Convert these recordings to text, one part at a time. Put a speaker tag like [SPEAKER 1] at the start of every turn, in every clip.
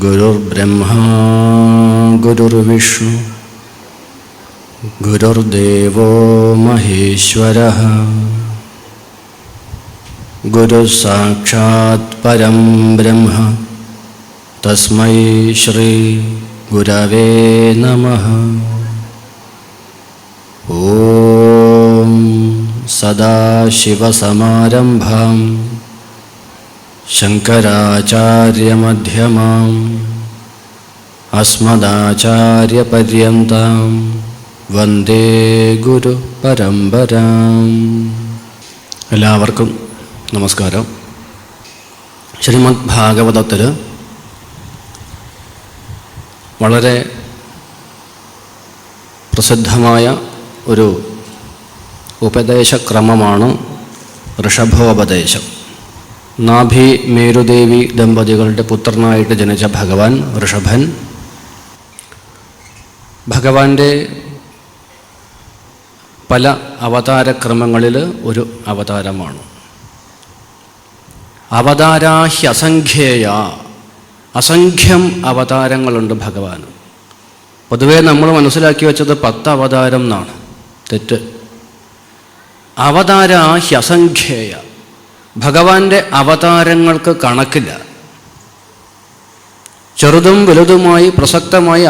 [SPEAKER 1] ഗുരുർബ്രഹ്മാ ഗുരുർവിഷ്ണു ഗുരുർദേവോ മഹേശ്വരഃ ഗുരുസാക്ഷാത് പരം ബ്രഹ്മ തസ്മൈ ശ്രീ ഗുരവേ നമഃ. ഓം സദാശിവസമാരംഭാം ശങ്കരാചാര്യമധ്യമാം അസ്മദാചാര്യപര്യന്താം വന്ദേ ഗുരു പരമ്പരാം. എല്ലാവർക്കും നമസ്കാരം. ശ്രീമദ് ഭാഗവതത്തിൽ വളരെ പ്രസിദ്ധമായ ഒരു ഉപദേശക്രമമാണ് ഋഷഭോപദേശം. നാഭി മേരുദേവി ദമ്പതികളുടെ പുത്രനായിട്ട് ജനിച്ച ഭഗവാൻ ഋഷഭൻ ഭഗവാന്റെ പല അവതാരക്രമങ്ങളിൽ ഒരു അവതാരമാണ്. അവതാരാഹ്യസംഖ്യേയ, അസംഖ്യം അവതാരങ്ങളുണ്ട് ഭഗവാൻ. പൊതുവേ നമ്മൾ മനസ്സിലാക്കി വെച്ചത് 10 അവതാരം എന്നാണ്. തെറ്റ്. അവതാരാഹ്യസംഖ്യേയ, ഭഗവാന്റെ അവതാരങ്ങൾക്ക് കണക്കില്ല. ചെറുതും വലുതുമായി, പ്രസക്തമായി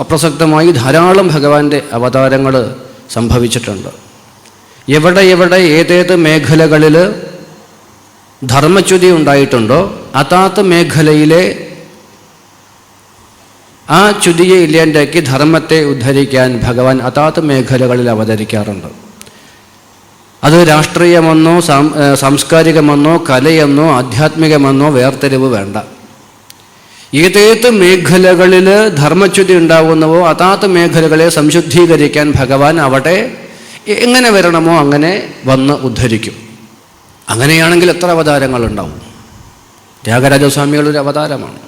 [SPEAKER 1] അപ്രസക്തമായി ധാരാളം ഭഗവാന്റെ അവതാരങ്ങൾ സംഭവിച്ചിട്ടുണ്ട്. എവിടെ ഏതേത് മേഖലകളിൽ ധർമ്മച്യുതി ഉണ്ടായിട്ടുണ്ടോ അതാത് മേഖലയിലെ ആ ച്യുതിയെ ഇല്ലാണ്ടാക്കി ധർമ്മത്തെ ഉദ്ധരിക്കാൻ ഭഗവാൻ അതാത് മേഖലകളിൽ അവതരിക്കാറുണ്ട്. അത് രാഷ്ട്രീയമെന്നോ സാംസ്കാരികമെന്നോ കലയെന്നോ ആധ്യാത്മികമെന്നോ വേർതിരിവ് വേണ്ട. ഏതേത് മേഖലകളിൽ ധർമ്മച്യുതി ഉണ്ടാകുന്നവോ അതാത് മേഖലകളെ സംശുദ്ധീകരിക്കാൻ ഭഗവാൻ അവിടെ എങ്ങനെ വരണമോ അങ്ങനെ വന്ന് ഉദ്ധരിക്കും. അങ്ങനെയാണെങ്കിൽ എത്ര അവതാരങ്ങളുണ്ടാവും? ത്യാഗരാജസ്വാമികളൊരു അവതാരമാണ്,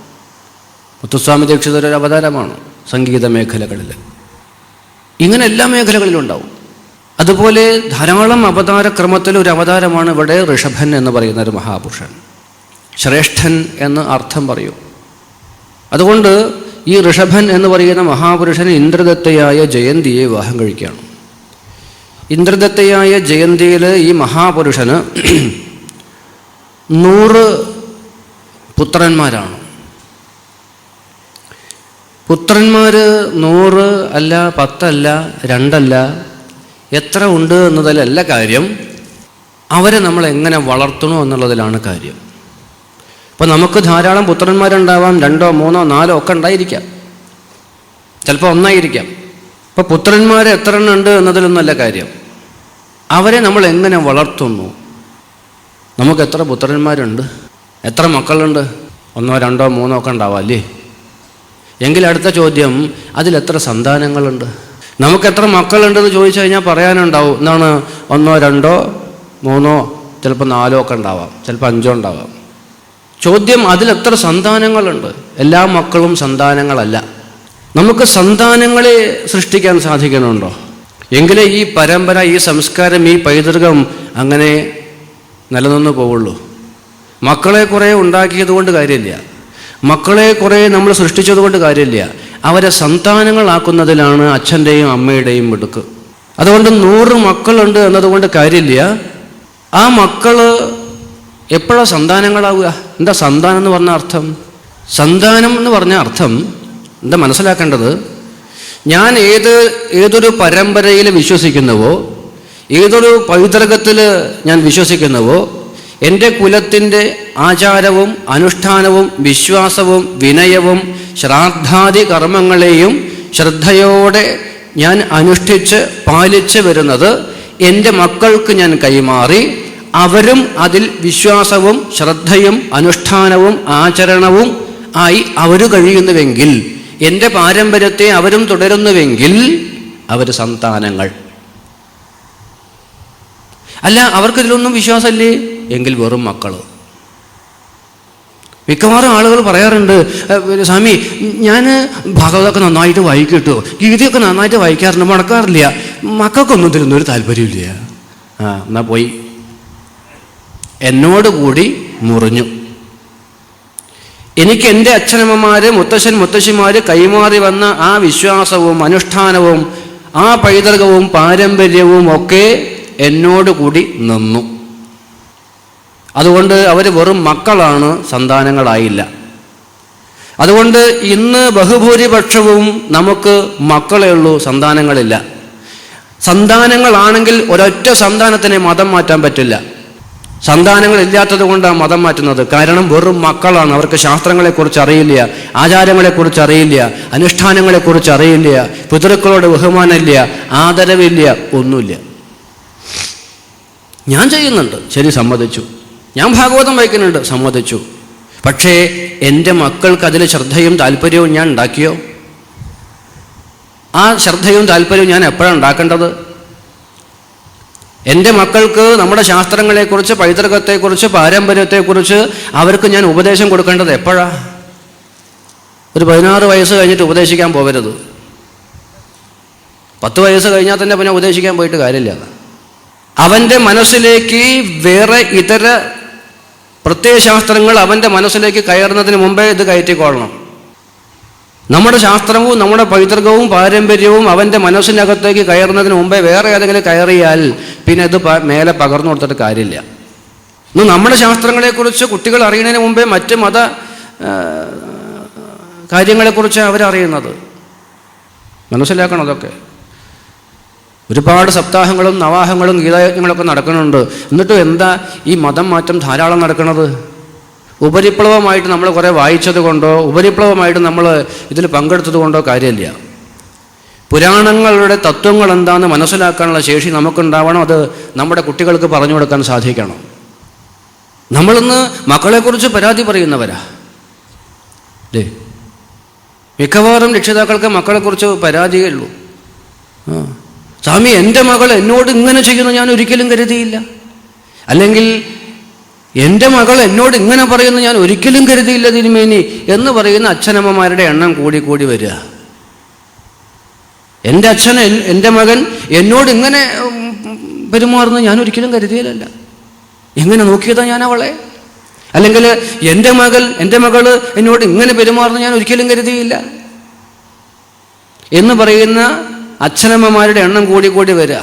[SPEAKER 1] മുത്തുസ്വാമി ദീക്ഷിതരൊരു അവതാരമാണ് സംഗീത മേഖലകളിൽ. ഇങ്ങനെ എല്ലാ മേഖലകളിലും ഉണ്ടാവും. അതുപോലെ ധാരാളം അവതാരക്രമത്തിൽ ഒരു അവതാരമാണ് ഇവിടെ ഋഷഭൻ എന്ന് പറയുന്ന ഒരു മഹാപുരുഷൻ. ശ്രേഷ്ഠൻ എന്ന് അർത്ഥം പറയും. അതുകൊണ്ട് ഈ ഋഷഭൻ എന്ന് പറയുന്ന മഹാപുരുഷൻ ഇന്ദ്രദത്തയായ ജയന്തിയെ വിവാഹം കഴിക്കുകയാണ്. ഇന്ദ്രദത്തയായ ജയന്തിയിൽ ഈ മഹാപുരുഷന് 100 പുത്രന്മാരാണ്. പുത്രന്മാർ 100 അല്ല, 10 അല്ല, 2 അല്ല, എത്ര ഉണ്ട് എന്നതിലല്ല കാര്യം. അവരെ നമ്മൾ എങ്ങനെ വളർത്തണോ എന്നുള്ളതിലാണ് കാര്യം. ഇപ്പോൾ നമുക്ക് ധാരാളം പുത്രന്മാരുണ്ടാവാം, 2, 3, 4 ഒക്കെ ഉണ്ടായിരിക്കാം, ചിലപ്പോൾ 1 ആയിരിക്കാം. ഇപ്പോൾ പുത്രന്മാർ എത്ര എണ്ണം ഉണ്ട് എന്നതിലൊന്നല്ല കാര്യം, അവരെ നമ്മൾ എങ്ങനെ വളർത്തുന്നു. നമുക്ക് എത്ര പുത്രന്മാരുണ്ട്, എത്ര മക്കളുണ്ട്? 1, 2, 3 ഒക്കെ ഉണ്ടാവാം അല്ലേ? എങ്കിൽ അടുത്ത ചോദ്യം, അതിലെത്ര സന്താനങ്ങളുണ്ട്? നമുക്കെത്ര മക്കളുണ്ടെന്ന് ചോദിച്ചു കഴിഞ്ഞാൽ പറയാനുണ്ടാവും. എന്താണ്? 1, 2, 3, ചിലപ്പോൾ 4 ഒക്കെ ഉണ്ടാവാം, ചിലപ്പോൾ 5 ഉണ്ടാവാം. ചോദ്യം, അതിലെത്ര സന്താനങ്ങളുണ്ട്? എല്ലാ മക്കളും സന്താനങ്ങളല്ല. നമുക്ക് സന്താനങ്ങളെ സൃഷ്ടിക്കാൻ സാധിക്കുന്നുണ്ടോ? എങ്കിലേ ഈ പരമ്പര, ഈ സംസ്കാരം, ഈ പൈതൃകം അങ്ങനെ നിലനിന്ന് പോവുള്ളൂ. മക്കളെ കുറേ ഉണ്ടാക്കിയത് കൊണ്ട് കാര്യമില്ല, മക്കളെ കുറേ നമ്മൾ സൃഷ്ടിച്ചത് കൊണ്ട് കാര്യമില്ല. അവരെ സന്താനങ്ങളാക്കുന്നതിലാണ് അച്ഛൻ്റെയും അമ്മയുടെയും മിടുക്ക്. അതുകൊണ്ട് 100 മക്കളുണ്ട് എന്നതുകൊണ്ട് കാര്യമില്ല. ആ മക്കൾ എപ്പോഴാണ് സന്താനങ്ങളാവുക? എന്താ സന്താനം എന്ന് പറഞ്ഞ അർത്ഥം? സന്താനം എന്ന് പറഞ്ഞ അർത്ഥം എന്താ മനസ്സിലാക്കേണ്ടത്? ഞാൻ ഏതൊരു പരമ്പരയിൽ വിശ്വസിക്കുന്നുവോ, ഏതൊരു പൈതൃകത്തിൽ ഞാൻ വിശ്വസിക്കുന്നുവോ, എൻ്റെ കുലത്തിൻ്റെ ആചാരവും അനുഷ്ഠാനവും വിശ്വാസവും വിനയവും ശ്രാദ്ധാദി കർമ്മങ്ങളെയും ശ്രദ്ധയോടെ ഞാൻ അനുഷ്ഠിച്ച് പാലിച്ച് വരുന്നത് എൻ്റെ മക്കൾക്ക് ഞാൻ കൈമാറി അവരും അതിൽ വിശ്വാസവും ശ്രദ്ധയും അനുഷ്ഠാനവും ആചരണവും ആയി അവർ കഴിയുന്നുവെങ്കിൽ, എൻ്റെ പാരമ്പര്യത്തെ അവരും തുടരുന്നുവെങ്കിൽ അവർ സന്താനങ്ങൾ. അല്ല, അവർക്കിതിലൊന്നും വിശ്വാസമല്ലേ എങ്കിൽ വെറും മക്കൾ. മിക്കവാറും ആളുകൾ പറയാറുണ്ട്, സ്വാമി ഞാൻ ഭാഗവതമൊക്കെ നന്നായിട്ട് വായിക്കും കേട്ടോ, ഗീതയൊക്കെ നന്നായിട്ട് വായിക്കാറുണ്ട്, മുടക്കാറില്ല, മക്കൾക്കൊന്നും തരുന്നൊരു താല്പര്യമില്ല. എന്നാ പോയി എന്നോട് കൂടി മുറിഞ്ഞു. എനിക്ക് എൻ്റെ അച്ഛനമ്മമാര്, മുത്തശ്ശൻ മുത്തശ്ശിമാര് കൈമാറി വന്ന ആ വിശ്വാസവും അനുഷ്ഠാനവും ആ പൈതൃകവും പാരമ്പര്യവും ഒക്കെ എന്നോട് കൂടി നിന്നു. അതുകൊണ്ട് അവർ വെറും മക്കളാണ്, സന്താനങ്ങളായില്ല. അതുകൊണ്ട് ഇന്ന് ബഹുഭൂരിപക്ഷവും നമുക്ക് മക്കളേ ഉള്ളൂ, സന്താനങ്ങളില്ല. സന്താനങ്ങളാണെങ്കിൽ ഒരൊറ്റ സന്താനത്തിനെ മതം മാറ്റാൻ പറ്റില്ല. സന്താനങ്ങളില്ലാത്തത് കൊണ്ടാണ് മതം മാറ്റുന്നത്. കാരണം വെറും മക്കളാണ്, അവർക്ക് ശാസ്ത്രങ്ങളെക്കുറിച്ച് അറിയില്ല, ആചാരങ്ങളെക്കുറിച്ച് അറിയില്ല, അനുഷ്ഠാനങ്ങളെക്കുറിച്ച് അറിയില്ല, പിതൃക്കളോട് ബഹുമാനമില്ല, ആദരവില്ല, ഒന്നുമില്ല. ഞാൻ ചെയ്യുന്നുണ്ട്, ശരി, സമ്മതിച്ചു. ഞാൻ ഭാഗവതം വായിക്കുന്നുണ്ട്, സമ്മതിച്ചു. പക്ഷേ എൻ്റെ മക്കൾക്ക് അതിൽ ശ്രദ്ധയും താല്പര്യവും ഞാൻ ഉണ്ടാക്കിയോ? ആ ശ്രദ്ധയും താല്പര്യവും ഞാൻ എപ്പോഴാണ് ഉണ്ടാക്കേണ്ടത്? എൻ്റെ മക്കൾക്ക് നമ്മുടെ ശാസ്ത്രങ്ങളെക്കുറിച്ച്, പൈതൃകത്തെക്കുറിച്ച്, പാരമ്പര്യത്തെക്കുറിച്ച് അവർക്ക് ഞാൻ ഉപദേശം കൊടുക്കേണ്ടത് എപ്പോഴാണ്? ഒരു 16 വയസ്സ് കഴിഞ്ഞിട്ട് ഉപദേശിക്കാൻ പോകരുത്. 10 വയസ്സ് കഴിഞ്ഞാൽ തന്നെ പിന്നെ ഉപദേശിക്കാൻ പോയിട്ട് കാര്യമില്ല. അവൻ്റെ മനസ്സിലേക്ക് വേറെ ഇതര പ്രത്യയശാസ്ത്രങ്ങൾ അവൻ്റെ മനസ്സിലേക്ക് കയറുന്നതിന് മുമ്പേ ഇത് കയറ്റിക്കൊള്ളണം. നമ്മുടെ ശാസ്ത്രവും നമ്മുടെ പൈതൃകവും പാരമ്പര്യവും അവൻ്റെ മനസ്സിനകത്തേക്ക് കയറുന്നതിന് മുമ്പേ വേറെ ഏതെങ്കിലും കയറിയാൽ പിന്നെ ഇത് മേലെ പകർന്നു കൊടുത്തിട്ട് കാര്യമില്ല. ഇന്ന് നമ്മുടെ ശാസ്ത്രങ്ങളെക്കുറിച്ച് കുട്ടികൾ അറിയുന്നതിന് മുമ്പേ മറ്റ് മത കാര്യങ്ങളെക്കുറിച്ച് അവരറിയുന്നത്. മനസ്സിലാക്കണം അതൊക്കെ. ഒരുപാട് സപ്താഹങ്ങളും നവാഹങ്ങളും ഗീതായജ്ഞങ്ങളൊക്കെ നടക്കുന്നുണ്ട്. എന്നിട്ടും എന്താ ഈ മതം മാറ്റം ധാരാളം നടക്കുന്നത്? ഉപരിപ്ലവമായിട്ട് നമ്മൾ കുറേ വായിച്ചത് കൊണ്ടോ ഉപരിപ്ലവമായിട്ട് നമ്മൾ ഇതിൽ പങ്കെടുത്തത് കൊണ്ടോ കാര്യമില്ല. പുരാണങ്ങളുടെ തത്വങ്ങൾ എന്താണെന്ന് മനസ്സിലാക്കാനുള്ള ശേഷി നമുക്കുണ്ടാവണം. അത് നമ്മുടെ കുട്ടികൾക്ക് പറഞ്ഞു കൊടുക്കാൻ സാധിക്കണം. നമ്മളിന്ന് മക്കളെക്കുറിച്ച് പരാതി പറയുന്നവരാ അല്ലേ? മിക്കവാറും രക്ഷിതാക്കൾക്ക് മക്കളെക്കുറിച്ച് പരാതിയേ ഉള്ളൂ. സ്വാമി, എൻ്റെ മകൾ എന്നോട് ഇങ്ങനെ ചെയ്യുന്നു ഞാൻ ഒരിക്കലും കരുതിയില്ല, അല്ലെങ്കിൽ എൻ്റെ മകൾ എന്നോട് ഇങ്ങനെ പറയുന്നു ഞാൻ ഒരിക്കലും കരുതിയില്ല തിരുമേനി എന്ന് പറയുന്ന അച്ഛനമ്മമാരുടെ എണ്ണം കൂടി കൂടി വരിക. എൻ്റെ അച്ഛൻ, എൻ്റെ മകൻ എന്നോട് ഇങ്ങനെ പെരുമാറുന്നു ഞാൻ ഒരിക്കലും കരുതിയില്ലല്ല, എങ്ങനെ നോക്കിയതാ ഞാൻ അവളെ? അല്ലെങ്കിൽ എൻ്റെ മകള് എന്നോട് ഇങ്ങനെ പെരുമാറുന്നു ഞാൻ ഒരിക്കലും കരുതിയില്ല എന്ന് പറയുന്ന അച്ഛനമ്മമാരുടെ എണ്ണം കൂടി കൂടി വരിക.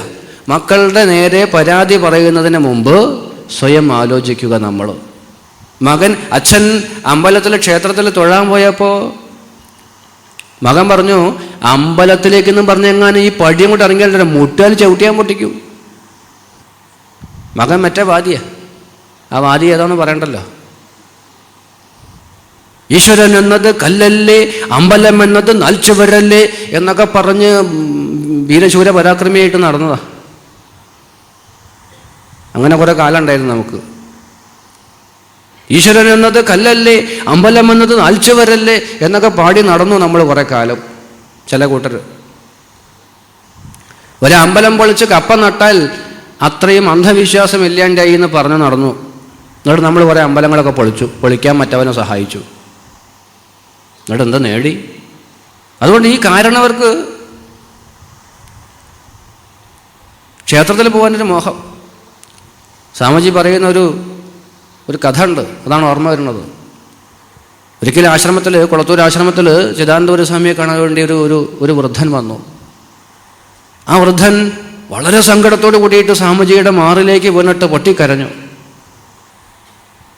[SPEAKER 1] മക്കളുടെ നേരെ പരാതി പറയുന്നതിന് മുമ്പ് സ്വയം ആലോചിക്കുക. നമ്മൾ അച്ഛൻ അമ്പലത്തിൽ ക്ഷേത്രത്തിൽ തൊഴാൻ പോയപ്പോൾ മകൻ പറഞ്ഞു, അമ്പലത്തിലേക്കെന്നും പറഞ്ഞെങ്ങാനും ഈ പടിയും കൊണ്ട് ഇറങ്ങിയാൽ മുട്ടാൽ ചവിട്ടിയാൻ പൊട്ടിക്കും. മകൻ മറ്റേ വാദിയാ. ആ വാദി ഏതാണെന്ന് പറയണ്ടല്ലോ. ഈശ്വരൻ എന്നത് കല്ലല്ലേ, അമ്പലം എന്നത് നാൽച്ചുവരല്ലേ എന്നൊക്കെ പറഞ്ഞ് വീരശൂര പരാക്രമിയായിട്ട് നടന്നതാ. അങ്ങനെ കുറെ കാലം ഉണ്ടായിരുന്നു നമുക്ക്. ഈശ്വരൻ എന്നത് കല്ലല്ലേ, അമ്പലം എന്നത് നാൽച്ചുവരല്ലേ എന്നൊക്കെ പാടി നടന്നു നമ്മൾ കുറെ കാലം. ചില കൂട്ടർ ഒരമ്പലം പൊളിച്ച് കപ്പ നട്ടാൽ അത്രയും അന്ധവിശ്വാസം ഇല്ലാണ്ടായി എന്ന് പറഞ്ഞു നടന്നു. എന്നിട്ട് നമ്മൾ കുറേ അമ്പലങ്ങളൊക്കെ പൊളിക്കാൻ മറ്റവനെ സഹായിച്ചു. എന്നിട്ട് എന്താ നേടി? അതുകൊണ്ട് ഈ കാരണവർക്ക് ക്ഷേത്രത്തിൽ പോകാനൊരു മോഹം. സ്വാമിജി പറയുന്ന ഒരു കഥ ഉണ്ട്, അതാണ് ഓർമ്മ വരുന്നത്. ഒരിക്കലും ആശ്രമത്തിൽ, കുളത്തൂർ ആശ്രമത്തിൽ ചിദാനന്ദപുര സ്വാമിയെ കാണാൻ വേണ്ടി ഒരു വൃദ്ധൻ വന്നു. ആ വൃദ്ധൻ വളരെ സങ്കടത്തോട് കൂടിയിട്ട് സ്വാമിജിയുടെ മാറിലേക്ക് വീണിട്ട് പൊട്ടിക്കരഞ്ഞു.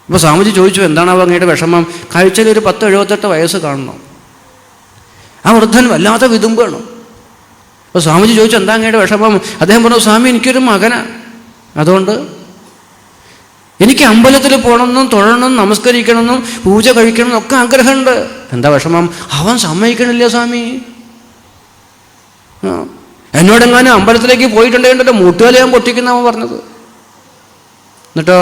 [SPEAKER 1] അപ്പോൾ സ്വാമിജി ചോദിച്ചു, എന്താണ് അങ്ങയുടെ വിഷമം? കാഴ്ചയിൽ ഒരു 10-78 വയസ്സ് കാണണം. ആ വൃദ്ധൻ വല്ലാത്ത വിതുമ്പാണ്. അപ്പോൾ സ്വാമിജി ചോദിച്ചു, എന്താ അങ്ങയുടെ വിഷമം? അദ്ദേഹം പറഞ്ഞു, സ്വാമി, എനിക്കൊരു മകനാ, അതുകൊണ്ട് എനിക്ക് അമ്പലത്തിൽ പോകണമെന്നും തൊഴണമെന്നും നമസ്കരിക്കണമെന്നും പൂജ കഴിക്കണമെന്നും ഒക്കെ ആഗ്രഹമുണ്ട്. എന്താ വിഷമം? അവൻ സമ്മതിക്കണില്ല സ്വാമി. എന്നോടെങ്ങാനും അമ്പലത്തിലേക്ക് പോയിട്ടുണ്ടെങ്കിൽ മുട്ടുകാല ഞാൻ പൊട്ടിക്കുന്ന അവൻ പറഞ്ഞത്. എന്നിട്ടോ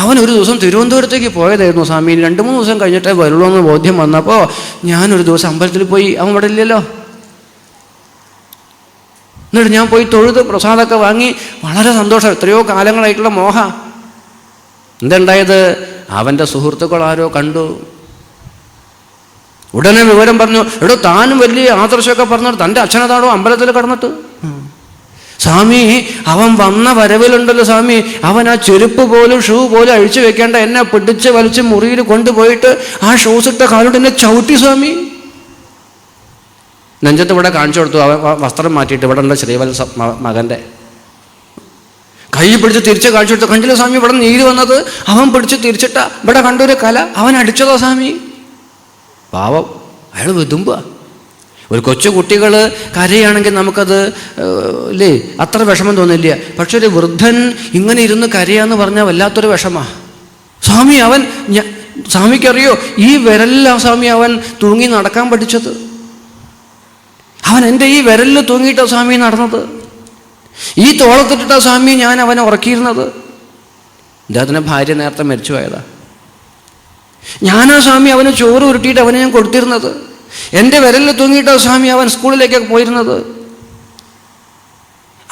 [SPEAKER 1] അവൻ ഒരു ദിവസം തിരുവനന്തപുരത്തേക്ക് പോയതായിരുന്നു സ്വാമി. 2-3 ദിവസം കഴിഞ്ഞിട്ടേ വരുള്ളൂ എന്ന് ബോധ്യം വന്നപ്പോൾ ഞാനൊരു ദിവസം അമ്പലത്തിൽ പോയി. അവൻ ഇവിടെ ഇല്ലല്ലോ. എന്നിട്ട് ഞാൻ പോയി തൊഴുത് പ്രസാദമൊക്കെ വാങ്ങി വളരെ സന്തോഷം. എത്രയോ കാലങ്ങളായിട്ടുള്ള മോഹ. എന്തുണ്ടായത്? അവൻ്റെ സുഹൃത്തുക്കൾ ആരോ കണ്ടു. ഉടനെ വിവരം പറഞ്ഞു. എടോ, താനും വലിയ ആദർശമൊക്കെ പറഞ്ഞിട്ട് തൻ്റെ അച്ഛനതാണോ അമ്പലത്തിൽ കടന്നിട്ട്? സ്വാമി, അവൻ വന്ന വരവിലുണ്ടല്ലോ സ്വാമി, അവൻ ആ ചെരുപ്പ് പോലും ഷൂ പോലും അഴിച്ചു വെക്കേണ്ട എന്നെ പിടിച്ച് വലിച്ച് മുറിയിൽ കൊണ്ടുപോയിട്ട് ആ ഷൂസ് ഇട്ട കാലോട് എന്നെ ചവിട്ടി സ്വാമി. നെഞ്ചത്ത് ഇവിടെ കാണിച്ചു കൊടുത്തു. അവൻ വസ്ത്രം മാറ്റിയിട്ട് ഇവിടെ ഉണ്ട് ശ്രീവത്സ മകൻ്റെ കൈ പിടിച്ച് തിരിച്ച് കാണിച്ചു കൊടുത്തു. കണ്ടില്ല സ്വാമി, ഇവിടെ നീര് വന്നത് അവൻ പിടിച്ച് തിരിച്ചിട്ട ഇവിടെ കണ്ടൊരു കല അവൻ അടിച്ചതോ സ്വാമി. പാവം, അയാൾ വിതുമ്പുക. ഒരു കൊച്ചു കുട്ടികൾ കരയാണെങ്കിൽ നമുക്കത് ഇല്ലേ അത്ര വിഷമം തോന്നില്ല. പക്ഷെ ഒരു വൃദ്ധൻ ഇങ്ങനെ ഇരുന്ന് കരയാന്ന് പറഞ്ഞാൽ വല്ലാത്തൊരു വിഷമാ സ്വാമി. അവൻ സ്വാമിക്കറിയോ, ഈ വിരലില സ്വാമി അവൻ തൂങ്ങി നടക്കാൻ പഠിച്ചത്. അവൻ എൻ്റെ ഈ വിരലിൽ തൂങ്ങിയിട്ടാ സ്വാമി നടന്നത്. ഈ തോളത്തിട്ടിട്ടാ സ്വാമി ഞാൻ അവനെ ഉറക്കിയിരുന്നത്. അദ്ദേഹത്തിൻ്റെ ഭാര്യ നേരത്തെ മരിച്ചു പോയതാ. ഞാനാ സ്വാമി അവന് ചോറ് ഉരുട്ടിയിട്ട് അവനെ ഞാൻ കൊടുത്തിരുന്നത്. എൻ്റെ വിരലിൽ തൂങ്ങിയിട്ടാ സ്വാമി അവൻ സ്കൂളിലേക്കൊക്കെ പോയിരുന്നത്.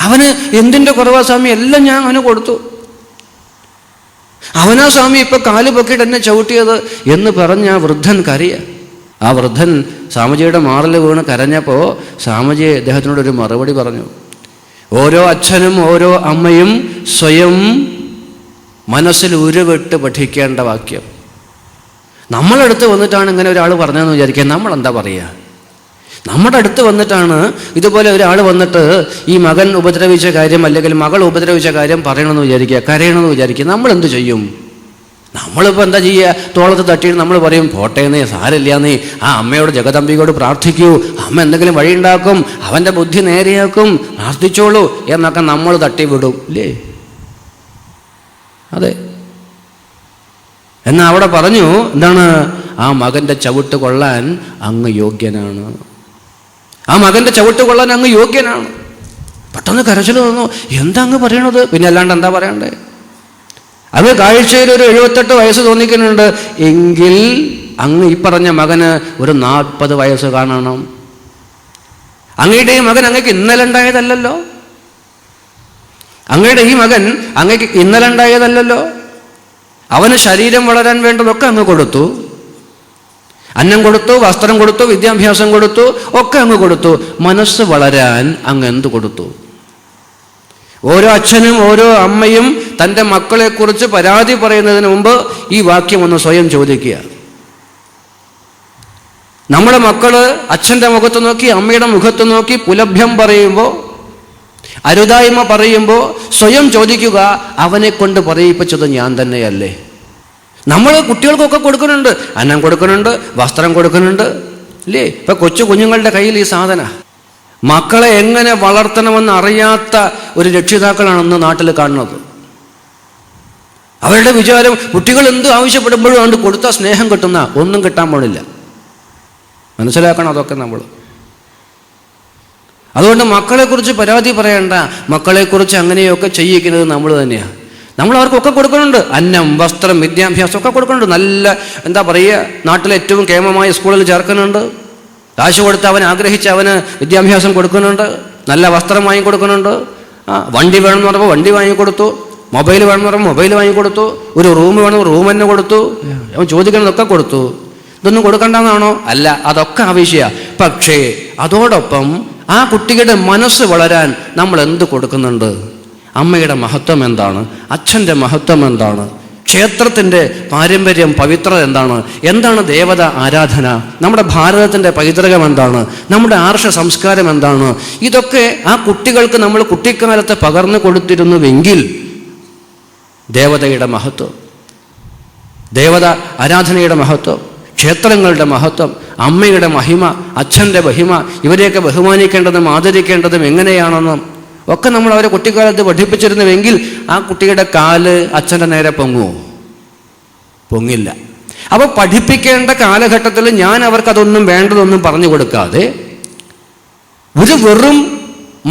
[SPEAKER 1] അവന് എന്തിൻ്റെ കുറവാ സ്വാമി, എല്ലാം ഞാൻ അവന് കൊടുത്തു. അവനാ സ്വാമി ഇപ്പൊ കാല് പൊക്കിയിട്ട് എന്നെ ചവിട്ടിയത് എന്ന് പറഞ്ഞ് ആ വൃദ്ധൻ കരയ. ആ വൃദ്ധൻ സ്വാമിജിയുടെ മാറിൽ വീണ് കരഞ്ഞപ്പോൾ സ്വാമിജി അദ്ദേഹത്തിനോട് ഒരു മറുപടി പറഞ്ഞു. ഓരോ അച്ഛനും ഓരോ അമ്മയും സ്വയം മനസ്സിൽ ഉരുവിട്ട് പഠിക്കേണ്ട വാക്യം. നമ്മളടുത്ത് വന്നിട്ടാണ് ഇങ്ങനെ ഒരാൾ പറഞ്ഞതെന്ന് വിചാരിക്കുക, നമ്മളെന്താ പറയുക? നമ്മുടെ അടുത്ത് വന്നിട്ടാണ് ഇതുപോലെ ഒരാൾ വന്നിട്ട് ഈ മകൻ ഉപദ്രവിച്ച കാര്യം അല്ലെങ്കിൽ മകൾ ഉപദ്രവിച്ച കാര്യം പറയണമെന്ന് വിചാരിക്കുക, കരയണമെന്ന് വിചാരിക്കുക, നമ്മളെന്ത് ചെയ്യും? നമ്മളിപ്പോൾ എന്താ ചെയ്യുക? തോളത്ത് തട്ടിയിട്ട് നമ്മൾ പറയും, പോട്ടേന്നേ, സാരില്ലാന്നേ, ആ അമ്മയോട് ജഗദംബികയോട് പ്രാർത്ഥിക്കൂ, അമ്മ എന്തെങ്കിലും വഴിയുണ്ടാക്കും, അവൻ്റെ ബുദ്ധി നേരെയാക്കും, പ്രാർത്ഥിച്ചോളൂ എന്നൊക്കെ നമ്മൾ തട്ടിവിടും ഇല്ലേ? അതെ. എന്നാൽ അവിടെ പറഞ്ഞു എന്താണ്? ആ മകൻ്റെ ചവിട്ട് കൊള്ളാൻ അങ്ങ് യോഗ്യനാണ്. ആ മകൻ്റെ ചവിട്ട് കൊള്ളാൻ അങ്ങ് യോഗ്യനാണ്. പെട്ടെന്ന് കരച്ചിൽ തോന്നു. എന്താ അങ്ങ് പറയണത്? പിന്നെ അല്ലാണ്ട് എന്താ പറയണ്ടേ? അങ്ങ് കാഴ്ചയിൽ ഒരു 78 വയസ്സ് തോന്നിക്കുന്നുണ്ട് എങ്കിൽ അങ്ങ് ഈ പറഞ്ഞ മകന് ഒരു 40 വയസ്സ് കാണണം. അങ്ങയുടെ ഈ മകൻ അങ്ങക്ക് ഇന്നലെ ഉണ്ടായതല്ലല്ലോ. അങ്ങയുടെ ഈ മകൻ അങ്ങക്ക് ഇന്നലെ ഉണ്ടായതല്ലല്ലോ. അവന് ശരീരം വളരാൻ വേണ്ടതൊക്കെ അങ്ങ് കൊടുത്തു. അന്നം കൊടുത്തു, വസ്ത്രം കൊടുത്തു, വിദ്യാഭ്യാസം കൊടുത്തു, ഒക്കെ അങ്ങ് കൊടുത്തു. മനസ്സ് വളരാൻ അങ്ങ് എന്ത് കൊടുത്തു? ഓരോ അച്ഛനും ഓരോ അമ്മയും തൻ്റെ മക്കളെക്കുറിച്ച് പരാതി പറയുന്നതിന് മുമ്പ് ഈ വാക്യം ഒന്ന് സ്വയം ചോദിക്കുക. നമ്മുടെ മക്കള് അച്ഛൻ്റെ മുഖത്ത് നോക്കി അമ്മയുടെ മുഖത്ത് നോക്കി പുലഭ്യം പറയുമ്പോൾ, അരുതായ്മ പറയുമ്പോൾ സ്വയം ചോദിക്കുക, അവനെ കൊണ്ട് പറയിപ്പിച്ചത് ഞാൻ തന്നെയല്ലേ? നമ്മൾ കുട്ടികൾക്കൊക്കെ കൊടുക്കുന്നുണ്ട്, അന്നം കൊടുക്കുന്നുണ്ട്, വസ്ത്രം കൊടുക്കുന്നുണ്ട് അല്ലേ? ഇപ്പൊ കൊച്ചു കുഞ്ഞുങ്ങളുടെ കയ്യിൽ ഈ സാധന. മക്കളെ എങ്ങനെ വളർത്തണമെന്ന് അറിയാത്ത ഒരു രക്ഷിതാക്കളാണ് നാട്ടിൽ കാണുന്നത്. അവരുടെ വിചാരം കുട്ടികൾ എന്ത് ആവശ്യപ്പെടുമ്പോഴും അതുകൊണ്ട് കൊടുത്താൽ സ്നേഹം കിട്ടുന്ന ഒന്നും കിട്ടാൻ പോണില്ല. മനസ്സിലാക്കണം അതൊക്കെ നമ്മൾ. അതുകൊണ്ട് മക്കളെക്കുറിച്ച് പരാതി പറയണ്ട. മക്കളെക്കുറിച്ച് അങ്ങനെയൊക്കെ ചെയ്യിക്കുന്നത് നമ്മൾ തന്നെയാണ്. നമ്മൾ അവർക്കൊക്കെ കൊടുക്കുന്നുണ്ട്, അന്നം, വസ്ത്രം, വിദ്യാഭ്യാസം ഒക്കെ കൊടുക്കുന്നുണ്ട്. നല്ല എന്താ പറയുക, നാട്ടിലെ ഏറ്റവും കേമമായ സ്കൂളിൽ ചേർക്കുന്നുണ്ട്. കാശ് കൊടുത്ത് അവൻ ആഗ്രഹിച്ച് അവന് വിദ്യാഭ്യാസം കൊടുക്കുന്നുണ്ട്. നല്ല വസ്ത്രം വാങ്ങി കൊടുക്കുന്നുണ്ട്. വണ്ടി വേണമെന്ന് പറയുമ്പോൾ വണ്ടി വാങ്ങിക്കൊടുത്തു. മൊബൈൽ വേണമെന്ന് പറയുമ്പോൾ മൊബൈൽ വാങ്ങിക്കൊടുത്തു. ഒരു റൂം വേണമെന്ന് റൂം തന്നെ കൊടുത്തു. അവൻ ചോദിക്കുന്നതൊക്കെ കൊടുത്തു. ഇതൊന്നും കൊടുക്കണ്ടെന്നാണോ? അല്ല, അതൊക്കെ ആവശ്യമാണ്. പക്ഷേ അതോടൊപ്പം ആ കുട്ടിയുടെ മനസ്സ് വളരാൻ നമ്മൾ എന്ത് കൊടുക്കുന്നുണ്ട്? അമ്മയുടെ മഹത്വം എന്താണ്? അച്ഛൻ്റെ മഹത്വം എന്താണ്? ക്ഷേത്രത്തിൻ്റെ പാരമ്പര്യം, പവിത്രത എന്താണ്? എന്താണ് ദേവത ആരാധന? നമ്മുടെ ഭാരതത്തിൻ്റെ പൈതൃകം എന്താണ്? നമ്മുടെ ആർഷ സംസ്കാരം എന്താണ്? ഇതൊക്കെ ആ കുട്ടികൾക്ക് നമ്മൾ കുട്ടിക്കാലത്ത് പകർന്നു കൊടുത്തിരുന്നുവെങ്കിൽ ദേവതയുടെ മഹത്വം, ദേവത ആരാധനയുടെ മഹത്വം, ക്ഷേത്രങ്ങളുടെ മഹത്വം, അമ്മയുടെ മഹിമ, അച്ഛൻ്റെ മഹിമ, ഇവരെയൊക്കെ ബഹുമാനിക്കേണ്ടതും ആദരിക്കേണ്ടതും എങ്ങനെയാണെന്നും ഒക്കെ നമ്മൾ അവരെ കുട്ടിക്കാലത്ത് പഠിപ്പിച്ചിരുന്നുവെങ്കിൽ ആ കുട്ടിയുടെ കാല് അച്ഛൻ്റെ നേരെ പൊങ്ങുമോ? പൊങ്ങില്ല. അപ്പോൾ പഠിപ്പിക്കേണ്ട കാലഘട്ടത്തിൽ ഞാൻ അവർക്കതൊന്നും വേണ്ടതൊന്നും പറഞ്ഞു കൊടുക്കാതെ ഒരു വെറും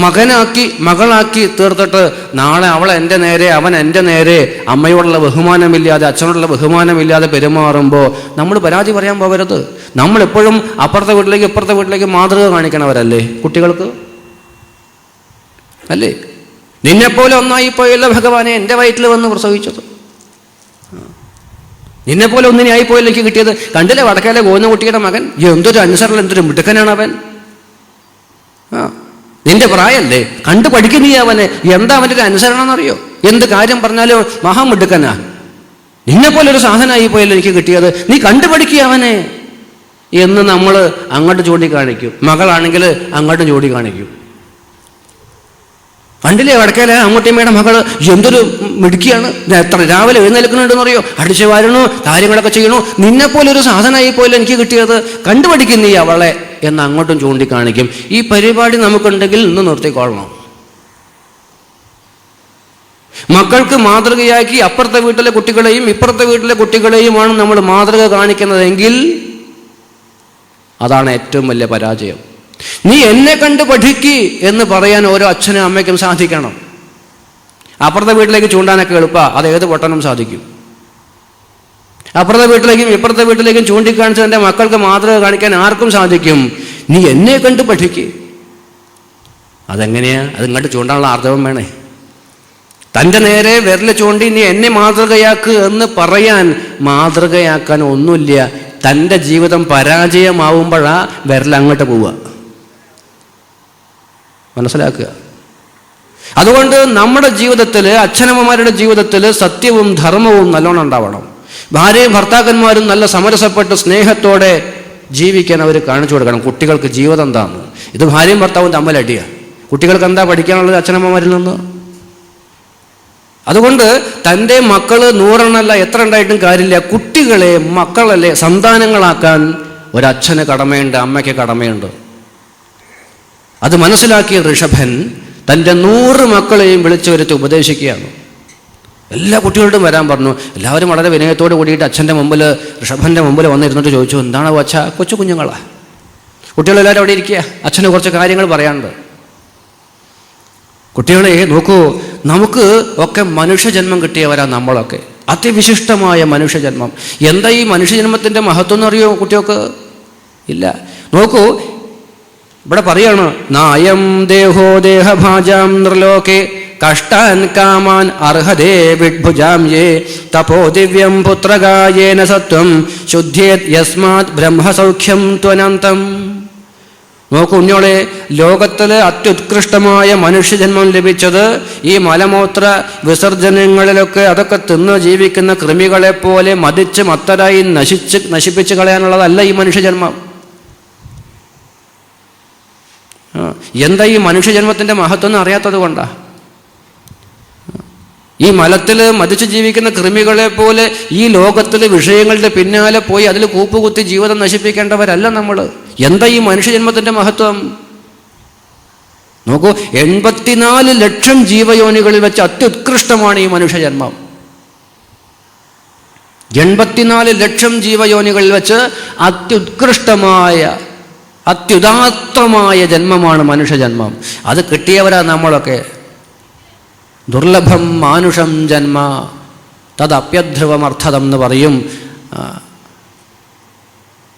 [SPEAKER 1] മകനാക്കി മകളാക്കി തീർത്തിട്ട് നാളെ അവൾ എൻ്റെ നേരെ അവൻ എൻ്റെ നേരെ അമ്മയോടുള്ള ബഹുമാനമില്ലാതെ അച്ഛനോടുള്ള ബഹുമാനമില്ലാതെ പെരുമാറുമ്പോൾ നമ്മൾ പരാതി പറയാൻ പോകരുത്. നമ്മളെപ്പോഴും അപ്പുറത്തെ വീട്ടിലേക്ക് ഇപ്പുറത്തെ വീട്ടിലേക്ക് മാതൃക കാണിക്കണവരല്ലേ കുട്ടികൾക്ക്? അല്ലേ? നിന്നെപ്പോലെ ഒന്നായിപ്പോയല്ല ഭഗവാനെ എൻ്റെ വയറ്റിൽ വന്ന് പ്രസവിച്ചത്. നിന്നെപ്പോലെ ഒന്നിനെ ആയിപ്പോയല്ലോ എനിക്ക് കിട്ടിയത്. കണ്ടില്ലേ വടക്കേലെ ഗോവിന്ദൻകുട്ടിയുടെ മകൻ, എന്തൊരു അനുസരണം, എന്തൊരു മിടുക്കനാണ് അവൻ. നിന്റെ പ്രായല്ലേ, കണ്ടു പഠിക്കും നീ അവനെ. എന്താ അവൻ്റെ ഒരു അനുസരണം എന്നറിയോ? എന്ത് കാര്യം പറഞ്ഞാലും മഹാമിടുക്കനാ. നിന്നെപ്പോലെ ഒരു സാധനമായി പോയല്ലോ എനിക്ക് കിട്ടിയത്, നീ കണ്ടുപഠിക്കുക അവനെ എന്ന് നമ്മൾ അങ്ങോട്ട് ചൂണ്ടിക്കാണിക്കും. മകളാണെങ്കിൽ അങ്ങോട്ടും ചൂണ്ടിക്കാണിക്കും. കണ്ടില്ലേ വടക്കേല അങ്ങോട്ടിയമ്മയുടെ മകള് എന്തൊരു മിടുക്കിയാണ്, എത്ര രാവിലെ എഴുന്നേൽക്കുന്നുണ്ടെന്ന് അറിയോ, അടിച്ചു വാരണു, കാര്യങ്ങളൊക്കെ ചെയ്യണു, നിന്നെപ്പോലെ ഒരു സാധനമായി പോയല്ലോ എനിക്ക് കിട്ടിയത്, കണ്ടുപഠിക്കും നീ അവളെ എന്ന് അങ്ങോട്ടും ചൂണ്ടിക്കാണിക്കും. ഈ പരിപാടി നമുക്കുണ്ടെങ്കിൽ ഇന്ന് നിർത്തിക്കൊള്ളണം. മക്കൾക്ക് മാതൃകയാക്കി അപ്പുറത്തെ വീട്ടിലെ കുട്ടികളെയും ഇപ്പുറത്തെ വീട്ടിലെ കുട്ടികളെയുമാണ് നമ്മൾ മാതൃക കാണിക്കുന്നതെങ്കിൽ അതാണ് ഏറ്റവും വലിയ പരാജയം. നീ എന്നെ കണ്ട് പഠിക്ക് എന്ന് പറയാൻ ഓരോ അച്ഛനും അമ്മയ്ക്കും സാധിക്കണം. അപ്പുറത്തെ വീട്ടിലേക്ക് ചൂണ്ടാനൊക്കെ എളുപ്പമാണ്, അത് ഏത് പൊട്ടനും സാധിക്കും. അപ്പുറത്തെ വീട്ടിലേക്കും ഇപ്പുറത്തെ വീട്ടിലേക്കും ചൂണ്ടിക്കാണിച്ച് എൻ്റെ മക്കൾക്ക് മാതൃക കാണിക്കാൻ ആർക്കും സാധിക്കും. നീ എന്നെ കണ്ട് പഠിക്ക്. അതെങ്ങനെയാ? അതിങ്ങോട്ട് ചൂണ്ടാനുള്ള ആർജവം വേണേ. തൻ്റെ നേരെ വിരൽ ചൂണ്ടി നീ എന്നെ മാതൃകയാക്ക് എന്ന് പറയാൻ, മാതൃകയാക്കാൻ ഒന്നുമില്ല. തൻ്റെ ജീവിതം പരാജയമാവുമ്പോഴാ വിരൽ അങ്ങോട്ട് പോവുക. മനസ്സിലാക്കുക. അതുകൊണ്ട് നമ്മുടെ ജീവിതത്തിൽ, അച്ഛനമ്മമാരുടെ ജീവിതത്തിൽ സത്യവും ധർമ്മവും നല്ലോണം ഉണ്ടാവണം. ഭാര്യയും ഭർത്താക്കന്മാരും നല്ല സമരസപ്പെട്ട് സ്നേഹത്തോടെ ജീവിക്കാൻ അവർ കാണിച്ചു കൊടുക്കണം. കുട്ടികൾക്ക് ജീവിതം എന്താന്ന്. ഇത് ഭാര്യയും ഭർത്താവും തമ്മിലടിയ. കുട്ടികൾക്ക് എന്താ പഠിക്കാനുള്ളത് അച്ഛനമ്മമാരിൽ നിന്ന്? അതുകൊണ്ട് തൻ്റെ മക്കൾ 100 എത്ര ഉണ്ടായിട്ടും കാര്യമില്ല. കുട്ടികളെ, മക്കളല്ലേ, സന്താനങ്ങളാക്കാൻ ഒരച്ഛന് കടമയുണ്ട്, അമ്മയ്ക്ക് കടമയുണ്ട്. അത് മനസ്സിലാക്കിയ ഋഷഭൻ തൻ്റെ 100 മക്കളെയും വിളിച്ചു വരുത്തി ഉപദേശിക്കുകയാണ്. എല്ലാ കുട്ടികളോടും വരാൻ പറഞ്ഞു. എല്ലാവരും വളരെ വിനയത്തോട് കൂടിയിട്ട് അച്ഛൻ്റെ മുമ്പിൽ, ഋഷഭൻ്റെ മുമ്പിൽ വന്നിരുന്നിട്ട് ചോദിച്ചു, എന്താണ് അച്ഛ? കൊച്ചു കുഞ്ഞുങ്ങളാ, കുട്ടികളെല്ലാവരും അവിടെ ഇരിക്കുക, അച്ഛന് കുറച്ച് കാര്യങ്ങൾ പറയാനുണ്ട്. കുട്ടികളെ നോക്കൂ, നമുക്ക് ഒക്കെ മനുഷ്യജന്മം കിട്ടിയവരാ നമ്മളൊക്കെ, അതിവിശിഷ്ടമായ മനുഷ്യജന്മം. എന്താ ഈ മനുഷ്യജന്മത്തിൻ്റെ മഹത്വം എന്നറിയോ കുട്ടികൾക്ക്? ഇല്ല. നോക്കൂ, ഇവിടെ പറയാണ്, നായം ദേഹോ ദേഹഭാജാം നൃലോകെ കഷ്ടാൻ കാമാൻ അർഹതേ വിഡ്ഭുജാം യേ തപോ ദിവ്യം പുത്രകായേന സത്വം ശുദ്ധ്യേത് യസ്മാത് ബ്രഹ്മസൗഖ്യം ത്വനന്തം. നോക്കൂ കുഞ്ഞോളെ, ലോകത്തിൽ അത്യുത്കൃഷ്ടമായ മനുഷ്യജന്മം ലഭിച്ചത് ഈ മലമൂത്ര വിസർജനങ്ങളിലൊക്കെ അതൊക്കെ തിന്ന് ജീവിക്കുന്ന കൃമികളെപ്പോലെ മതിച്ച് മത്തരായി നശിപ്പിച്ച് കളയാനുള്ളതല്ല ഈ മനുഷ്യജന്മം. എന്താ ഈ മനുഷ്യജന്മത്തിൻ്റെ മഹത്വം എന്ന് അറിയാത്തത് കൊണ്ടാ. ഈ മലത്തിൽ മതിച്ച് ജീവിക്കുന്ന കൃമികളെ പോലെ ഈ ലോകത്തിലെ വിഷയങ്ങളുടെ പിന്നാലെ പോയി അതിൽ കൂപ്പുകുത്തി ജീവിതം നശിപ്പിക്കേണ്ടവരല്ല നമ്മൾ. എന്താ ഈ മനുഷ്യജന്മത്തിൻ്റെ മഹത്വം? നോക്കൂ, 84 ലക്ഷം ജീവയോനികളിൽ വെച്ച് അത്യുത്കൃഷ്ടമാണ് ഈ മനുഷ്യജന്മം. 84 ലക്ഷം ജീവയോനികളിൽ വെച്ച് അത്യുത്കൃഷ്ടമായ, അത്യുദാത്തമായ ജന്മമാണ് മനുഷ്യജന്മം. അത് കിട്ടിയവരാ നമ്മളൊക്കെ. ദുർലഭം മാനുഷം ജന്മ തദപ്യധ്രുവമർത്ഥതം എന്ന് പറയും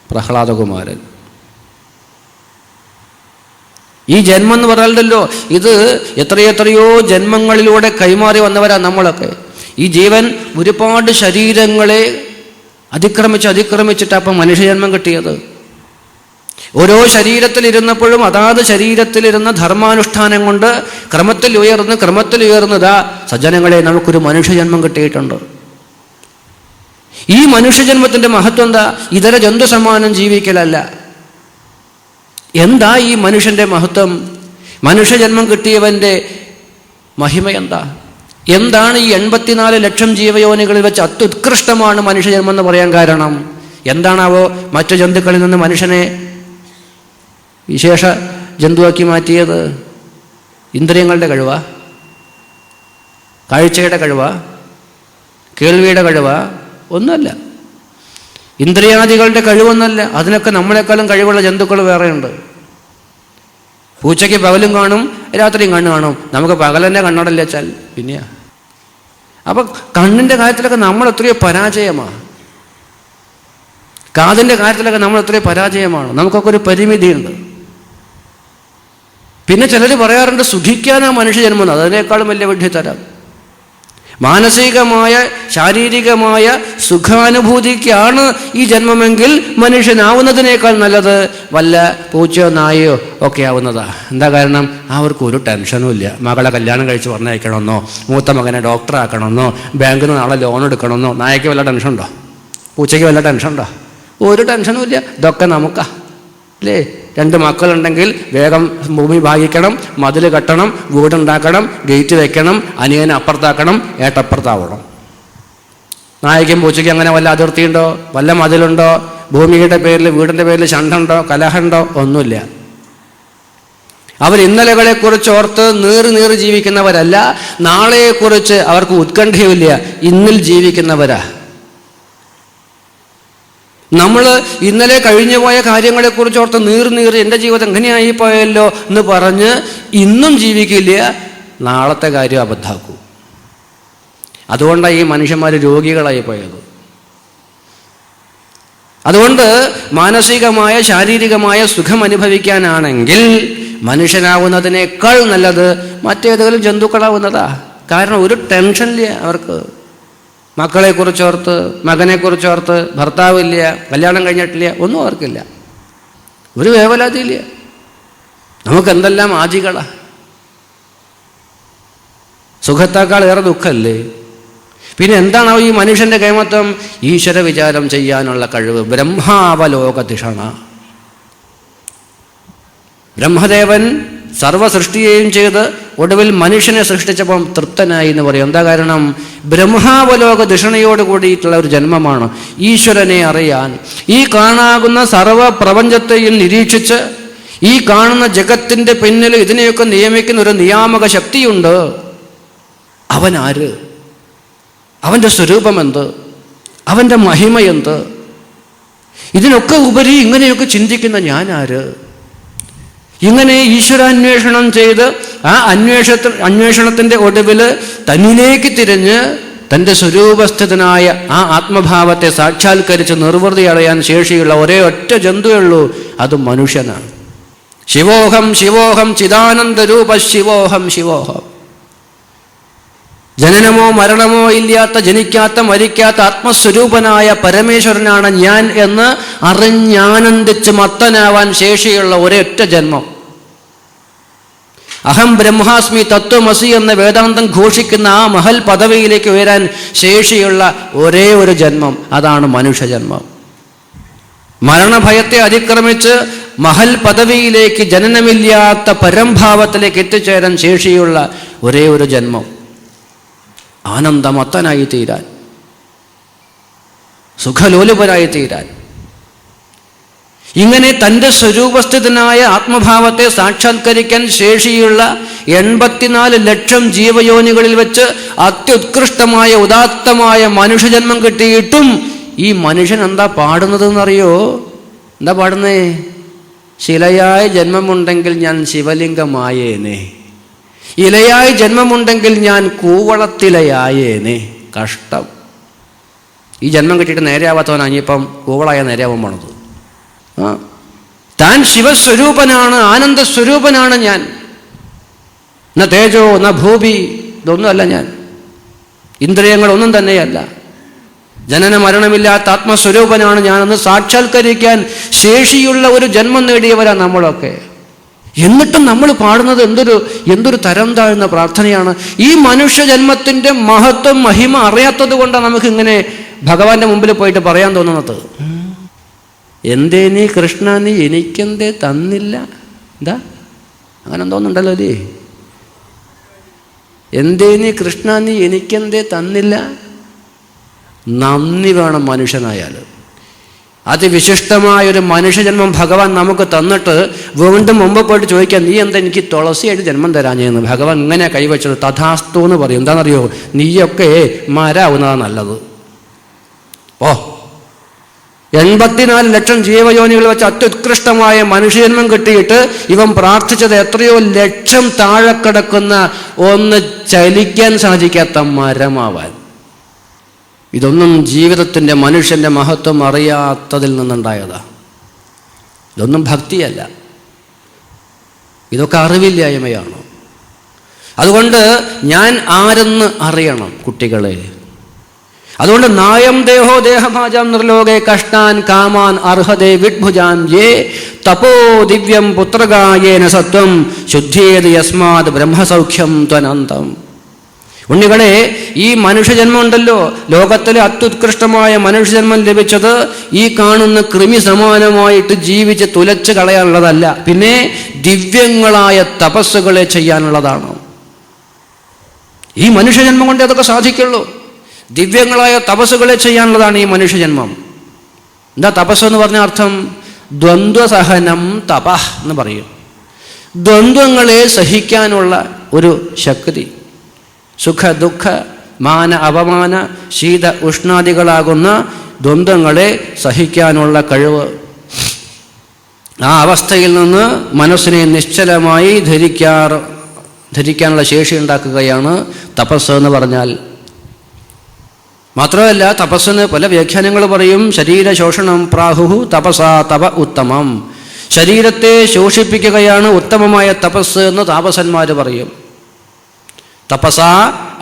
[SPEAKER 1] പ്രഹ്ലാദകുമാരൻ. ഈ ജന്മം എന്ന് പറയാറുണ്ടല്ലോ, ഇത് എത്രയെത്രയോ ജന്മങ്ങളിലൂടെ കൈമാറി വന്നവരാ നമ്മളൊക്കെ. ഈ ജീവൻ ഒരുപാട് ശരീരങ്ങളെ അതിക്രമിച്ചിട്ടാണ് അപ്പം മനുഷ്യജന്മം കിട്ടിയത്. ഓരോ ശരീരത്തിലിരുന്നപ്പോഴും അതാത് ശരീരത്തിലിരുന്ന ധർമാനുഷ്ഠാനം കൊണ്ട് ക്രമത്തിൽ ഉയർന്നതാ സജ്ജനങ്ങളെ നമുക്കൊരു മനുഷ്യജന്മം കിട്ടിയിട്ടുണ്ട്. ഈ മനുഷ്യജന്മത്തിൻ്റെ മഹത്വം എന്താ? ഇതര ജന്തു സമാനം ജീവിക്കലല്ല. എന്താ ഈ മനുഷ്യൻ്റെ മഹത്വം? മനുഷ്യജന്മം കിട്ടിയവൻ്റെ മഹിമ എന്താ? എന്താണ് ഈ 84 ലക്ഷം ജീവയോനികളിൽ വെച്ച് അത്യുത്കൃഷ്ടമാണ് മനുഷ്യജന്മം എന്ന് പറയാൻ കാരണം? എന്താണാവോ മറ്റു ജന്തുക്കളിൽ നിന്ന് മനുഷ്യനെ വിശേഷ ജന്തുവാക്കി മാറ്റിയത്? ഇന്ദ്രിയങ്ങളുടെ കഴിവാ? കാഴ്ചയുടെ കഴിവാ? കേൾവിയുടെ കഴിവാ? ഒന്നുമല്ല. ഇന്ദ്രിയാദികളുടെ കഴിവൊന്നുമല്ല. അതിനൊക്കെ നമ്മളെക്കാളും കഴിവുള്ള ജന്തുക്കൾ വേറെയുണ്ട്. പൂച്ചയ്ക്ക് പകലും കാണും, രാത്രിയും കണ്ണ് കാണും. നമുക്ക് പകൽ തന്നെ കണ്ണടല്ല വെച്ചാൽ പിന്നെയാ. അപ്പം കണ്ണിൻ്റെ കാര്യത്തിലൊക്കെ നമ്മൾ എത്രയോ പരാജയമാണ്. കാതിൻ്റെ കാര്യത്തിലൊക്കെ നമ്മൾ എത്രയോ പരാജയമാണ്. നമുക്കൊക്കെ ഒരു പരിമിതിയുണ്ട്. പിന്നെ ചിലർ പറയാറുണ്ട് സുഖിക്കാനാ മനുഷ്യജന്മം. അതിനേക്കാളും വലിയ വിഡ്ഢിത്തരം. മാനസികമായ ശാരീരികമായ സുഖാനുഭൂതിക്കാണ് ഈ ജന്മമെങ്കിൽ മനുഷ്യനാവുന്നതിനേക്കാൾ നല്ലത് വല്ല പൂച്ചയോ നായയോ ഒക്കെ ആവുന്നതാ. എന്താ കാരണം? അവർക്കൊരു ടെൻഷനും ഇല്ല. മകളെ കല്യാണം കഴിച്ച് പറഞ്ഞയക്കണമെന്നോ, മൂത്ത മകനെ ഡോക്ടറാക്കണമെന്നോ, ബാങ്കിൽ നിന്ന് നാളെ ലോൺ എടുക്കണമെന്നോ. നായയ്ക്ക് വല്ല ടെൻഷനുണ്ടോ? പൂച്ചയ്ക്ക് വല്ല ടെൻഷനുണ്ടോ? ഒരു ടെൻഷനും ഇല്ല. ഇതൊക്കെ നമുക്കാ അല്ലേ? 2 മക്കളുണ്ടെങ്കിൽ വേഗം ഭൂമി ഭാഗിക്കണം, മതിൽ കെട്ടണം, വീടുണ്ടാക്കണം, ഗേറ്റ് വെക്കണം, അനിയനെ അപ്പുറത്താക്കണം, ഏട്ടപ്പുറത്താവണം. നായയ്ക്കും പൂച്ചയ്ക്കും അങ്ങനെ വല്ല അതിർത്തിയുണ്ടോ? വല്ല മതിലുണ്ടോ? ഭൂമിയുടെ പേരിൽ, വീടിൻ്റെ പേരിൽ ശണ്ഠുണ്ടോ, കലഹമുണ്ടോ? ഒന്നുമില്ല. അവർ ഇന്നലകളെക്കുറിച്ച് ഓർത്ത് നീറി ജീവിക്കുന്നവരല്ല. നാളെയെക്കുറിച്ച് അവർക്ക് ഉത്കണ്ഠയുമില്ല. ഇന്നിൽ ജീവിക്കുന്നവരാ. നമ്മൾ ഇന്നലെ കഴിഞ്ഞു പോയ കാര്യങ്ങളെക്കുറിച്ച് ഓർത്ത് നീറി എൻ്റെ ജീവിതം എങ്ങനെയായി പോയല്ലോ എന്ന് പറഞ്ഞ് ഇന്നും ജീവിക്കില്ല, നാളത്തെ കാര്യം അബദ്ധാക്കും. അതുകൊണ്ടാണ് ഈ മനുഷ്യന്മാർ രോഗികളായി പോയത്. അതുകൊണ്ട് മാനസികമായ ശാരീരികമായ സുഖം അനുഭവിക്കാനാണെങ്കിൽ മനുഷ്യനാവുന്നതിനേക്കാൾ നല്ലത് മറ്റേതെങ്കിലും ജന്തുക്കളാവുന്നതാ. കാരണം ഒരു ടെൻഷനില്ല അവർക്ക്. മക്കളെക്കുറിച്ചോർത്ത്, മകനെക്കുറിച്ചോർത്ത്, ഭർത്താവില്ല, കല്യാണം കഴിഞ്ഞിട്ടില്ല, ഒന്നും അവർക്കില്ല. ഒരു വേവലാതിയില്ല. നമുക്കെന്തെല്ലാം ആദികളാ. സുഖത്തേക്കാൾ ഏറെ ദുഃഖമല്ലേ? പിന്നെ എന്താണോ ഈ മനുഷ്യൻ്റെ കേമത്വം? ഈശ്വര വിചാരം ചെയ്യാനുള്ള കഴിവ്, ബ്രഹ്മാവലോകതിഷണ. ബ്രഹ്മദേവൻ സർവസൃഷ്ടിയെയും ചെയ്ത് ഒടുവിൽ മനുഷ്യനെ സൃഷ്ടിച്ചപ്പം തൃപ്തനായി എന്ന് പറയും. എന്താ കാരണം? ബ്രഹ്മാവലോക ദിഷണയോട് കൂടിയിട്ടുള്ള ഒരു ജന്മമാണ്. ഈശ്വരനെ അറിയാൻ, ഈ കാണാകുന്ന സർവ പ്രപഞ്ചത്തെയും നിരീക്ഷിച്ച് ഈ കാണുന്ന ജഗത്തിൻ്റെ പിന്നിൽ ഇതിനെയൊക്കെ നിയമിക്കുന്ന ഒരു നിയാമക ശക്തിയുണ്ട്. അവൻ ആര്? അവൻ്റെ സ്വരൂപം എന്ത്? അവൻ്റെ മഹിമ എന്ത്? ഇതിനൊക്കെ ഉപരി ഇങ്ങനെയൊക്കെ ചിന്തിക്കുന്ന ഞാൻ ആര്? ഇങ്ങനെ ഈശ്വരാന്വേഷണം ചെയ്ത് ആ അന്വേഷണത്തിൻ്റെ ഒടുവിൽ തന്നിലേക്ക് തിരിഞ്ഞ് തൻ്റെ സ്വരൂപസ്ഥിതനായ ആ ആത്മഭാവത്തെ സാക്ഷാത്കരിച്ച് നിർവൃതി അടയാൻ ശേഷിയുള്ള ഒരേ ഒറ്റ ജന്തുവേ ഉള്ളൂ, അത് മനുഷ്യനാണ്. ശിവോഹം ശിവോഹം ചിദാനന്ദരൂപ ശിവോഹം ശിവോഹം. ജനനമോ മരണമോ ഇല്ലാത്ത, ജനിക്കാത്ത മരിക്കാത്ത ആത്മസ്വരൂപനായ പരമേശ്വരനാണ് ഞാൻ എന്ന് അറിഞ്ഞാനന്ദിച്ച് മത്തനാവാൻ ശേഷിയുള്ള ഒരൊറ്റ ജന്മം. അഹം ബ്രഹ്മാസ്മി തത്വമസി എന്ന വേദാന്തം ഘോഷിക്കുന്ന ആ മഹൽ പദവിയിലേക്ക് ഉയരാൻ ശേഷിയുള്ള ഒരേ ഒരു ജന്മം, അതാണ് മനുഷ്യജന്മം. മരണഭയത്തെ അതിക്രമിച്ച് മഹൽ പദവിയിലേക്ക്, ജനനമില്ലാത്ത പരംഭാവത്തിലേക്ക് എത്തിച്ചേരാൻ ശേഷിയുള്ള ഒരേ ഒരു ജന്മം, ആനന്ദമത്തനായി തീരാൻ, സുഖലോലുപരായി തീരാൻ. ഇങ്ങനെ തൻ്റെ സ്വരൂപസ്ഥിതനായ ആത്മഭാവത്തെ സാക്ഷാത്കരിക്കാൻ ശേഷിയുള്ള 84 ലക്ഷം ജീവയോനികളിൽ വെച്ച് അത്യുത്കൃഷ്ടമായ ഉദാത്തമായ മനുഷ്യജന്മം കിട്ടിയിട്ടും ഈ മനുഷ്യൻ എന്താ പാടുന്നതെന്നറിയോ? എന്താ പാടുന്നേ? ശിലയായ ജന്മമുണ്ടെങ്കിൽ ഞാൻ ശിവലിംഗമായേനെ, ഇലയായ ജന്മമുണ്ടെങ്കിൽ ഞാൻ കൂവളത്തിലയായേനെ. കഷ്ടം. ഈ ജന്മം കിട്ടിയിട്ട് നേരെയാവാത്തവനാണ് ഇനിയിപ്പം കൂവളായ നേരെയാവാൻ പോണത്. താൻ ശിവസ്വരൂപനാണ്, ആനന്ദസ്വരൂപനാണ് ഞാൻ. ന തേജോ ന ഭൂപി, ഇതൊന്നുമല്ല ഞാൻ. ഇന്ദ്രിയങ്ങളൊന്നും തന്നെയല്ല. ജനന മരണമില്ലാത്ത ആത്മസ്വരൂപനാണ് ഞാനെന്ന് സാക്ഷാത്കരിക്കാൻ ശേഷിയുള്ള ഒരു ജന്മം നേടിയവരാണ് നമ്മളൊക്കെ. എന്നിട്ടും നമ്മൾ പാടുന്നത് എന്തൊരു തരം താഴ്ന്ന പ്രാർത്ഥനയാണ്. ഈ മനുഷ്യജന്മത്തിൻ്റെ മഹത്വം, മഹിമ അറിയാത്തത് കൊണ്ടാണ് നമുക്കിങ്ങനെ ഭഗവാന്റെ മുമ്പിൽ പോയിട്ട് പറയാൻ തോന്നുന്നത്. എന്തേ നീ കൃഷ്ണ നീ എനിക്കെന്തേ തന്നില്ല? എന്താ അങ്ങനെ തോന്നുന്നുണ്ടല്ലോ അല്ലേ? എന്തേ നീ കൃഷ്ണ നീ എനിക്കെന്തേ തന്നില്ല? നന്ദി വേണം മനുഷ്യനായാൽ. അതിവിശിഷ്ടമായൊരു മനുഷ്യജന്മം ഭഗവാൻ നമുക്ക് തന്നിട്ട് വീണ്ടും മുമ്പ് പോയിട്ട് ചോദിക്കാം, നീ എന്താ എനിക്ക് തുളസിയായിട്ട് ജന്മം തരാഞ്ഞെന്ന്. ഭഗവാൻ ഇങ്ങനെ കൈവച്ചത് തഥാസ്തു എന്ന് പറയും. എന്താണെന്നറിയോ? നീയൊക്കെ മരാവുന്നതാണ് നല്ലത്. 84 ലക്ഷം ജീവയോനികൾ വെച്ച് അത്യുത്കൃഷ്ടമായ മനുഷ്യജന്മം കിട്ടിയിട്ട് ഇവൻ പ്രാർത്ഥിച്ചത് എത്രയോ ലക്ഷം താഴെ കിടക്കുന്ന ഒന്ന് ചലിക്കാൻ സാധിക്കാത്ത മരമാവാൻ. ഇതൊന്നും ജീവിതത്തിൻ്റെ മനുഷ്യൻ്റെ മഹത്വം അറിയാത്തതിൽ നിന്നുണ്ടായതാ. ഇതൊന്നും ഭക്തിയല്ല, ഇതൊക്കെ അറിവില്ലായ്മയാണ്. അതുകൊണ്ട് ഞാൻ ആരെന്ന് അറിയണം കുട്ടികളെ. അതുകൊണ്ട് നായം ദേഹോ ദേഹഭാജം നിർലോകെ കഷ്ടാൻ കാമാൻ അർഹതേ വിഡ്ഭുജാൻ യേ തപോ ദിവ്യം പുത്രകായേന സത്വം ശുദ്ധേത് യസ്മാത് ബ്രഹ്മസൗഖ്യം ത്വനന്തം. ഉണ്ണികളെ, ഈ മനുഷ്യജന്മം ഉണ്ടല്ലോ, ലോകത്തിലെ അത്യുത്കൃഷ്ടമായ മനുഷ്യജന്മം ലഭിച്ചത് ഈ കാണുന്ന കൃമി സമാനമായിട്ട് ജീവിച്ച് തുലച്ച് കളയാനുള്ളതല്ല, പിന്നെ ദിവ്യങ്ങളായ തപസ്സുകളെ ചെയ്യാനുള്ളതാണ്. ഈ മനുഷ്യജന്മം കൊണ്ട് അതൊക്കെ സാധിക്കുള്ളൂ. ദിവ്യങ്ങളായ തപസ്സുകളെ ചെയ്യാനുള്ളതാണ് ഈ മനുഷ്യജന്മം. എന്താ തപസ് എന്ന് പറഞ്ഞ അർത്ഥം? ദ്വന്ദ്വസഹനം തപ എന്ന് പറയും. ദ്വന്ദ്വങ്ങളെ സഹിക്കാനുള്ള ഒരു ശക്തി, സുഖ ദുഃഖ മാന അപമാന ശീത ഉഷ്ണാദികളാകുന്ന ദ്വന്ദ്വങ്ങളെ സഹിക്കാനുള്ള കഴിവ്. ആ അവസ്ഥയിൽ നിന്ന് മനസ്സിനെ നിശ്ചലമായി ധരിക്കാനുള്ള ശേഷി ഉണ്ടാക്കുകയാണ് തപസ് എന്ന് പറഞ്ഞാൽ. മാത്രമല്ല, തപസ്സിന് പല വ്യാഖ്യാനങ്ങൾ പറയും. ശരീരശോഷണം പ്രാഹുഹു തപസാ തപ ഉത്തമം. ശരീരത്തെ ശോഷിപ്പിക്കുകയാണ് ഉത്തമമായ തപസ് എന്ന് താപസന്മാർ പറയും. തപസാ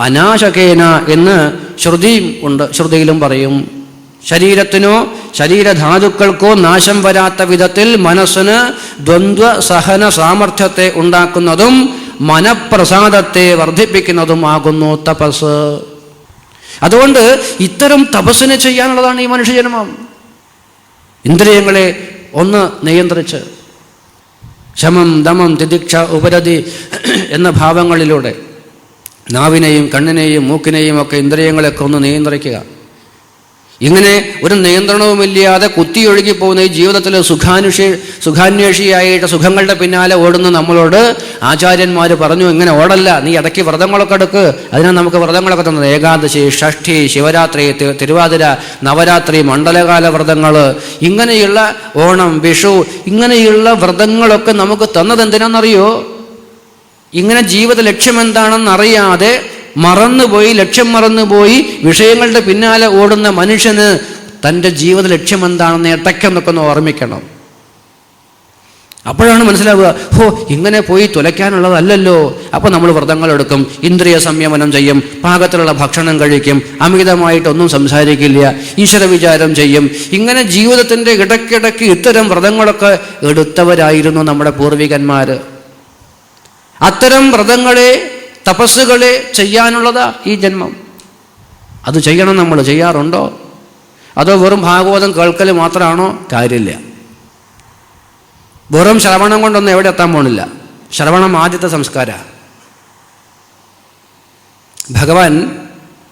[SPEAKER 1] അനാശകേന എന്ന് ശ്രുതിയും ഉണ്ട്, ശ്രുതിയിലും പറയും. ശരീരത്തിനോ ശരീരധാതുക്കൾക്കോ നാശം വരാത്ത വിധത്തിൽ മനസ്സിന് ദ്വന്ദ്വ സഹന സാമർഥ്യത്തെ ഉണ്ടാക്കുന്നതും മനഃപ്രസാദത്തെ വർദ്ധിപ്പിക്കുന്നതുമാകുന്നു തപസ്. അതുകൊണ്ട് ഇത്തരം തപസ്സിനെ ചെയ്യാനുള്ളതാണ് ഈ മനുഷ്യജന്മം. ഇന്ദ്രിയങ്ങളെ ഒന്ന് നിയന്ത്രിച്ച് ശമം ദമം തിദിക്ഷ ഉപരതി എന്ന ഭാവങ്ങളിലൂടെ നാവിനെയും കണ്ണിനെയും മൂക്കിനെയും ഒക്കെ ഇന്ദ്രിയങ്ങളെയൊക്കെ ഒന്ന് നിയന്ത്രിക്കുക. ഇങ്ങനെ ഒരു നിയന്ത്രണവുമില്ലാതെ കുത്തിയൊഴുകി പോകുന്ന ഈ ജീവിതത്തിൽ സുഖാന്വേഷിയായിട്ട് സുഖങ്ങളുടെ പിന്നാലെ ഓടുന്ന നമ്മളോട് ആചാര്യന്മാർ പറഞ്ഞു, ഇങ്ങനെ ഓടല്ല, നീ ഇടയ്ക്ക് വ്രതങ്ങളൊക്കെ എടുക്ക്. അതിനാണ് നമുക്ക് വ്രതങ്ങളൊക്കെ തന്നത്. ഏകാദശി, ഷഷ്ഠി, ശിവരാത്രി, തിരുവാതിര, നവരാത്രി, മണ്ഡലകാല വ്രതങ്ങൾ, ഇങ്ങനെയുള്ള ഓണം, വിഷു, ഇങ്ങനെയുള്ള വ്രതങ്ങളൊക്കെ നമുക്ക് തന്നത് എന്തിനാണെന്നറിയോ? ഇങ്ങനെ ജീവിത ലക്ഷ്യം എന്താണെന്നറിയാതെ മറന്നുപോയി, ലക്ഷ്യം മറന്നുപോയി വിഷയങ്ങളുടെ പിന്നാലെ ഓടുന്ന മനുഷ്യന് തൻ്റെ ജീവിത ലക്ഷ്യം എന്താണെന്ന് ഇടയ്ക്കെന്നൊക്കെ ഒന്ന് ഓർമ്മിക്കണം. അപ്പോഴാണ് മനസ്സിലാവുക, ഇങ്ങനെ പോയി തുലയ്ക്കാനുള്ളതല്ലല്ലോ. അപ്പോൾ നമ്മൾ വ്രതങ്ങളെടുക്കും, ഇന്ദ്രിയ സംയമനം ചെയ്യും, പാകത്തിലുള്ള ഭക്ഷണം കഴിക്കും, അമിതമായിട്ടൊന്നും സംസാരിക്കില്ല, ഈശ്വര വിചാരം ചെയ്യും. ഇങ്ങനെ ജീവിതത്തിൻ്റെ ഇടയ്ക്കിടയ്ക്ക് ഇത്തരം വ്രതങ്ങളൊക്കെ എടുത്തവരായിരുന്നു നമ്മുടെ പൂർവികന്മാർ. അത്തരം വ്രതങ്ങളെ തപസ്സുകളെ ചെയ്യാനുള്ളതാ ഈ ജന്മം. അത് ചെയ്യണം. നമ്മൾ ചെയ്യാറുണ്ടോ? അതോ വെറും ഭാഗവതം കേൾക്കൽ മാത്രമാണോ? കാര്യമില്ല. വെറും ശ്രവണം കൊണ്ടൊന്നും എവിടെ എത്താൻ പോണില്ല. ശ്രവണം ആദ്യത്തെ സംസ്കാര. ഭഗവാൻ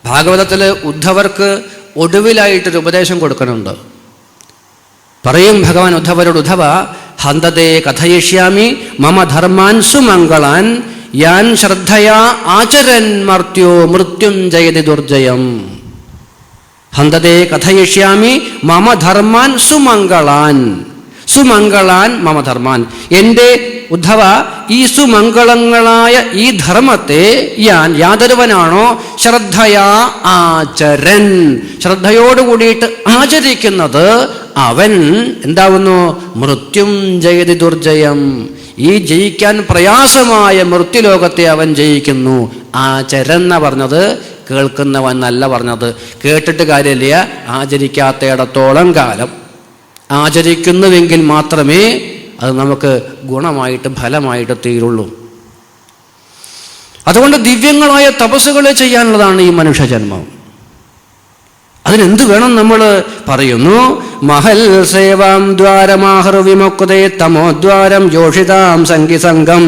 [SPEAKER 1] ഭാഗവതത്തിൽ ഉദ്ധവർക്ക് ഒടുവിലായിട്ടൊരു ഉപദേശം കൊടുക്കുന്നുണ്ട്. പറയും ഭഗവാൻ ഉദ്ധവരോട്, ഉദ്ധവ ഹന്തതേ കഥയിഷ്യാമി മമ ധർമാൻ സുമംഗളാൻ യാൻ ശ്രദ്ധയാ ആചരൻ മർത്യോ മൃത്യുഞ്ജയതി ദുർജയം. ഹന്തതേ കഥയിഷ്യാമി മമ ധർമാൻ സുമംഗളാൻ. സുമംഗളാൻ മമ ധർമാൻ. എൻ്റെ ഉദ്ധവ, ഈ സുമംഗളങ്ങളായ ഈ ധർമ്മത്തെ യാതൊരുവനാണോ ശ്രദ്ധയാ ആചരൻ, ശ്രദ്ധയോടുകൂടിയിട്ട് ആചരിക്കുന്നത്, അവൻ എന്താവുന്നു? മൃത്യുഞ്ജയതി ദുർജയം. ഈ ജയിക്കാൻ പ്രയാസമായ മൃത്യുലോകത്തെ അവൻ ജയിക്കുന്നു. ആചരന്ന പറഞ്ഞത് കേൾക്കുന്നവൻ എന്നല്ല പറഞ്ഞത്. കേട്ടിട്ട് കാര്യമില്ല, ആചരിക്കാത്തയിടത്തോളം കാലം. ആചരിക്കുന്നുവെങ്കിൽ മാത്രമേ അത് നമുക്ക് ഗുണമായിട്ട് ഫലമായിട്ട് തീരുള്ളൂ. അതുകൊണ്ട് ദിവ്യങ്ങളായ തപസ്സുകളെ ചെയ്യാനുള്ളതാണ് ഈ മനുഷ്യജന്മം. അതിനെന്ത് വേണം? നമ്മൾ പറയുന്നു, മഹൽ സേവാം ദ്വാരമാഹർ വിമുക്തേ തമോദ്വാരം യോഷിതാം സംഗിസംഗം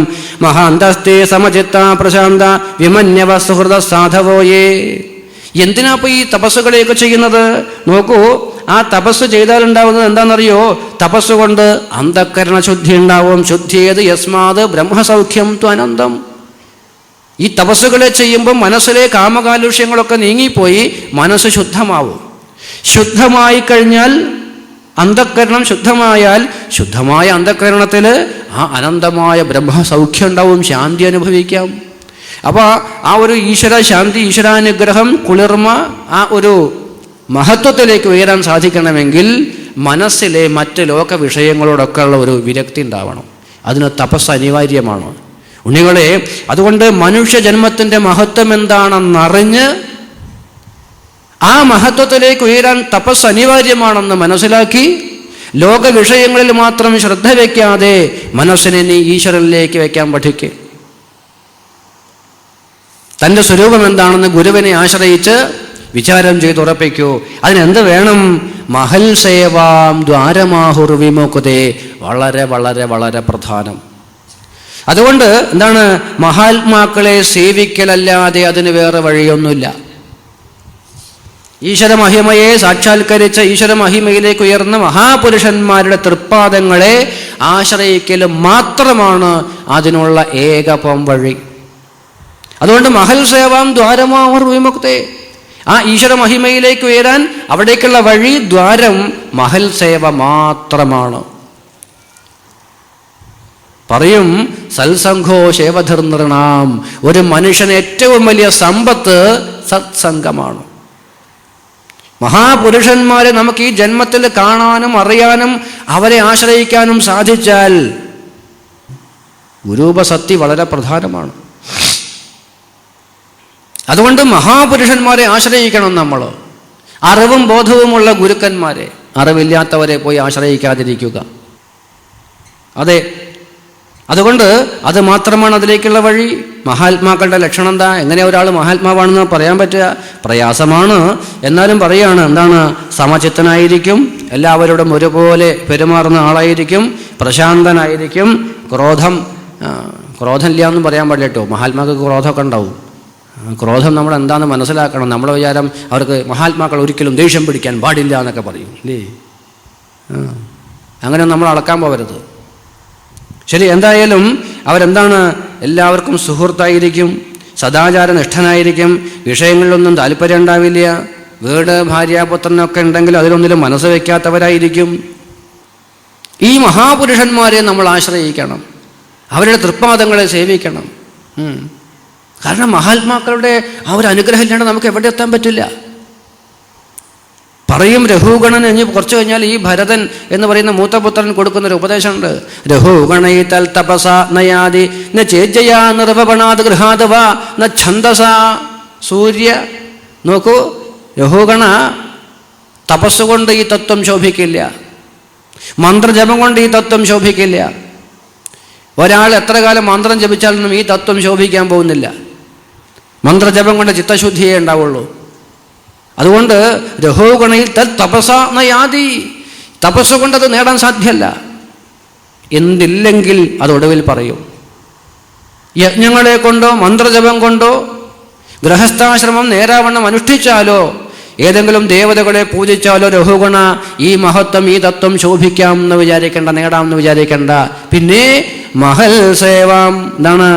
[SPEAKER 1] മഹാന്തസ്തേ സമചിത്ത പ്രശാന്ത വിമന്യവ സുഹൃത സാധവോയേ. എന്തിനാ ഇപ്പോൾ ഈ തപസ്സുകളെയൊക്കെ ചെയ്യുന്നത്? നോക്കൂ, ആ തപസ് ചെയ്താലുണ്ടാവുന്നത് എന്താണെന്നറിയോ? തപസ് കൊണ്ട് അന്ധക്കരണ ശുദ്ധി ഉണ്ടാവും. ശുദ്ധിയേത് യസ്മാത് ബ്രഹ്മസൗഖ്യം ത്വനന്തം. ഈ തപസ്സുകളെ ചെയ്യുമ്പോൾ മനസ്സിലെ കാമകാലുഷ്യങ്ങളൊക്കെ നീങ്ങിപ്പോയി മനസ്സ് ശുദ്ധമാവും. ശുദ്ധമായി കഴിഞ്ഞാൽ, അന്ധക്കരണം ശുദ്ധമായാൽ, ശുദ്ധമായ അന്ധക്കരണത്തിൽ ആ അനന്തമായ ബ്രഹ്മസൗഖ്യം ഉണ്ടാവും, ശാന്തി അനുഭവിക്കാം. അപ്പോൾ ആ ഒരു ഈശ്വര ശാന്തി, ഈശ്വരാനുഗ്രഹം, കുളിർമ, ആ ഒരു മഹത്വത്തിലേക്ക് ഉയരാൻ സാധിക്കണമെങ്കിൽ മനസ്സിലെ മറ്റ് ലോക വിഷയങ്ങളോടൊക്കെ ഉള്ള ഒരു വിരക്തി ഉണ്ടാവണം. അതിന് തപസ് അനിവാര്യമാണ്. ഉണ്ണികളെ, അതുകൊണ്ട് മനുഷ്യജന്മത്തിൻ്റെ മഹത്വം എന്താണെന്നറിഞ്ഞ് ആ മഹത്വത്തിലേക്ക് ഉയരാൻ തപസ് അനിവാര്യമാണെന്ന് മനസ്സിലാക്കി ലോക വിഷയങ്ങളിൽ മാത്രം ശ്രദ്ധ വയ്ക്കാതെ മനസ്സിനെ നീ ഈശ്വരനിലേക്ക് വയ്ക്കാൻ പഠിക്കുക. തൻ്റെ സ്വരൂപം എന്താണെന്ന് ഗുരുവിനെ ആശ്രയിച്ച് വിചാരം ചെയ്ത് ഉറപ്പിക്കൂ. അതിനെന്ത് വേണം? മഹൽ സേവാം ദ്വാരമാഹുർ വിമുക്തേ. വളരെ വളരെ വളരെ പ്രധാനം. അതുകൊണ്ട് എന്താണ്? മഹാത്മാക്കളെ സേവിക്കലല്ലാതെ അതിന് വേറെ വഴിയൊന്നുമില്ല. ഈശ്വരമഹിമയെ സാക്ഷാത്കരിച്ച ഈശ്വരമഹിമയിലേക്ക് ഉയർന്ന മഹാപുരുഷന്മാരുടെ തൃപ്പാദങ്ങളെ ആശ്രയിക്കൽ മാത്രമാണ് അതിനുള്ള ഏകപം വഴി. അതുകൊണ്ട് മഹൽ സേവാം ദ്വാരമാഹുർ വിമുക്തേ. ആ ഈശ്വര മഹിമയിലേക്ക് ഉയരാൻ അവിടേക്കുള്ള വഴി, ദ്വാരം മഹൽ സേവ മാത്രമാണ്. പറയും സത്സംഘോ ശേവധർനൃണാം. ഒരു മനുഷ്യന് ഏറ്റവും വലിയ സമ്പത്ത് സത്സംഗമാണ്. മഹാപുരുഷന്മാരെ നമുക്ക് ഈ ജന്മത്തിൽ കാണാനും അറിയാനും അവരെ ആശ്രയിക്കാനും സാധിച്ചാൽ ഗുരൂപസക്തി വളരെ പ്രധാനമാണ്. അതുകൊണ്ട് മഹാപുരുഷന്മാരെ ആശ്രയിക്കണം നമ്മൾ. അറിവും ബോധവുമുള്ള ഗുരുക്കന്മാരെ, അറിവില്ലാത്തവരെ പോയി ആശ്രയിക്കാതിരിക്കുക. അതെ, അതുകൊണ്ട് അത് മാത്രമാണ് അതിലേക്കുള്ള വഴി. മഹാത്മാക്കളുടെ ലക്ഷണം എന്താ? എങ്ങനെ ഒരാൾ മഹാത്മാവാണെന്ന് പറയാൻ പറ്റുക? പ്രയാസമാണ്. എന്നാലും പറയാണ്, എന്താണ്? സമചിത്തനായിരിക്കും, എല്ലാവരോടും ഒരുപോലെ പെരുമാറുന്ന ആളായിരിക്കും, പ്രശാന്തനായിരിക്കും, ക്രോധം ഇല്ല എന്നും പറയാൻ പാടില്ല കേട്ടോ. മഹാത്മാക്ക് ക്രോധമൊക്കെ ഉണ്ടാവും. ക്രോധം നമ്മൾ എന്താണെന്ന് മനസ്സിലാക്കണം. നമ്മളെ വിചാരം അവർക്ക് മഹാത്മാക്കൾ ഒരിക്കലും ദേഷ്യം പിടിക്കാൻ പാടില്ല എന്നൊക്കെ പറയും അല്ലേ? അങ്ങനെ നമ്മൾ അളക്കാൻ പോകരുത്. ശരി, എന്തായാലും അവരെന്താണ്? എല്ലാവർക്കും സുഹൃത്തായിരിക്കും, സദാചാരനിഷ്ഠനായിരിക്കും, വിഷയങ്ങളിലൊന്നും താല്പര്യം ഉണ്ടാവില്ല, വീട് ഭാര്യാപുത്രനൊക്കെ ഉണ്ടെങ്കിൽ അതിലൊന്നിലും മനസ്സ് വയ്ക്കാത്തവരായിരിക്കും. ഈ മഹാപുരുഷന്മാരെ നമ്മൾ ആശ്രയിക്കണം, അവരുടെ തൃപ്പാദങ്ങളെ സേവിക്കണം. കാരണം മഹാത്മാക്കളുടെ ആ ഒരു അനുഗ്രഹം ഇല്ലാണ്ട് നമുക്ക് എവിടെ എത്താൻ പറ്റില്ല. പറയും രഘുഗണൻ. ഇനി കുറച്ച് കഴിഞ്ഞാൽ ഈ ഭരതൻ എന്ന് പറയുന്ന മൂത്തപുത്രൻ കൊടുക്കുന്നൊരു ഉപദേശമുണ്ട്. രഘുഗണൈ തൽ തപസ നയാതി ന ചേജയാ നിർവപണാത് ഗൃഹാത് വാ ന ഛന്ദസ സൂര്യ. നോക്കൂ, രഘുഗണ തപസ്സുകൊണ്ട് ഈ തത്വം ശോഭിക്കില്ല, മന്ത്രജപം കൊണ്ട് ഈ തത്വം ശോഭിക്കില്ല. ഒരാൾ എത്ര കാലം മന്ത്രം ജപിച്ചാലൊന്നും ഈ തത്വം ശോഭിക്കാൻ പോകുന്നില്ല. മന്ത്രജപം കൊണ്ട് ചിത്തശുദ്ധിയേ ഉണ്ടാവുള്ളൂ. അതുകൊണ്ട് രഘുഗണയിൽ തൽ തപസ നയാതി. തപസ് കൊണ്ടത് നേടാൻ സാധ്യമല്ല. എന്തില്ലെങ്കിൽ അതൊടുവിൽ പറയും. യജ്ഞങ്ങളെ കൊണ്ടോ മന്ത്രജപം കൊണ്ടോ ഗൃഹസ്ഥാശ്രമം നേരാവണ്ണം അനുഷ്ഠിച്ചാലോ ഏതെങ്കിലും ദേവതകളെ പൂജിച്ചാലോ രഘുഗണ ഈ മഹത്വം, ഈ തത്വം ശോഭിക്കാം എന്ന് വിചാരിക്കേണ്ട, നേടാമെന്ന് വിചാരിക്കേണ്ട. പിന്നെ മഹൽ സേവാം, എന്താണ്?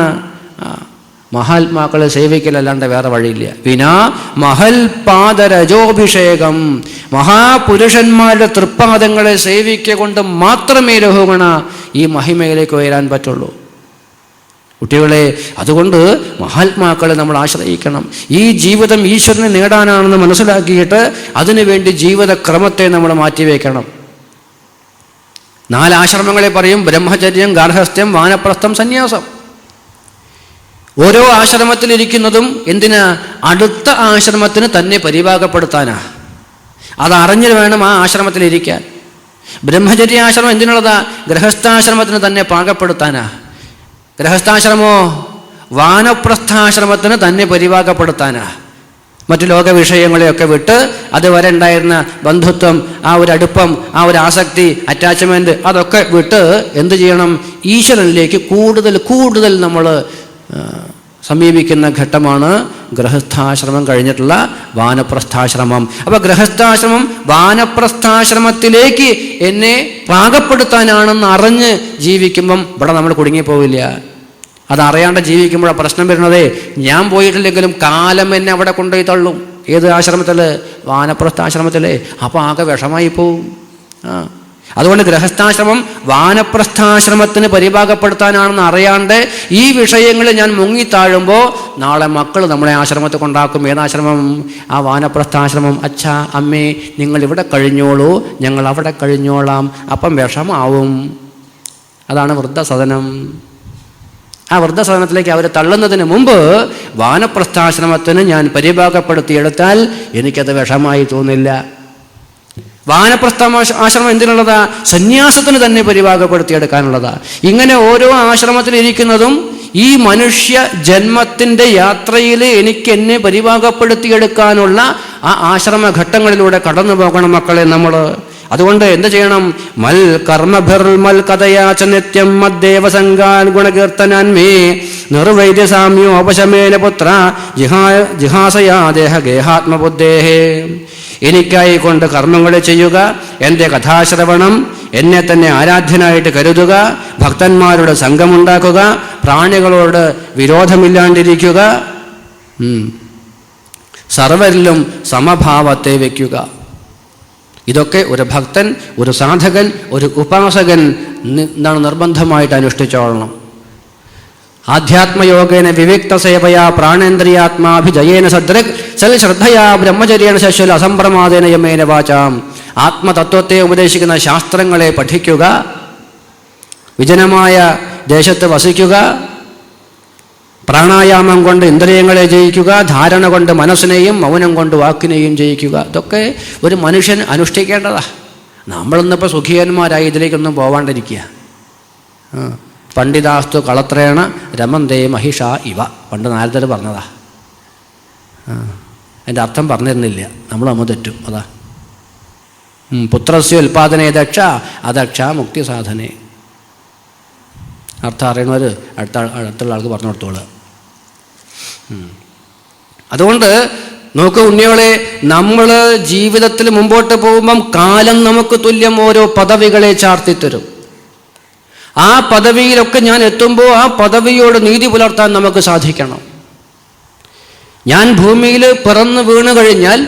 [SPEAKER 1] മഹാത്മാക്കളെ സേവിക്കലല്ലാണ്ട് വേറെ വഴിയില്ല. പിന്നെ മഹൽ പാദരജോഭിഷേകം, മഹാപുരുഷന്മാരുടെ തൃപ്പാദങ്ങളെ സേവിക്കൊണ്ട് മാത്രമേ രഘുഗണ ഈ മഹിമയിലേക്ക് ഉയരാൻ പറ്റുള്ളൂ. കുട്ടികളെ, അതുകൊണ്ട് മഹാത്മാക്കളെ നമ്മൾ ആശ്രയിക്കണം. ഈ ജീവിതം ഈശ്വരനെ നേടാനാണെന്ന് മനസ്സിലാക്കിയിട്ട് അതിനുവേണ്ടി ജീവിതക്രമത്തെ നമ്മൾ മാറ്റിവെക്കണം. 4 ആശ്രമങ്ങളെ പറയും: ബ്രഹ്മചര്യം, ഗാർഹസ്ഥ്യം, വാനപ്രസ്ഥം, സന്യാസം. ഓരോ ആശ്രമത്തിലിരിക്കുന്നതും എന്തിനാ? അടുത്ത ആശ്രമത്തിന് തന്നെ പരിഭാഗപ്പെടുത്താനാ. അതറിഞ്ഞു വേണം ആ ആശ്രമത്തിലിരിക്കാൻ. ബ്രഹ്മചര്യാശ്രമം എന്തിനുള്ളതാ? ഗൃഹസ്ഥാശ്രമത്തിന് തന്നെ പാകപ്പെടുത്താനാ. ഗൃഹസ്ഥാശ്രമോ വാനപ്രസ്ഥാശ്രമത്തിന് തന്നെ പരിഭാഗപ്പെടുത്താനാ. മറ്റു ലോക വിഷയങ്ങളെയൊക്കെ വിട്ട് അതുവരെ ഉണ്ടായിരുന്ന ബന്ധുത്വം, ആ ഒരു അടുപ്പം, ആ ഒരു ആസക്തി, അറ്റാച്ച്മെൻറ്റ്, അതൊക്കെ വിട്ട് എന്ത് ചെയ്യണം? ഈശ്വരനിലേക്ക് കൂടുതൽ കൂടുതൽ നമ്മൾ സമീപിക്കുന്ന ഘട്ടമാണ് ഗൃഹസ്ഥാശ്രമം കഴിഞ്ഞിട്ടുള്ള വാനപ്രസ്ഥാശ്രമം. അപ്പോൾ ഗൃഹസ്ഥാശ്രമം വാനപ്രസ്ഥാശ്രമത്തിലേക്ക് എന്നെ പാകപ്പെടുത്താനാണെന്ന് അറിഞ്ഞ് ജീവിക്കുമ്പം ഇവിടെ നമ്മൾ കുടുങ്ങിപ്പോവില്ല. അതറിയാണ്ട് ജീവിക്കുമ്പോഴാണ് പ്രശ്നം വരുന്നത്. ഞാൻ പോയിട്ടില്ലെങ്കിലും കാലം എന്നെ അവിടെ കൊണ്ടുപോയി തള്ളും. ഏത് ആശ്രമത്തിൽ? വാനപ്രസ്ഥാശ്രമത്തിൽ. അപ്പോൾ ആകെ വിഷമായി പോവും. അതുകൊണ്ട് ഗൃഹസ്ഥാശ്രമം വാനപ്രസ്ഥാശ്രമത്തിന് പരിഭാഗപ്പെടുത്താനാണെന്ന് അറിയാണ്ട് ഈ വിഷയങ്ങളിൽ ഞാൻ മുങ്ങിത്താഴുമ്പോൾ നാളെ മക്കൾ നമ്മളെ ആശ്രമത്തിൽ കൊണ്ടാക്കും. ഏതാശ്രമം? ആ വാനപ്രസ്ഥാശ്രമം. അച്ഛാ, അമ്മേ, നിങ്ങളിവിടെ കഴിഞ്ഞോളൂ, ഞങ്ങൾ അവിടെ കഴിഞ്ഞോളാം. അപ്പം വിഷമാവും. അതാണ് വൃദ്ധസദനം. ആ വൃദ്ധസദനത്തിലേക്ക് അവരെ തള്ളുന്നതിന് മുമ്പ് വാനപ്രസ്ഥാശ്രമത്തിന് ഞാൻ പരിഭാഗപ്പെടുത്തിയെടുത്താൽ എനിക്കത് വിഷമായി തോന്നില്ല. ആശ്രമം എന്തിനുള്ളതാ? സന്യാസത്തിന് തന്നെ പരിഭാഗപ്പെടുത്തിയെടുക്കാനുള്ളതാ. ഇങ്ങനെ ഓരോ ആശ്രമത്തിലിരിക്കുന്നതും ഈ മനുഷ്യ ജന്മത്തിൻ്റെ യാത്രയിൽ എനിക്ക് എന്നെ പരിഭാഗപ്പെടുത്തിയെടുക്കാനുള്ള ആ ആശ്രമഘട്ടങ്ങളിലൂടെ കടന്നു പോകണം മക്കളെ നമ്മൾ. അതുകൊണ്ട് എന്ത് ചെയ്യണം? മൽ കർമ്മഭിർമൽ കഥയാച നിത്യം മദ്ദേവസംഗാൻ ഗുണകീർത്തനാൻ മേ നിർവൈദ്യസാമ്യോ അപശമേന പുത്ര ജിഹാസയാ ദേഹ ഗേഹാത്മബുദ്ധേഹേ. എനിക്കായി കൊണ്ട് കർമ്മങ്ങളെ ചെയ്യുക, എൻ്റെ കഥാശ്രവണം, എന്നെ തന്നെ ആരാധ്യനായിട്ട് കരുതുക, ഭക്തന്മാരുടെ സംഘമുണ്ടാക്കുക, പ്രാണികളോട് വിരോധമില്ലാണ്ടിരിക്കുക, സർവരിലും സമഭാവത്തെ വയ്ക്കുക. ഇതൊക്കെ ഒരു ഭക്തൻ, ഒരു സാധകൻ, ഒരു ഉപാസകൻ എന്താണ് നിർബന്ധമായിട്ട് അനുഷ്ഠിച്ചോളണം. ആധ്യാത്മയോഗേന വിവിക്ത സേവയാ പ്രാണേന്ദ്രിയാത്മാഭിജയേന സദൃക് സൽ ശ്രദ്ധയാ ബ്രഹ്മചര്യേണ ശശ്വൽ അസംപ്രമാദേന യമേന വാചാം. ആത്മതത്വത്തെ ഉപദേശിക്കുന്ന ശാസ്ത്രങ്ങളെ പഠിക്കുക, വിജനമായ ദേശത്ത് വസിക്കുക, പ്രാണായാമം കൊണ്ട് ഇന്ദ്രിയങ്ങളെ ജയിക്കുക, ധാരണ കൊണ്ട് മനസ്സിനെയും മൗനം കൊണ്ട് വാക്കിനെയും ജയിക്കുക. ഇതൊക്കെ ഒരു മനുഷ്യൻ അനുഷ്ഠിക്കേണ്ടതാ. നമ്മളൊന്നിപ്പോൾ സുഖിയന്മാരായി ഇതിലേക്കൊന്നും പോവാണ്ടിരിക്കുക. പണ്ഡിതാസ്തു കളത്രേണ രമന്തേ മഹിഷ ഇവ, പണ്ട് നാരദർ പറഞ്ഞതാ. അതിൻ്റെ അർത്ഥം പറഞ്ഞിരുന്നില്ല, നമ്മൾ തെറ്റും. അതാ പുത്രസ്യ ഉൽപാദനേ ദക്ഷ അദക്ഷ മുക്തി സാധനേ. അർത്ഥം അറിയണവർ അടുത്തുള്ള ആൾക്ക് പറഞ്ഞു കൊടുത്തോളുക. അതുകൊണ്ട് നോക്കൂ ഉണ്ണിയോളെ, നമ്മൾ ജീവിതത്തിൽ മുമ്പോട്ട് പോകുമ്പം കാലം നമുക്ക് തുല്യം ഓരോ പദവികളെ ചാർത്തിത്തരും. ആ പദവിയിലൊക്കെ ഞാൻ എത്തുമ്പോൾ ആ പദവിയോട് നീതി പുലർത്താൻ നമുക്ക് സാധിക്കണം. ഞാൻ ഭൂമിയിൽ പിറന്നു വീണു കഴിഞ്ഞാൽ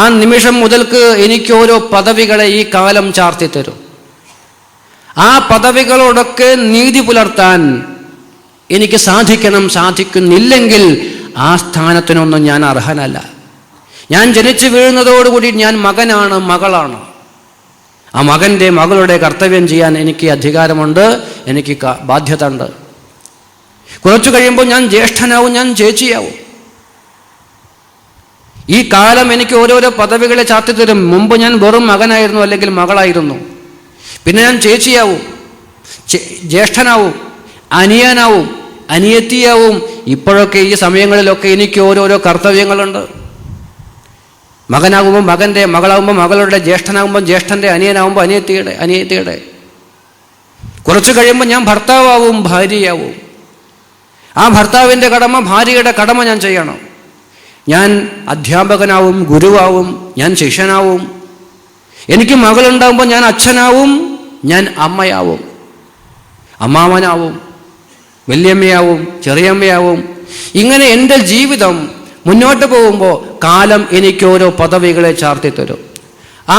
[SPEAKER 1] ആ നിമിഷം മുതൽക്ക് എനിക്ക് ഓരോ പദവികളെ ഈ കാലം ചാർത്തിത്തരും. ആ പദവികളോടൊക്കെ നീതി പുലർത്താൻ എനിക്ക് സാധിക്കണം. സാധിക്കുന്നില്ലെങ്കിൽ ആ സ്ഥാനത്തിനൊന്നും ഞാൻ അർഹനല്ല. ഞാൻ ജനിച്ചു വീഴുന്നതോടുകൂടി ഞാൻ മകനാണ്, മകളാണ്. ആ മകൻ്റെ മകളുടെ കർത്തവ്യം ചെയ്യാൻ എനിക്ക് അധികാരമുണ്ട്, എനിക്ക് ബാധ്യത ഉണ്ട്. കുറച്ചു കഴിയുമ്പോൾ ഞാൻ ജ്യേഷ്ഠനാവും, ഞാൻ ചേച്ചിയാവും. ഈ കാലം എനിക്ക് ഓരോരോ പദവികളെ ചാർത്തിത്തരും. മുമ്പ് ഞാൻ വെറും മകനായിരുന്നു, അല്ലെങ്കിൽ മകളായിരുന്നു. പിന്നെ ഞാൻ ചേച്ചിയാവും, ജ്യേഷ്ഠനാവും, അനിയനാവും, അനിയത്തിയാവും. ഇപ്പോഴൊക്കെ ഈ സമയങ്ങളിലൊക്കെ എനിക്ക് ഓരോരോ കർത്തവ്യങ്ങളുണ്ട്. മകനാകുമ്പോൾ മകൻ്റെ, മകളാകുമ്പോൾ മകളുടെ, ജ്യേഷ്ഠനാകുമ്പോൾ ജ്യേഷ്ഠൻ്റെ, അനിയനാകുമ്പോൾ അനിയത്തിയുടെ. കുറച്ച് കഴിയുമ്പോൾ ഞാൻ ഭർത്താവും ഭാര്യയാവും. ആ ഭർത്താവിൻ്റെ കടമ, ഭാര്യയുടെ കടമ ഞാൻ ചെയ്യണം. ഞാൻ അധ്യാപകനാവും, ഗുരുവാവും, ഞാൻ ശിഷ്യനാവും. എനിക്ക് മകളുണ്ടാകുമ്പോൾ ഞാൻ അച്ഛനാവും, ഞാൻ അമ്മയാവും, അമ്മാവനാവും, വല്യമ്മയാവും, ചെറിയമ്മയാവും. ഇങ്ങനെ എൻ്റെ ജീവിതം മുന്നോട്ട് പോകുമ്പോൾ കാലം എനിക്ക് ഓരോ പദവികളെ ചാർത്തിത്തരും.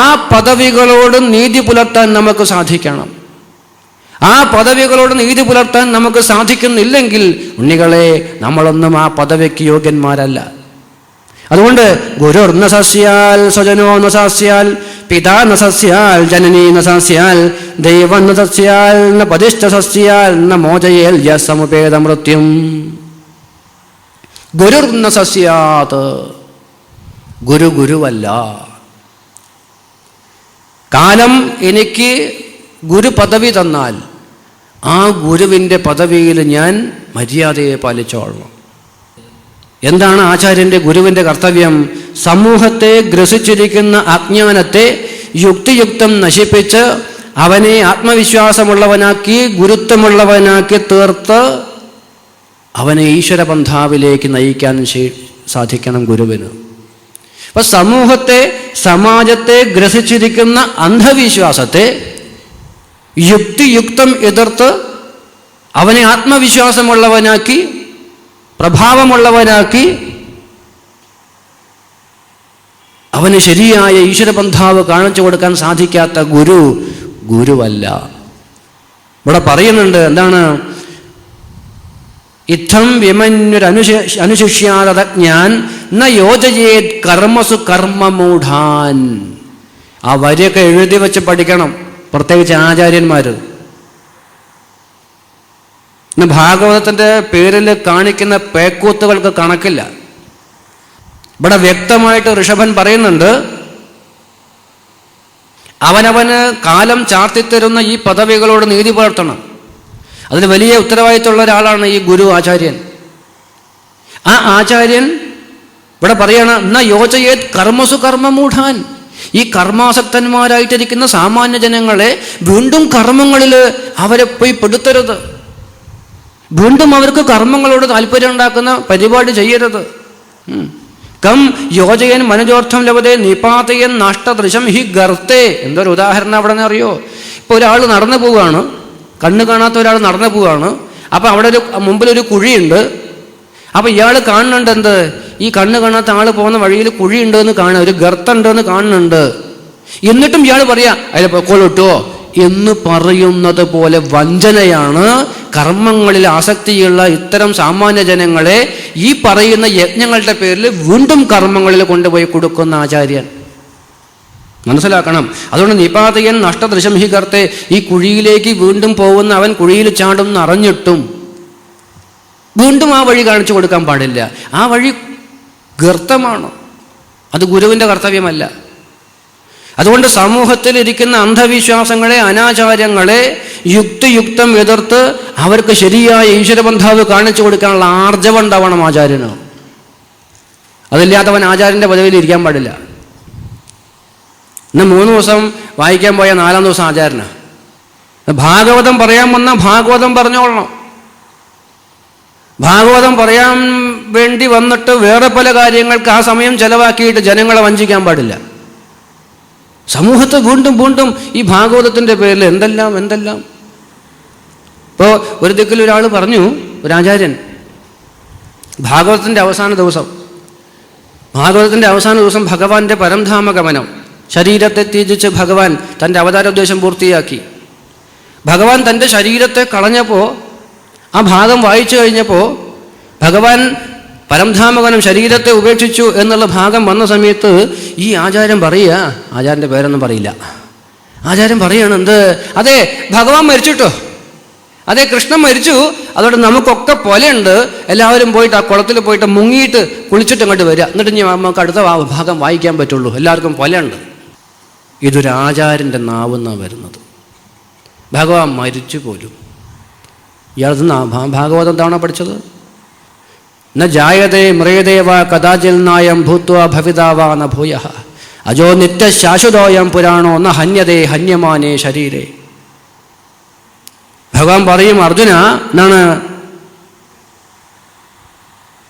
[SPEAKER 1] ആ പദവികളോട് നീതി പുലർത്താൻ നമുക്ക് സാധിക്കണം. ആ പദവികളോട് നീതി പുലർത്താൻ നമുക്ക് സാധിക്കുന്നില്ലെങ്കിൽ ഉണ്ണികളെ, നമ്മളൊന്നും ആ പദവിക്ക് യോഗ്യന്മാരല്ല. അതുകൊണ്ട് ഗുരുർ ന സസ്യാൽ സ്വജനോ ന സസ്യാൽ പിതാ ന സസ്യാൽ ജനനീ ന സസ്യാൽ ദൈവം ന സസ്യാൽ ന പതിഷ്ഠ സസ്യാൽ ന മോചയേൽ യസമുപേത മൃത്യും. ഗുരുർ ന സസ്യാത്, ഗുരുവല്ല. കാലം എനിക്ക് ഗുരു പദവി തന്നാൽ ആ ഗുരുവിൻ്റെ പദവിയിൽ ഞാൻ മര്യാദയെ പാലിച്ചോളണം. എന്താണ് ആചാര്യൻ്റെ, ഗുരുവിൻ്റെ കർത്തവ്യം? സമൂഹത്തെ ഗ്രസിച്ചിരിക്കുന്ന അജ്ഞാനത്തെ യുക്തിയുക്തം നശിപ്പിച്ച് അവനെ ആത്മവിശ്വാസമുള്ളവനാക്കി, ഗുരുത്വമുള്ളവനാക്കി തീർത്ത് അവനെ ഈശ്വരപന്ഥാവിലേക്ക് നയിക്കാൻ സാധിക്കണം ഗുരുവിന്. അപ്പം സമൂഹത്തെ, സമാജത്തെ ഗ്രസിച്ചിരിക്കുന്ന അന്ധവിശ്വാസത്തെ യുക്തിയുക്തം എതിർത്ത് അവനെ ആത്മവിശ്വാസമുള്ളവനാക്കി, പ്രഭാവമുള്ളവനാക്കി, അവന് ശരിയായ ഈശ്വരപന്ഥാവ് കാണിച്ചു കൊടുക്കാൻ സാധിക്കാത്ത ഗുരുവല്ല. ഇവിടെ പറയുന്നുണ്ട്, എന്താണ്? ഇത്തം വിമന്യുരനുശിഷ്യാതജ്ഞാൻ ന യോജയേത് കർമ്മസു കർമ്മമൂഢാൻ. ആ വരിയൊക്കെ എഴുതി വെച്ച് പഠിക്കണം, പ്രത്യേകിച്ച് ആചാര്യന്മാർ. ഇന്ന് ഭാഗവതത്തിൻ്റെ പേരിൽ കാണിക്കുന്ന പേക്കൂത്തുകൾക്ക് കണക്കില്ല. ഇവിടെ വ്യക്തമായിട്ട് ഋഷഭൻ പറയുന്നുണ്ട്, അവനവന് കാലം ചാർത്തിത്തരുന്ന ഈ പദവികളോട് നീതി പുലർത്തണം. അതിന് വലിയ ഉത്തരവാദിത്തമുള്ള ഒരാളാണ് ഈ ഗുരു ആചാര്യൻ. ആ ആചാര്യൻ ഇവിടെ പറയണം, ന യോജയേത് കർമ്മസു കർമ്മമൂഢാൻ. ഈ കർമാസക്തന്മാരായിട്ടിരിക്കുന്ന സാമാന്യ ജനങ്ങളെ വീണ്ടും കർമ്മങ്ങളിൽ അവരെ പോയി പെടുത്തരുത്. വീണ്ടും അവർക്ക് കർമ്മങ്ങളോട് താല്പര്യം ഉണ്ടാക്കുന്ന പരിപാടി ചെയ്യരുത്. കം യോജയൻ മനോജോർത്ഥം ലഭതേ നിപാതയൻ നഷ്ടദൃശം ഹി ഗർത്തേ. എന്തൊരു ഉദാഹരണം അവിടെ നിന്ന് അറിയോ? ഇപ്പോൾ ഒരാൾ നടന്നു പോവുകയാണ്, കണ്ണ് കാണാത്ത ഒരാൾ നടന്നു പോവുകയാണ്. അപ്പം അവിടെ മുമ്പിലൊരു കുഴിയുണ്ട്. അപ്പം ഇയാൾ കാണുന്നുണ്ട് എന്ത്? ഈ കണ്ണ് കാണാത്ത ആൾ പോകുന്ന വഴിയിൽ കുഴിയുണ്ട് എന്ന് കാണുക, ഒരു ഗർത്തമുണ്ട് എന്ന് കാണുന്നുണ്ട്. എന്നിട്ടും ഇയാൾ പറയാ അതിൽ പൊക്കോളിട്ടോ എന്ന് പറയുന്നത് പോലെ വഞ്ചനയാണ് കർമ്മങ്ങളിൽ ആസക്തിയുള്ള ഇത്തരം സാമാന്യ ജനങ്ങളെ ഈ പറയുന്ന യജ്ഞങ്ങളുടെ പേരിൽ വീണ്ടും കർമ്മങ്ങളിൽ കൊണ്ടുപോയി കൊടുക്കുന്ന ആചാര്യൻ. മനസ്സിലാക്കണം. അതുകൊണ്ട് നിപാതയൻ നഷ്ടദൃശം ഹി കർത്തെ. ഈ കുഴിയിലേക്ക് വീണ്ടും പോകുന്ന അവൻ കുഴിയിൽ ചാടും എന്നറിഞ്ഞിട്ടും വീണ്ടും ആ വഴി കാണിച്ചു കൊടുക്കാൻ പാടില്ല. ആ വഴി ഗർത്തമാണ്, അത് ഗുരുവിൻ്റെ കർത്തവ്യമല്ല. അതുകൊണ്ട് സമൂഹത്തിൽ ഇരിക്കുന്ന അന്ധവിശ്വാസങ്ങളെ, അനാചാരങ്ങളെ യുക്തിയുക്തം എതിർത്ത് അവർക്ക് ശരിയായ ഈശ്വരബന്ധാവ് കാണിച്ചു കൊടുക്കാനുള്ള ആർജവം ഉണ്ടാവണം ആചാര്യന്. അതില്ലാത്തവൻ ആചാര്യൻ്റെ പദവിയിൽ ഇരിക്കാൻ പാടില്ല. ഇന്ന് 3 ദിവസം വായിക്കാൻ പോയ 4-ാം ദിവസം ആചാര്യനാ. ഭാഗവതം പറയാൻ വന്ന ഭാഗവതം പറഞ്ഞോളണം. ഭാഗവതം പറയാൻ വേണ്ടി വന്നിട്ട് വേറെ പല കാര്യങ്ങൾക്ക് ആ സമയം ചെലവാക്കിയിട്ട് ജനങ്ങളെ വഞ്ചിക്കാൻ പാടില്ല. സമൂഹത്തെ വീണ്ടും വീണ്ടും ഈ ഭാഗവതത്തിൻ്റെ പേരിൽ എന്തെല്ലാം. ഇപ്പോൾ ഒരു ദിക്കിൽ ഒരാൾ പറഞ്ഞു, ഒരാചാര്യൻ, ഭാഗവതത്തിൻ്റെ അവസാന ദിവസം ഭഗവാന്റെ പരംധാമഗമനം, ശരീരത്തെ ത്യജിച്ച് ഭഗവാൻ തൻ്റെ അവതാരോദ്ദേശം പൂർത്തിയാക്കി. ഭഗവാൻ തൻ്റെ ശരീരത്തെ കളഞ്ഞപ്പോൾ, ആ ഭാഗം വായിച്ചു കഴിഞ്ഞപ്പോൾ ഭഗവാൻ പരംധാമഗമനം ശരീരത്തെ ഉപേക്ഷിച്ചു എന്നുള്ള ഭാഗം വന്ന സമയത്ത് ഈ ആചാര്യൻ പറയുക, ആചാര്യൻ്റെ പേരൊന്നും പറയില്ല, ആചാര്യൻ പറയുകയാണ് എന്ത്? അതെ, ഭഗവാൻ മരിച്ചിട്ടോ, അതെ കൃഷ്ണൻ മരിച്ചു, അതുകൊണ്ട് നമുക്കൊക്കെ പൊലയുണ്ട്, എല്ലാവരും പോയിട്ട് ആ കുളത്തിൽ പോയിട്ട് മുങ്ങിയിട്ട് കുളിച്ചിട്ട് ഇങ്ങോട്ട് വരിക, എന്നിട്ട് ഇനി നമുക്ക് അടുത്ത ഭാഗം വായിക്കാൻ പറ്റുള്ളൂ, എല്ലാവർക്കും പൊലയുണ്ട്. ഇതൊരു ആചാര്യൻ്റെ നാവെന്നാണ് വരുന്നത്. ഭഗവാൻ മരിച്ചു പോലും. ഇയാൾ ഭാഗവതം എന്താണോ പഠിച്ചത്? ന ജായതേ മ്രിയതേവ കഥാചിൽ നായം ഭൂത്വ ഭവിതാവാ ന ഭൂയഃ അജോ നിത്യശാശ്വതോയം പുരാണോ ന ഹന്യതേ ഹന്യമാനേ ശരീരേ. ഭഗവാൻ പറയും, അർജുന എന്നാണ്,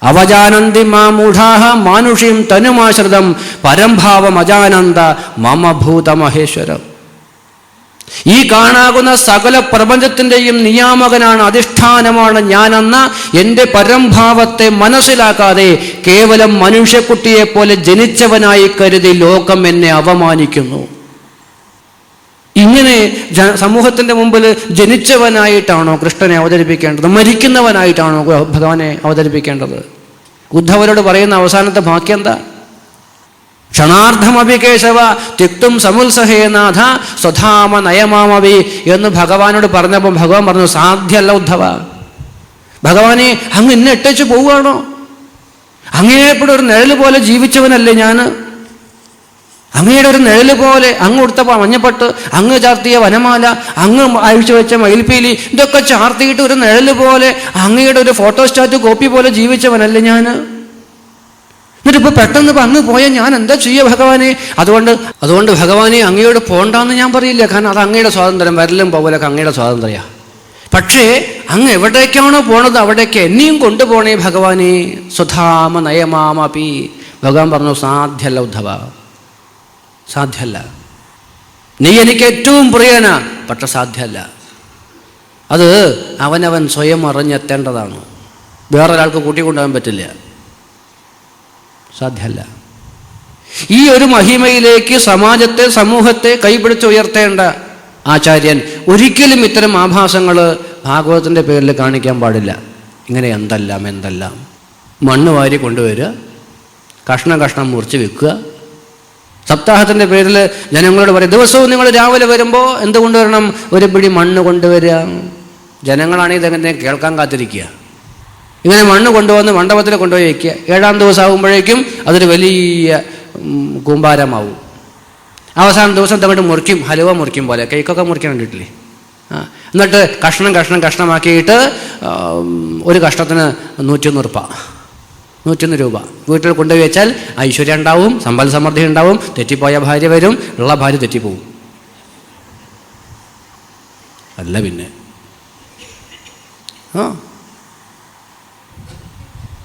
[SPEAKER 1] അവജാനന്തി മാ മൂഢാഃ മാനുഷീം തനുമാശ്രിതം പരംഭാവം അജാനന്ത മമ ഭൂതമഹേശ്വരം. ഈ കാണാകുന്ന സകല പ്രപഞ്ചത്തിൻ്റെയും നിയാമകനാണ്, അധിഷ്ഠാനമാണ് ഞാനെന്ന എൻ്റെ പരംഭാവത്തെ മനസ്സിലാക്കാതെ കേവലം മനുഷ്യക്കുട്ടിയെപ്പോലെ ജനിച്ചവനായി കരുതി ലോകം എന്നെ അവമാനിക്കുന്നു. ഇങ്ങനെ സമൂഹത്തിൻ്റെ മുമ്പിൽ ജനിച്ചവനായിട്ടാണോ കൃഷ്ണനെ അവതരിപ്പിക്കേണ്ടത്? മരിക്കുന്നവനായിട്ടാണോ ഭഗവാനെ അവതരിപ്പിക്കേണ്ടത്? ഉദ്ധവരോട് പറയുന്ന അവസാനത്തെ വാക്യം എന്താ? ക്ഷണാർദ്ധമഭി കേശവ തിക്തും സമുത്സഹേനാഥ സ്വധാമ നയമാമവി എന്ന് ഭഗവാനോട് പറഞ്ഞപ്പോൾ ഭഗവാൻ പറഞ്ഞു, സാധ്യല്ല ഉദ്ധവ. ഭഗവാനെ, അങ്ങ് എന്നെ ഇട്ടേച്ച് പോവുകയാണോ? അങ്ങേപ്പോഴും ഒരു നിഴല് പോലെ ജീവിച്ചവനല്ലേ ഞാൻ? അങ്ങയുടെ ഒരു നിഴല് പോലെ അങ്ങ് കൊടുത്തപ്പോൾ മഞ്ഞപ്പട്ട്, അങ്ങ് ചാർത്തിയ വനമാല, അങ്ങ് അഴിച്ചു വെച്ച മയിൽപ്പീലി, ഇതൊക്കെ ചാർത്തിയിട്ട് ഒരു നിഴല് പോലെ അങ്ങയുടെ ഒരു ഫോട്ടോസ്റ്റാറ്റ് കോപ്പി പോലെ ജീവിച്ചവനല്ലേ ഞാൻ? എന്നിട്ടിപ്പോൾ പെട്ടെന്ന് അങ്ങ് പോയാൽ ഞാൻ എന്താ ചെയ്യുക ഭഗവാനെ? അതുകൊണ്ട് ഭഗവാനെ അങ്ങയോട് പോണ്ടെന്ന് ഞാൻ പറയില്ല, കാരണം അത് അങ്ങയുടെ സ്വാതന്ത്ര്യം, വരലും പോകലൊക്കെ അങ്ങയുടെ സ്വാതന്ത്ര്യമാണ്. പക്ഷേ അങ്ങ് എവിടേക്കാണോ പോണത് അവിടേക്ക് എന്നെയും കൊണ്ടുപോകണേ ഭഗവാനെ. സ്വധാമ നയമാമപി. ഭഗവാൻ പറഞ്ഞു, സാധ്യല്ല ഉദ്ധവ, സാധ്യല്ല. നീ എനിക്ക് ഏറ്റവും പ്രിയനാ, പക്ഷെ സാധ്യല്ല. അത് അവനവൻ സ്വയം അറിഞ്ഞെത്തേണ്ടതാണ്, വേറൊരാൾക്ക് കൂട്ടിക്കൊണ്ടുപോകാൻ പറ്റില്ല, സാധ്യല്ല. ഈ ഒരു മഹിമയിലേക്ക് സമാജത്തെ, സമൂഹത്തെ കൈപിടിച്ചുയർത്തേണ്ട ആചാര്യൻ ഒരിക്കലും ഇത്തരം ആഭാസങ്ങൾ ഭാഗവതത്തിൻ്റെ പേരിൽ കാണിക്കാൻ പാടില്ല. ഇങ്ങനെ എന്തെല്ലാം മണ്ണ് വാരി കൊണ്ടുവരിക, കഷ്ണം മുറിച്ച് വെക്കുക. സപ്താഹത്തിൻ്റെ പേരിൽ ജനങ്ങളോട് പറയും, ദിവസവും നിങ്ങൾ രാവിലെ വരുമ്പോൾ എന്ത് കൊണ്ടുവരണം? ഒരു പിടി മണ്ണ് കൊണ്ടുവരിക. ജനങ്ങളാണെങ്കിൽ ഇതെങ്ങനെ കേൾക്കാൻ കാത്തിരിക്കുക. ഇങ്ങനെ മണ്ണ് കൊണ്ടുവന്ന് മണ്ഡപത്തിൽ കൊണ്ടുപോയി വയ്ക്കുക. 7-ാം ദിവസം ആകുമ്പോഴേക്കും അതൊരു വലിയ കൂമ്പാരമാവും. അവസാന ദിവസം തങ്ങോട്ട് മുറിക്കും, ഹലുവ മുറിക്കും പോലെ, കേക്കൊക്കെ മുറിക്കാൻ കണ്ടിട്ടില്ലേ? എന്നിട്ട് കഷ്ണമാക്കിയിട്ട് ഒരു കഷ്ണത്തിന് 101 രൂപ വീട്ടിൽ കൊണ്ടുപോയി വെച്ചാൽ ഐശ്വര്യം ഉണ്ടാവും, സമ്പൽ സമൃദ്ധി ഉണ്ടാവും. തെറ്റിപ്പോയ ഭാര്യ വരും, ഉള്ള ഭാര്യ തെറ്റിപ്പോവും. അല്ല പിന്നെ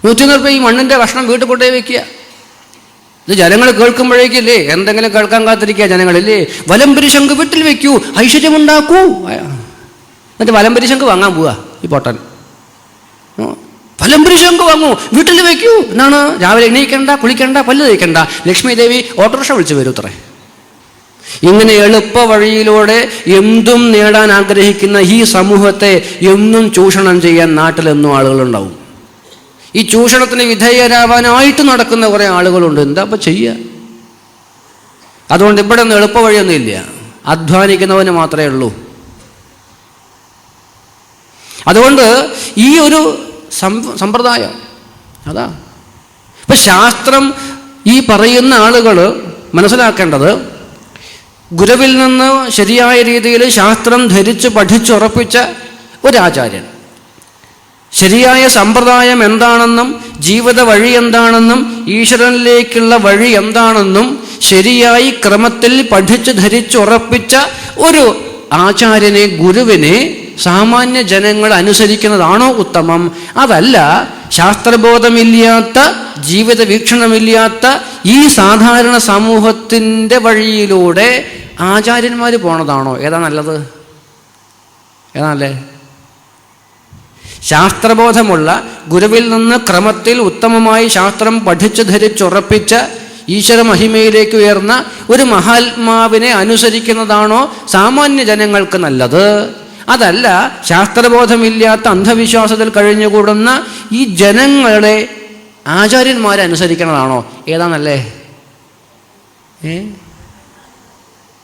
[SPEAKER 1] 101 രൂപ ഈ മണ്ണിൻ്റെ കഷ്ണം വീട്ടിൽ കൊണ്ടുപോയി വയ്ക്കുക. ഇത് ജനങ്ങൾ കേൾക്കുമ്പോഴേക്കില്ലേ എന്തെങ്കിലും കേൾക്കാൻ കാത്തിരിക്കുക ജനങ്ങളില്ലേ. വലംപരി ശംഖ് വീട്ടിൽ വെക്കൂ, ഐശ്വര്യമുണ്ടാക്കൂ. എന്നിട്ട് വലംപരി ശംഖ് വാങ്ങാൻ പോവുക ഈ പൊട്ടൻ. വലംപരി ശംഖ് വാങ്ങൂ, വീട്ടിൽ വെക്കൂ എന്നാണ്. രാവിലെ എണീക്കണ്ട, കുളിക്കണ്ട, പല്ല് തേക്കണ്ട, ലക്ഷ്മി ദേവി ഓട്ടോറിക്ഷ വിളിച്ച് വരൂ അത്രേ. ഇങ്ങനെ എളുപ്പ വഴിയിലൂടെ എന്തും നേടാൻ ആഗ്രഹിക്കുന്ന ഈ സമൂഹത്തെ എന്നും ചൂഷണം ചെയ്യാൻ നാട്ടിലെന്നും ആളുകളുണ്ടാവും. ഈ ചൂഷണത്തിന് വിധേയരാവാനായിട്ട് നടക്കുന്ന കുറേ ആളുകളുണ്ട്. എന്താ ഇപ്പം ചെയ്യുക? അതുകൊണ്ട് ഇവിടെ ഒന്നും എളുപ്പ വഴിയൊന്നും ഇല്ല, അധ്വാനിക്കുന്നവന് മാത്രമേ ഉള്ളൂ. അതുകൊണ്ട് ഈ ഒരു സമ്പ്രദായം അതാ. ഇപ്പം ശാസ്ത്രം ഈ പറയുന്ന ആളുകൾ മനസ്സിലാക്കേണ്ടത്, ഗുരുവിൽ നിന്ന് ശരിയായ രീതിയിൽ ശാസ്ത്രം ധരിച്ച് പഠിച്ചുറപ്പിച്ച ഒരാചാര്യൻ ശരിയായ സമ്പ്രദായം എന്താണെന്നും ജീവിത വഴി എന്താണെന്നും ഈശ്വരനിലേക്കുള്ള വഴി എന്താണെന്നും ശരിയായി ക്രമത്തിൽ പഠിച്ച് ധരിച്ചുറപ്പിച്ച ഒരു ആചാര്യനെ, ഗുരുവിനെ സാമാന്യ ജനങ്ങൾ അനുസരിക്കുന്നതാണോ ഉത്തമം? അതല്ല ശാസ്ത്രബോധമില്ലാത്ത, ജീവിത വീക്ഷണമില്ലാത്ത ഈ സാധാരണ സമൂഹത്തിൻ്റെ വഴിയിലൂടെ ആചാര്യന്മാർ പോണതാണോ? ഏതാ നല്ലത്? ഏതാ നല്ലേ? ശാസ്ത്രബോധമുള്ള, ഗുരുവിൽ നിന്ന് ക്രമത്തിൽ ഉത്തമമായി ശാസ്ത്രം പഠിച്ചു ധരിച്ചുറപ്പിച്ച, ഈശ്വര മഹിമയിലേക്ക് ഉയർന്ന ഒരു മഹാത്മാവിനെ അനുസരിക്കുന്നതാണോ സാമാന്യ ജനങ്ങൾക്ക് നല്ലത്? അതല്ല ശാസ്ത്രബോധമില്ലാത്ത അന്ധവിശ്വാസത്തിൽ കഴിഞ്ഞുകൂടുന്ന ഈ ജനങ്ങളെ ആചാര്യന്മാരെ അനുസരിക്കുന്നതാണോ? ഏതാ നല്ലേ?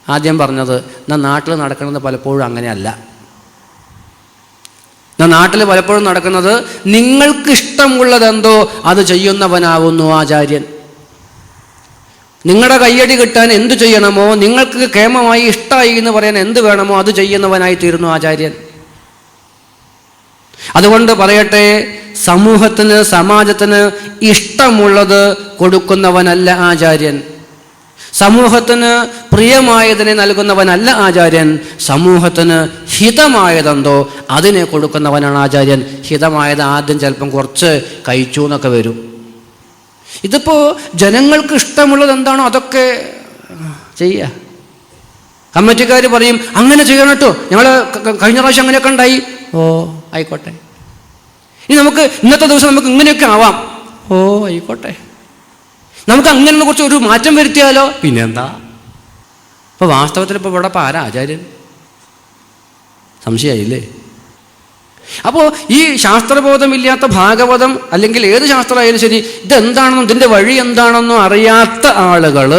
[SPEAKER 1] ആദ്യം പറഞ്ഞത് നാട്ടിൽ നടക്കുന്നത് പലപ്പോഴും അങ്ങനെയല്ല. നാട്ടിൽ പലപ്പോഴും നടക്കുന്നത് നിങ്ങൾക്കിഷ്ടമുള്ളതെന്തോ അത് ചെയ്യുന്നവനാവുന്നു ആചാര്യൻ. നിങ്ങളുടെ കയ്യടി കിട്ടാൻ എന്തു ചെയ്യണമോ, നിങ്ങൾക്ക് കേമമായി ഇഷ്ടമായി എന്ന് പറയാൻ എന്ത് വേണമോ അത് ചെയ്യുന്നവനായി തീരുന്നു ആചാര്യൻ. അതുകൊണ്ട് പറയട്ടെ, സമൂഹത്തിന്, സമാജത്തിന് ഇഷ്ടമുള്ളത് കൊടുക്കുന്നവനല്ല ആചാര്യൻ. സമൂഹത്തിന് പ്രിയമായതിനെ നൽകുന്നവനല്ല ആചാര്യൻ. സമൂഹത്തിന് ഹിതമായതെന്തോ അതിനെ കൊടുക്കുന്നവനാണ് ആചാര്യൻ. ഹിതമായത് ആദ്യം ചിലപ്പം കുറച്ച് കഴിച്ചു എന്നൊക്കെ വരും. ഇതിപ്പോൾ ജനങ്ങൾക്ക് ഇഷ്ടമുള്ളത് എന്താണോ അതൊക്കെ ചെയ്യുക. കമ്മിറ്റിക്കാർ പറയും അങ്ങനെ ചെയ്യണം കേട്ടോ, ഞങ്ങൾ കഴിഞ്ഞ പ്രാവശ്യം അങ്ങനെയൊക്കെ ഉണ്ടായി. ഓ ആയിക്കോട്ടെ, ഇനി നമുക്ക് ഇന്നത്തെ ദിവസം നമുക്ക് ഇങ്ങനെയൊക്കെ ആവാം. ഓ ആയിക്കോട്ടെ, നമുക്ക് അങ്ങനെ കുറച്ച് ഒരു മാറ്റം വരുത്തിയാലോ? പിന്നെന്താ? ഇപ്പോൾ വാസ്തവത്തിൽ ഇപ്പോൾ ഇവിടെ ആരാ ആചാര്യൻ? സംശയമായില്ലേ? അപ്പോൾ ഈ ശാസ്ത്രബോധമില്ലാത്ത ഭാഗവതം അല്ലെങ്കിൽ ഏത് ശാസ്ത്രമായാലും ശരി, ഇതെന്താണെന്നും ഇതിൻ്റെ വഴി എന്താണെന്നും അറിയാത്ത ആളുകൾ,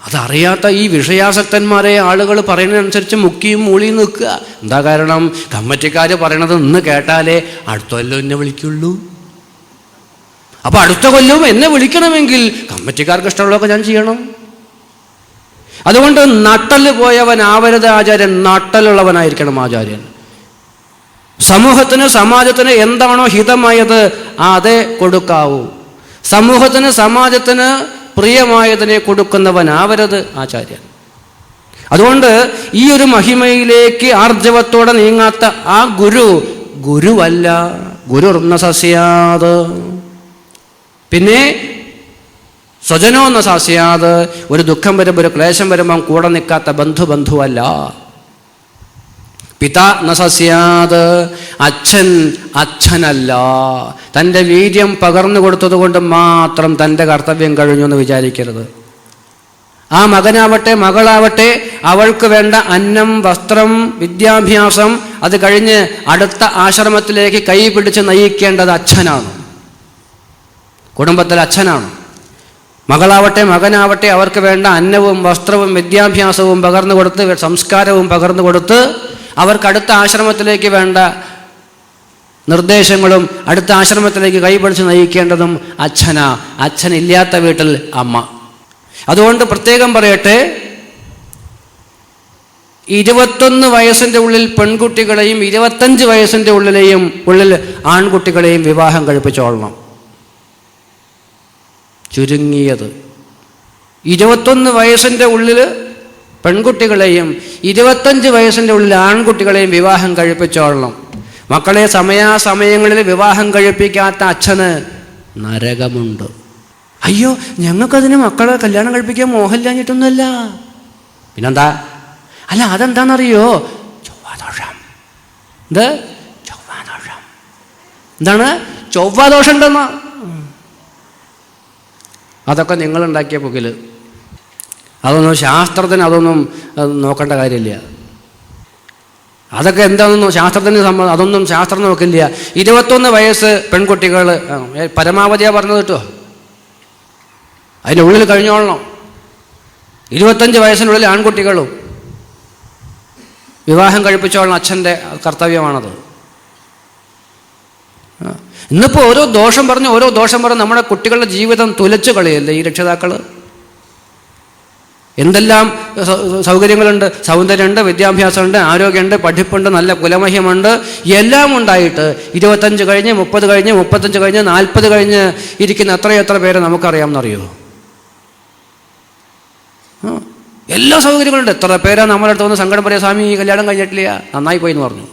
[SPEAKER 1] അതറിയാത്ത ഈ വിഷയാസക്തന്മാരെ ആളുകൾ പറയുന്നതനുസരിച്ച് മുക്കിയും മൂളിയും നിൽക്കുക. എന്താ കാരണം? കമ്മിറ്റിക്കാർ പറയണത് ഇന്ന് കേട്ടാലേ അടുത്ത കൊല്ലം എന്നെ വിളിക്കുള്ളൂ. അപ്പോൾ അടുത്ത കൊല്ലവും എന്നെ വിളിക്കണമെങ്കിൽ കമ്മിറ്റിക്കാർക്ക് ഇഷ്ടമുള്ളതൊക്കെ ഞാൻ ചെയ്യണം. അതുകൊണ്ട് നട്ടല് പോയവനാവരുത് ആചാര്യൻ, നട്ടലുള്ളവനായിരിക്കണം ആചാര്യൻ. സമൂഹത്തിന്, സമാജത്തിന് എന്താണോ ഹിതമായത് അതേ കൊടുക്കാവൂ. സമൂഹത്തിന്, സമാജത്തിന് പ്രിയമായതിനെ കൊടുക്കുന്നവനാവരുത് ആചാര്യൻ. അതുകൊണ്ട് ഈ ഒരു മഹിമയിലേക്ക് ആർജവത്തോടെ നീങ്ങാത്ത ആ ഗുരുവല്ല. ഗുരുർന്ന സസ്യാത്. പിന്നെ സ്വജനോ ന സസ്യാത്. ഒരു ദുഃഖം വരുമ്പോൾ, ഒരു ക്ലേശം വരുമ്പോൾ കൂടെ നിൽക്കാത്ത ബന്ധുവല്ല. പിതാ ന സസ്യാത്. അച്ഛനല്ല. തൻ്റെ വീര്യം പകർന്നു കൊടുത്തത് കൊണ്ട് മാത്രം തൻ്റെ കർത്തവ്യം കഴിഞ്ഞു എന്ന് വിചാരിക്കരുത്. ആ മകനാവട്ടെ, മകളാവട്ടെ, അവൾക്ക് വേണ്ട അന്നം, വസ്ത്രം, വിദ്യാഭ്യാസം, അത് കഴിഞ്ഞ് അടുത്ത ആശ്രമത്തിലേക്ക് കൈ പിടിച്ച് നയിക്കേണ്ടത് അച്ഛനാണ്, കുടുംബത്തിലെ അച്ഛനാണ്. മകളാവട്ടെ, മകനാവട്ടെ, അവർക്ക് വേണ്ട അന്നവും വസ്ത്രവും വിദ്യാഭ്യാസവും പകർന്നു കൊടുത്ത്, സംസ്കാരവും പകർന്നു കൊടുത്ത് അവർക്ക് അടുത്ത ആശ്രമത്തിലേക്ക് വേണ്ട നിർദ്ദേശങ്ങളും അടുത്ത ആശ്രമത്തിലേക്ക് കൈപിടിച്ച് നയിക്കേണ്ടതും അച്ഛനാ. അച്ഛനില്ലാത്ത വീട്ടിൽ അമ്മ. അതുകൊണ്ട് പ്രത്യേകം പറയട്ടെ, 21 വയസ്സിൻ്റെ ഉള്ളിൽ പെൺകുട്ടികളെയും 25 വയസ്സിൻ്റെ ഉള്ളിൽ ആൺകുട്ടികളെയും വിവാഹം കഴിപ്പിച്ചോളണം. ചുരുങ്ങിയത് 21 വയസ്സിൻ്റെ ഉള്ളിൽ പെൺകുട്ടികളെയും 25 വയസ്സിൻ്റെ ഉള്ളിൽ ആൺകുട്ടികളെയും വിവാഹം കഴിപ്പിച്ചോളണം. മക്കളെ സമയാസമയങ്ങളിൽ വിവാഹം കഴിപ്പിക്കാത്ത അച്ഛന് നരകമുണ്ട്. അയ്യോ, ഞങ്ങൾക്കതിന് മക്കളെ കല്യാണം കഴിപ്പിക്കാൻ മോഹമില്ലാഞ്ഞിട്ടൊന്നുമല്ല. പിന്നെന്താ? അല്ല, അതെന്താണെന്നറിയോ? ചൊവ്വാദോഷം. ചൊവ്വാദോഷം. എന്താണ്? ചൊവ്വാദോഷം ഉണ്ടെന്ന്. അതൊക്കെ നിങ്ങളുണ്ടാക്കിയ പുകില്. അതൊന്നും ശാസ്ത്രത്തിന് അതൊന്നും നോക്കേണ്ട കാര്യമില്ല. അതൊക്കെ എന്താണെന്നും ശാസ്ത്രത്തിന് അതൊന്നും ശാസ്ത്രം നോക്കില്ല. 21 വയസ്സ് പെൺകുട്ടികൾ പരമാവധിയാണ് പറഞ്ഞത് കേട്ടോ. അതിൻ്റെ ഉള്ളിൽ കഴിഞ്ഞോളണം. 25 വയസ്സിനുള്ളിൽ ആൺകുട്ടികളും വിവാഹം കഴിപ്പിച്ചോളണം. അച്ഛൻ്റെ കർത്തവ്യമാണത്. ഇന്നിപ്പോൾ ഓരോ ദോഷം പറഞ്ഞ് നമ്മുടെ കുട്ടികളുടെ ജീവിതം തുലച്ചു കളയല്ലേ ഈ രക്ഷിതാക്കൾ. എന്തെല്ലാം സൗകര്യങ്ങളുണ്ട്, സൗന്ദര്യമുണ്ട്, വിദ്യാഭ്യാസമുണ്ട്, ആരോഗ്യമുണ്ട്, പഠിപ്പുണ്ട്, നല്ല കുലമഹ്യമുണ്ട്, എല്ലാം ഉണ്ടായിട്ട് 25 കഴിഞ്ഞ് 30 കഴിഞ്ഞ് 35 കഴിഞ്ഞ് 40 കഴിഞ്ഞ് ഇരിക്കുന്ന എത്ര പേരെ നമുക്കറിയാമെന്നറിയോ? എല്ലാ സൗകര്യങ്ങളുണ്ട്. എത്ര പേരാ നമ്മുടെ അടുത്ത് വന്ന് സങ്കടം പറയാം, സ്വാമി ഈ കല്യാണം കഴിഞ്ഞിട്ടില്ല, നന്നായി പോയി എന്ന് പറഞ്ഞു.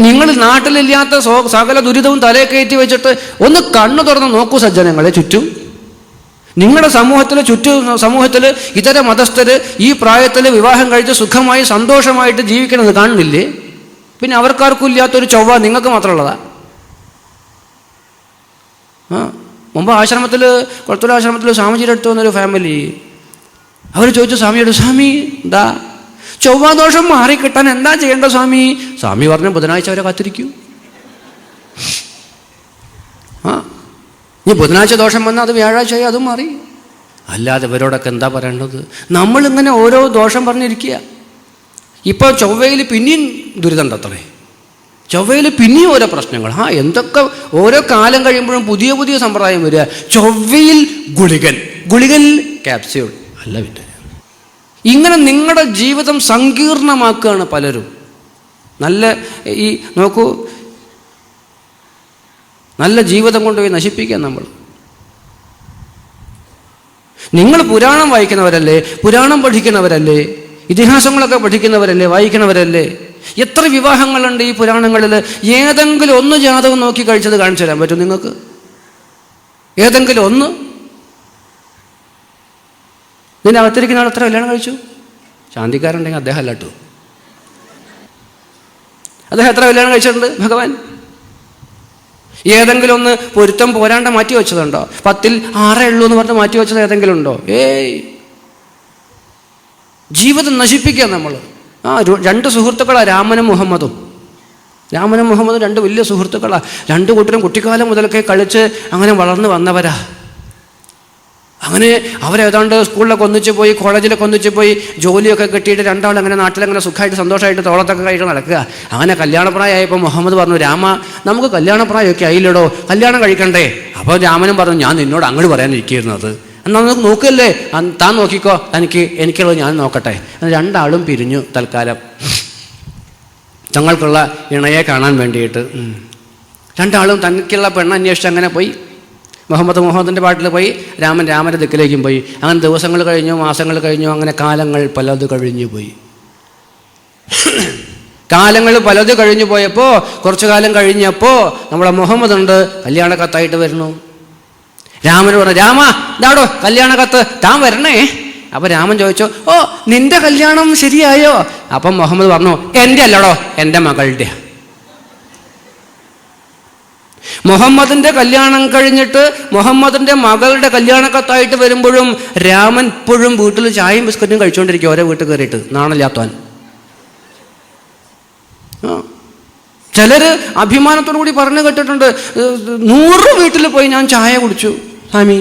[SPEAKER 1] നിങ്ങൾ നാട്ടിലില്ലാത്ത സകല ദുരിതവും തലയെ കയറ്റി വെച്ചിട്ട് ഒന്ന് കണ്ണു തുറന്ന് നോക്കൂ സജ്ജനങ്ങളെ ചുറ്റും. നിങ്ങളുടെ സമൂഹത്തിൽ ഇതര മതസ്ഥര് ഈ പ്രായത്തിൽ വിവാഹം കഴിച്ച് സുഖമായി സന്തോഷമായിട്ട് ജീവിക്കണമെന്ന് കാണുന്നില്ലേ? പിന്നെ അവർക്കാർക്കും ഇല്ലാത്തൊരു ചൊവ്വ നിങ്ങൾക്ക് മാത്രമുള്ളതാ? മുമ്പ് കുളത്തൂർ ആശ്രമത്തിൽ സ്വാമിജിയുടെ അടുത്ത് വന്നൊരു ഫാമിലി, അവർ ചോദിച്ചു സ്വാമിയോട്, സ്വാമി എന്താ ചൊവ്വാദോഷം മാറിക്കിട്ടാൻ എന്താ ചെയ്യേണ്ട സ്വാമി? സ്വാമി പറഞ്ഞു, ബുധനാഴ്ച വരെ കാത്തിരിക്കൂ. ഇനി ബുധനാഴ്ച ദോഷം വന്നാൽ അത് വ്യാഴാഴ്ചയായി അതും മാറി. അല്ലാതെ ഇവരോടൊക്കെ എന്താ പറയേണ്ടത്? നമ്മളിങ്ങനെ ഓരോ ദോഷം പറഞ്ഞിരിക്കുക. ഇപ്പോൾ ചൊവ്വയിൽ പിന്നെയും ദുരിതം അത്രേ. ചൊവ്വയിൽ പിന്നെയും ഓരോ പ്രശ്നങ്ങൾ. എന്തൊക്കെ ഓരോ കാലം കഴിയുമ്പോഴും പുതിയ സമ്പ്രദായം വരിക. ചൊവ്വയിൽ ഗുളികൻ ക്യാപ്സ്യൂൾ അല്ല. പിന്നെ ഇങ്ങനെ നിങ്ങളുടെ ജീവിതം സങ്കീർണമാക്കുകയാണ് പലരും. നോക്കൂ, നല്ല ജീവിതം കൊണ്ടുപോയി നശിപ്പിക്കുക നമ്മൾ. നിങ്ങൾ പുരാണം വായിക്കുന്നവരല്ലേ, പുരാണം പഠിക്കുന്നവരല്ലേ, ഇതിഹാസങ്ങളൊക്കെ പഠിക്കുന്നവരല്ലേ, വായിക്കുന്നവരല്ലേ? എത്ര വിവാഹങ്ങളുണ്ട് ഈ പുരാണങ്ങളിൽ. ഏതെങ്കിലും ഒന്ന് ജാതകം നോക്കി കഴിച്ചത് കാണിച്ചു തരാൻ പറ്റും നിങ്ങൾക്ക്? ഏതെങ്കിലും ഒന്ന്? ഇതിൻ്റെ അകത്തിരിക്കുന്ന ആൾ എത്ര കല്യാണം കഴിച്ചു? ശാന്തിക്കാരുണ്ടെങ്കിൽ അദ്ദേഹം അല്ലട്ടോ. അദ്ദേഹം എത്ര കല്യാണം കഴിച്ചിട്ടുണ്ട് ഭഗവാൻ? ഏതെങ്കിലും ഒന്ന് പൊരുത്തം പോരാണ്ട് മാറ്റി വെച്ചതുണ്ടോ? 10ൽ 6 ഉള്ളൂ എന്ന് പറഞ്ഞ് മാറ്റി വെച്ചത് ഏതെങ്കിലും ഉണ്ടോ? ജീവിതം നശിപ്പിക്കുക നമ്മൾ. 2 സുഹൃത്തുക്കളാണ് രാമനും മുഹമ്മദും. 2 വലിയ സുഹൃത്തുക്കളാണ്. 2 കൂട്ടരും കുട്ടിക്കാലം മുതലൊക്കെ കളിച്ച് അങ്ങനെ വളർന്നു വന്നവരാ. അങ്ങനെ അവരേതാണ്ട് സ്കൂളിലൊക്കെ ഒന്നിച്ച് പോയി, കോളേജിലൊക്കെ ഒന്നിച്ച് പോയി, ജോലിയൊക്കെ കിട്ടിയിട്ട് രണ്ടാളും അങ്ങനെ നാട്ടിലങ്ങനെ സുഖമായിട്ട് സന്തോഷമായിട്ട് തോളത്തൊക്കെ കഴിയിട്ട് നടക്കുക. അങ്ങനെ കല്യാണപ്രായമായപ്പോൾ മുഹമ്മദ് പറഞ്ഞു, രാമ നമുക്ക് കല്യാണപ്രായമൊക്കെ ആയില്ലടോ, കല്യാണം കഴിക്കണ്ടേ? അപ്പോൾ രാമനും പറഞ്ഞു, ഞാൻ നിന്നോട് അങ്ങോട്ട് പറയാനിരിക്കുന്നത്, എന്നാൽ നമുക്ക് നോക്കല്ലേ, താൻ നോക്കിക്കോ, എനിക്കുള്ളത് ഞാൻ നോക്കട്ടെ. 2 ആളും പിരിഞ്ഞു തൽക്കാലം തങ്ങൾക്കുള്ള ഇണയെ കാണാൻ വേണ്ടിയിട്ട്. 2 ആളും തനിക്കുള്ള പെണ്ണന്വേഷിച്ച് അങ്ങനെ പോയി. മുഹമ്മദിൻ്റെ പാട്ടിൽ പോയി, രാമൻ്റെ ദിക്കിലേക്കും പോയി. അങ്ങനെ ദിവസങ്ങൾ കഴിഞ്ഞു, മാസങ്ങൾ കഴിഞ്ഞു, അങ്ങനെ കാലങ്ങൾ പലത് കഴിഞ്ഞു പോയി. കാലങ്ങൾ പലത് കഴിഞ്ഞു പോയപ്പോൾ കുറച്ചു കാലം കഴിഞ്ഞപ്പോൾ നമ്മളെ മുഹമ്മദ് ഉണ്ട് കല്യാണ കത്തായിട്ട് വരുന്നു. രാമന് പറഞ്ഞു, രാമ ഇതാടോ കല്യാണ കത്ത്, താൻ വരണേ. അപ്പം രാമൻ ചോദിച്ചു, നിന്റെ കല്യാണം ശരിയായോ? അപ്പം മുഹമ്മദ് പറഞ്ഞു, എൻ്റെ അല്ലടോ, എൻ്റെ മകളുടെ. മുഹമ്മദിൻ്റെ കല്യാണം കഴിഞ്ഞിട്ട് മുഹമ്മദിൻ്റെ മകളുടെ കല്യാണക്കത്തായിട്ട് വരുമ്പോഴും രാമൻ ഇപ്പോഴും വീട്ടിൽ ചായയും ബിസ്ക്കറ്റും കഴിച്ചുകൊണ്ടിരിക്കും. ഓരോ വീട്ടിൽ കയറിയിട്ട് നാണില്ലാത്തവൻ. ചിലര് അഭിമാനത്തോടു കൂടി പറഞ്ഞു കേട്ടിട്ടുണ്ട്, 100 വീട്ടിൽ പോയി ഞാൻ ചായ കുടിച്ചു സ്വാമി.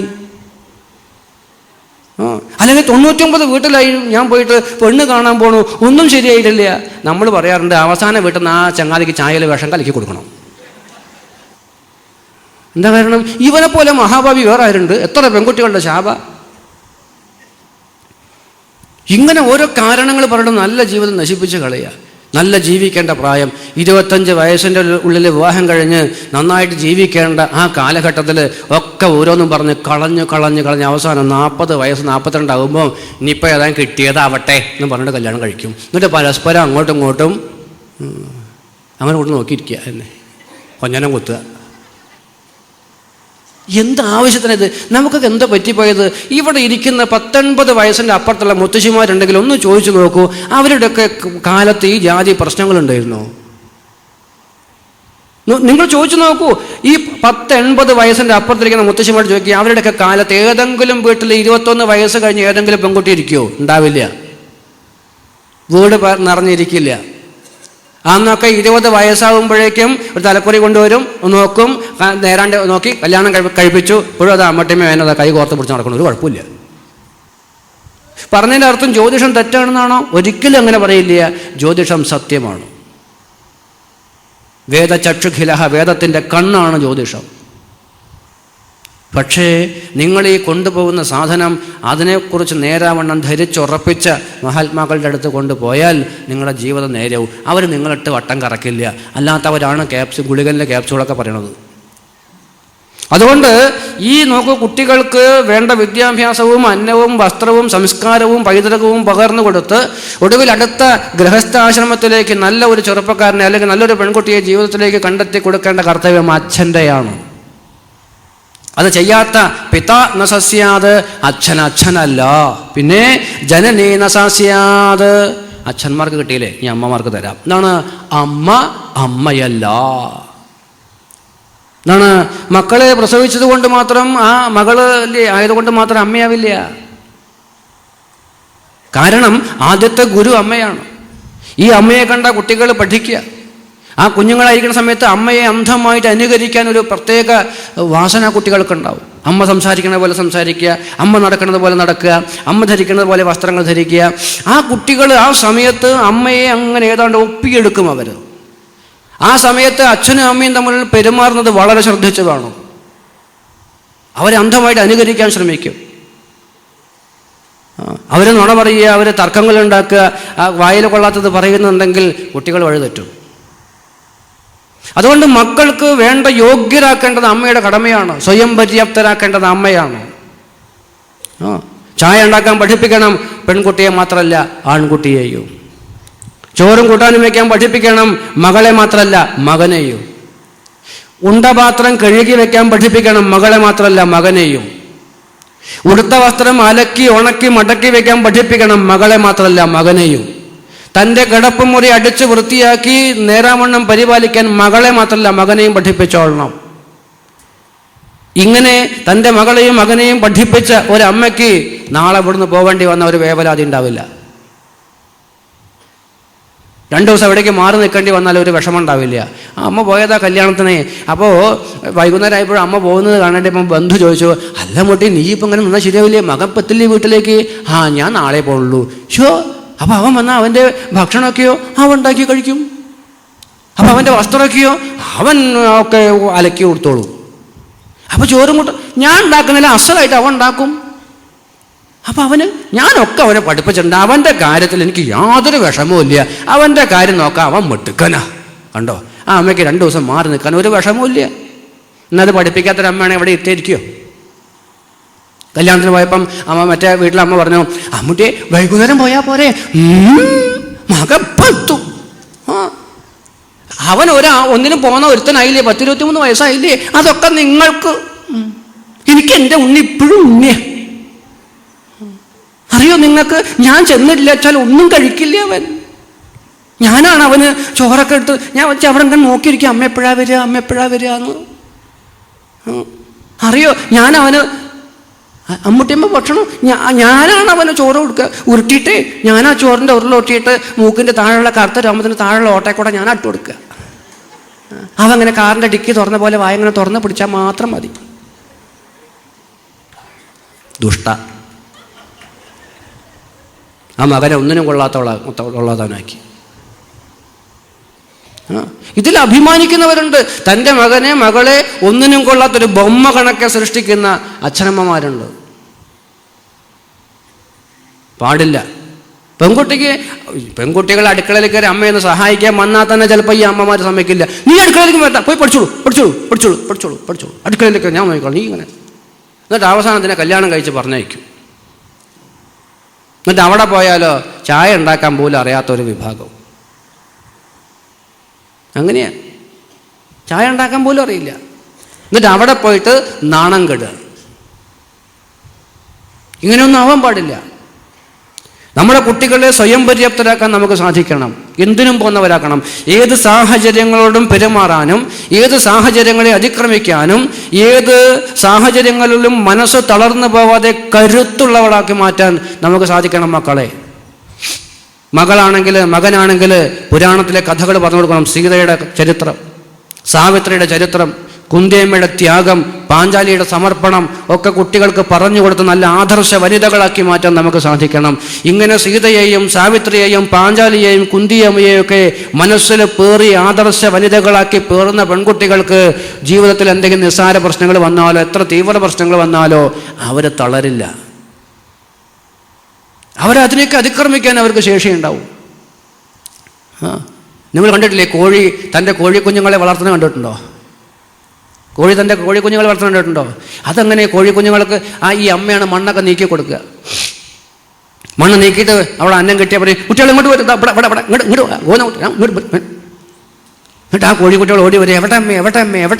[SPEAKER 1] അല്ലെങ്കിൽ 99 വീട്ടിലായി ഞാൻ പോയിട്ട് പെണ്ണ് കാണാൻ പോണു, ഒന്നും ശരിയായിട്ടില്ല. നമ്മൾ പറയാറുണ്ട് അവസാന വീട്ടിൽ നിന്ന് ആ ചങ്ങാതിക്ക് ചായയിൽ വിഷം കലക്കി കൊടുക്കണം. എന്താ കാരണം? ഇവനെ പോലെ മഹാഭാവി വേറെ ആരുണ്ട്? എത്ര പെൺകുട്ടികളുടെ ശാപ. ഇങ്ങനെ ഓരോ കാരണങ്ങൾ പറഞ്ഞിട്ട് നല്ല ജീവിതം നശിപ്പിച്ച് കളയുക. നല്ല ജീവിക്കേണ്ട പ്രായം 25 വയസ്സിൻ്റെ ഉള്ളിൽ വിവാഹം കഴിഞ്ഞ് നന്നായിട്ട് ജീവിക്കേണ്ട ആ കാലഘട്ടത്തിൽ ഒക്കെ ഓരോന്നും പറഞ്ഞ് കളഞ്ഞ് അവസാനം 40 വയസ്സ് 42 ആകുമ്പോൾ ഇനിയിപ്പോൾ ഏതാ കിട്ടിയതാവട്ടെ എന്ന് പറഞ്ഞിട്ട് കല്യാണം കഴിക്കും. എന്നിട്ട് പരസ്പരം അങ്ങോട്ടും ഇങ്ങോട്ടും അങ്ങനെ കൊണ്ട് നോക്കിയിരിക്കുക എന്നെ കൊഞ്ഞനം കുത്തുക. എന്ത് ആവശ്യത്തിനത്? നമുക്കൊക്കെ എന്താ പറ്റിപ്പോയത്? ഇവിടെ ഇരിക്കുന്ന 19 വയസ്സിൻ്റെ അപ്പുറത്തുള്ള മുത്തശ്ശിമാരുണ്ടെങ്കിൽ ഒന്ന് ചോദിച്ചു നോക്കൂ, അവരുടെയൊക്കെ കാലത്ത് ഈ ജാതി പ്രശ്നങ്ങളുണ്ടായിരുന്നോ? നിങ്ങൾ ചോദിച്ചു നോക്കൂ. ഈ 10-80 വയസ്സിൻ്റെ അപ്പുറത്തിരിക്കുന്ന മുത്തശ്ശിമാർ ചോദിക്കുക, അവരുടെയൊക്കെ കാലത്ത് ഏതെങ്കിലും വീട്ടിൽ 21 വയസ്സ് കഴിഞ്ഞ് ഏതെങ്കിലും പെൺകുട്ടി ഇരിക്കുമോ? ഉണ്ടാവില്ല. വീട് നിറഞ്ഞിരിക്കില്ല. അന്നൊക്കെ 20 വയസ്സാകുമ്പോഴേക്കും ഒരു തലക്കുറി കൊണ്ടുവരും, നോക്കും, നേരാണ്ട് നോക്കി കല്യാണം കഴിപ്പിച്ചു. ഇപ്പോഴും അത് അമ്മട്ടിമ്മ വേനത് കൈ കോർത്ത് പിടിച്ച് നടക്കണം, ഒരു കുഴപ്പമില്ല. പറഞ്ഞതിൻ്റെ അർത്ഥം ജ്യോതിഷം തെറ്റാണെന്നാണോ? ഒരിക്കലും അങ്ങനെ പറയില്ല. ജ്യോതിഷം സത്യമാണ്. വേദചക്ഷുഖിലഹ, വേദത്തിൻ്റെ കണ്ണാണ് ജ്യോതിഷം. പക്ഷേ നിങ്ങൾ ഈ കൊണ്ടുപോകുന്ന സാധനം അതിനെക്കുറിച്ച് നേരാവണ്ണം ധരിച്ചുറപ്പിച്ച മഹാത്മാക്കളുടെ അടുത്ത് കൊണ്ടുപോയാൽ നിങ്ങളുടെ ജീവിതം നേരവും. അവർ നിങ്ങളിട്ട് വട്ടം കറക്കില്ല. അല്ലാത്തവരാണ് ഗുളികലിൻ്റെ ക്യാപ്സ്യൂളൊക്കെ പറയണത്. അതുകൊണ്ട് ഈ നോക്കൂ, കുട്ടികൾക്ക് വേണ്ട വിദ്യാഭ്യാസവും അന്നവും വസ്ത്രവും സംസ്കാരവും പൈതൃകവും പകർന്നു കൊടുത്ത് ഒടുവിൽ അടുത്ത ഗൃഹസ്ഥാശ്രമത്തിലേക്ക് നല്ല ഒരു ചെറുപ്പക്കാരനെ അല്ലെങ്കിൽ നല്ലൊരു പെൺകുട്ടിയെ ജീവിതത്തിലേക്ക് കണ്ടെത്തി കൊടുക്കേണ്ട കർത്തവ്യം അച്ഛൻ്റെയാണ്. അത് ചെയ്യാത്ത പിതാ നസസ്യാത്, അച്ഛനല്ല. പിന്നെ ജനനീ നസസ്യാത്, അച്ഛന്മാർക്ക് കിട്ടിയില്ലേ, ഈ അമ്മമാർക്ക് തരാം. എന്താണ്? അമ്മയല്ല. എന്താണ്? മക്കളെ പ്രസവിച്ചത് കൊണ്ട് മാത്രം ആ മകള് ആയതുകൊണ്ട് മാത്രം അമ്മയാവില്ല. കാരണം ആദ്യത്തെ ഗുരു അമ്മയാണ്. ഈ അമ്മയെ കണ്ട കുട്ടികൾ പഠിക്കുക. ആ കുഞ്ഞുങ്ങളായിരിക്കുന്ന സമയത്ത് അമ്മയെ അന്ധമായിട്ട് അനുകരിക്കാൻ ഒരു പ്രത്യേക വാസന കുട്ടികൾക്കുണ്ടാവും. അമ്മ സംസാരിക്കുന്നത് പോലെ സംസാരിക്കുക, അമ്മ നടക്കുന്നത് പോലെ നടക്കുക, അമ്മ ധരിക്കുന്നത് പോലെ വസ്ത്രങ്ങൾ ധരിക്കുക. ആ കുട്ടികൾ ആ സമയത്ത് അമ്മയെ അങ്ങനെ ഏതാണ്ട് ഒപ്പിയെടുക്കും. അവർ ആ സമയത്ത് അച്ഛനും അമ്മയും തമ്മിൽ പെരുമാറുന്നത് വളരെ ശ്രദ്ധിച്ചു കാണും. അവരെ അന്ധമായിട്ട് അനുകരിക്കാൻ ശ്രമിക്കും. അവർ നുണ പറയുക, അവർ തർക്കങ്ങൾ ഉണ്ടാക്കുക, വായിൽ കൊള്ളാത്തത് പറയുന്നുണ്ടെങ്കിൽ കുട്ടികൾ വഴിതെറ്റും. അതുകൊണ്ട് മക്കൾക്ക് വേണ്ട യോഗ്യരാക്കേണ്ടത് അമ്മയുടെ കടമയാണ്. സ്വയം പര്യാപ്തരാക്കേണ്ടത് അമ്മയാണ്. ചായ ഉണ്ടാക്കാൻ പഠിപ്പിക്കണം, പെൺകുട്ടിയെ മാത്രമല്ല ആൺകുട്ടിയെയും. ചോറും കൂട്ടാനും വയ്ക്കാൻ പഠിപ്പിക്കണം, മകളെ മാത്രമല്ല മകനെയും. ഉണ്ടപാത്രം കഴുകി വയ്ക്കാൻ പഠിപ്പിക്കണം, മകളെ മാത്രമല്ല മകനെയും. ഉടുത്ത വസ്ത്രം അലക്കി ഉണക്കി മടക്കി വയ്ക്കാൻ പഠിപ്പിക്കണം, മകളെ മാത്രമല്ല മകനെയും. തൻ്റെ കിടപ്പുമുറി അടിച്ച് വൃത്തിയാക്കി നേരാവണ്ണം പരിപാലിക്കാൻ മകളെ മാത്രമല്ല മകനെയും പഠിപ്പിച്ചോളണം. ഇങ്ങനെ തൻ്റെ മകളെയും മകനെയും പഠിപ്പിച്ച ഒരമ്മയ്ക്ക് നാളെ ഇവിടുന്ന് പോകേണ്ടി വന്ന ഒരു വേവലാതി ഉണ്ടാവില്ല. 2 ദിവസം എവിടേക്ക് മാറി നിൽക്കേണ്ടി വന്നാൽ ഒരു വിഷമം ഉണ്ടാവില്ല. അമ്മ പോയതാ കല്യാണത്തിന്. അപ്പോൾ വൈകുന്നേരം ആയപ്പോഴും അമ്മ പോകുന്നത് കാണേണ്ടി ഇപ്പം ബന്ധു ചോദിച്ചു, അല്ല മുട്ടി നീ ഇപ്പം ഇങ്ങനെ നിന്നാൽ ശരിയാവില്ലേ, മകൻ പറ്റില്ലേ വീട്ടിലേക്ക്? ഞാൻ നാളെ പോകുള്ളൂ. ഷോ. അപ്പം അവൻ വന്നാൽ അവൻ്റെ ഭക്ഷണമൊക്കെയോ അവൻ ഉണ്ടാക്കി കഴിക്കും. അപ്പം അവൻ്റെ വസ്ത്രമൊക്കെയോ അവൻ ഒക്കെ അലക്കി കൊടുത്തോളൂ. അപ്പം ചോറും കൂട്ട ഞാൻ ഉണ്ടാക്കുന്നില്ല, അസലായിട്ട് അവൻ ഉണ്ടാക്കും. അപ്പം ഞാനൊക്കെ അവനെ പഠിപ്പിച്ചിട്ടുണ്ട്. അവൻ്റെ കാര്യത്തിൽ എനിക്ക് യാതൊരു വിഷമവും ഇല്ല. അവൻ്റെ കാര്യം നോക്കാം, അവൻ മിടുക്കനാ. കണ്ടോ, ആ അമ്മയ്ക്ക് 2 ദിവസം മാറി നിൽക്കാൻ ഒരു വിഷമവും ഇല്ല. എന്നത് പഠിപ്പിക്കാത്തൊരമ്മയാണ് ഇവിടെ എത്തിയിരിക്കുമോ? കല്യാണത്തിന് പോയപ്പം മറ്റേ വീട്ടിലെ അമ്മ പറഞ്ഞു, അമ്മൂട്ടി വൈകുന്നേരം പോയാൽ പോരെ, മകൻ പത്തു. അവൻ ഒന്നിനും പോകുന്ന ഒരുത്തനായില്ലേ, 10-23 വയസ്സായില്ലേ. അതൊക്കെ നിങ്ങൾക്ക്. എനിക്ക് എൻ്റെ ഉണ്ണി ഇപ്പോഴും ഉണ്ണിയ. അറിയോ നിങ്ങൾക്ക്, ഞാൻ ചെന്നില്ല വെച്ചാൽ ഒന്നും കഴിക്കില്ല അവൻ. ഞാനാണ് അവന് ചോറൊക്കെ എടുത്ത് ഞാൻ വെച്ച് അവിടെ ഇങ്ങനെ നോക്കിയിരിക്കും, അമ്മ എപ്പോഴാ വരിക എന്ന്. അറിയോ, ഞാനവന് അമ്മൂട്ടിയമ്മ ഭക്ഷണം ഞാനാണ് അവന് ചോറ് കൊടുക്കുക. ഉരുട്ടിയിട്ട് ഞാൻ ആ ചോറിൻ്റെ ഉരുളൊട്ടിയിട്ട് മൂക്കിൻ്റെ താഴെയുള്ള കറുത്ത രോമത്തിൻ്റെ താഴെയുള്ള ഓട്ടയെക്കൂടെ ഞാൻ അട്ട് കൊടുക്കുക. അവങ്ങനെ കാറിൻ്റെ ഡിക്കി തുറന്ന പോലെ വായങ്ങനെ തുറന്ന് പിടിച്ചാൽ മാത്രം മതി. ദുഷ്ട. ആ മകനെ ഒന്നിനും കൊള്ളാത്തവനാക്കി. ഇതിൽ അഭിമാനിക്കുന്നവരുണ്ട്. തൻ്റെ മകനെ മകളെ ഒന്നിനും കൊള്ളാത്തൊരു ബൊമ്മ കണക്കെ സൃഷ്ടിക്കുന്ന അച്ഛനമ്മമാരുണ്ട്. പാടില്ല. പെൺകുട്ടികൾ അടുക്കളയിൽ കയറി അമ്മയൊന്ന് സഹായിക്കാൻ വന്നാൽ തന്നെ ചിലപ്പോൾ ഈ അമ്മമാർ സമ്മതിക്കില്ല. നീ അടുക്കളയിലേക്ക് വരണ്ട, പോയി പഠിച്ചോളൂ, അടുക്കളയിലേക്ക് ഞാൻ നോക്കിക്കോളാം, നീ ഇങ്ങനെ. എന്നിട്ട് അവസാനത്തിനെ കല്യാണം കഴിച്ച് പറഞ്ഞയക്കും. എന്നിട്ട് അവിടെ പോയാലോ ചായ ഉണ്ടാക്കാൻ പോലും അറിയാത്തൊരു വിഭാഗം. അങ്ങനെയാ, ചായ ഉണ്ടാക്കാൻ പോലും അറിയില്ല. എന്നിട്ട് അവിടെ പോയിട്ട് നാണം കെടുക. ഇങ്ങനെയൊന്നും ആവാൻ പാടില്ല. നമ്മുടെ കുട്ടികളെ സ്വയം പര്യാപ്തരാക്കാൻ നമുക്ക് സാധിക്കണം. എന്തിനും പോന്നവരാക്കണം. ഏത് സാഹചര്യങ്ങളോടും പെരുമാറാനും ഏത് സാഹചര്യങ്ങളെ അതിക്രമിക്കാനും ഏത് സാഹചര്യങ്ങളിലും മനസ്സ് തളർന്നു പോവാതെ കരുത്തുള്ളവളാക്കി മാറ്റാൻ നമുക്ക് സാധിക്കണം മക്കളെ. മകനാണെങ്കിൽ പുരാണത്തിലെ കഥകൾ പറഞ്ഞു കൊടുക്കണം. സീതയുടെ ചരിത്രം, സാവിത്രിയുടെ ചരിത്രം, കുന്തിയമ്മയുടെ ത്യാഗം, പാഞ്ചാലിയുടെ സമർപ്പണം ഒക്കെ കുട്ടികൾക്ക് പറഞ്ഞു കൊടുത്ത് നല്ല ആദർശ വനിതകളാക്കി മാറ്റാൻ നമുക്ക് സാധിക്കണം. ഇങ്ങനെ സീതയെയും സാവിത്രിയെയും പാഞ്ചാലിയെയും കുന്തിയമ്മയെയും ഒക്കെ മനസ്സിൽ പേറി ആദർശ വനിതകളാക്കി പേറുന്ന പെൺകുട്ടികൾക്ക് ജീവിതത്തിൽ എന്തെങ്കിലും നിസ്സാര പ്രശ്നങ്ങൾ വന്നാലോ എത്ര തീവ്ര പ്രശ്നങ്ങൾ വന്നാലോ അവർ തളരില്ല. അവരതിനേക്ക് അതിക്രമിക്കാൻ അവർക്ക് ശേഷിയുണ്ടാവും. നിങ്ങൾ കണ്ടിട്ടില്ലേ കോഴി തൻ്റെ കോഴിക്കുഞ്ഞുങ്ങളെ വളർത്തുന്നത് കണ്ടിട്ടുണ്ടോ? കോഴി തൻ്റെ കോഴിക്കുഞ്ഞുങ്ങളെ വളർത്തുന്നത് കണ്ടിട്ടുണ്ടോ? അതങ്ങനെ കോഴിക്കുഞ്ഞുങ്ങൾക്ക് ഈ അമ്മയാണ് മണ്ണൊക്കെ നീക്കി കൊടുക്കുക. മണ്ണ് നീക്കിയിട്ട് അവിടെ അന്നം കിട്ടിയാൽ പറയും കുട്ടികൾ ഇങ്ങോട്ട് വരും, എന്നിട്ട് ആ കോഴിക്കുട്ടികൾ ഓടി വരും, എവിടെ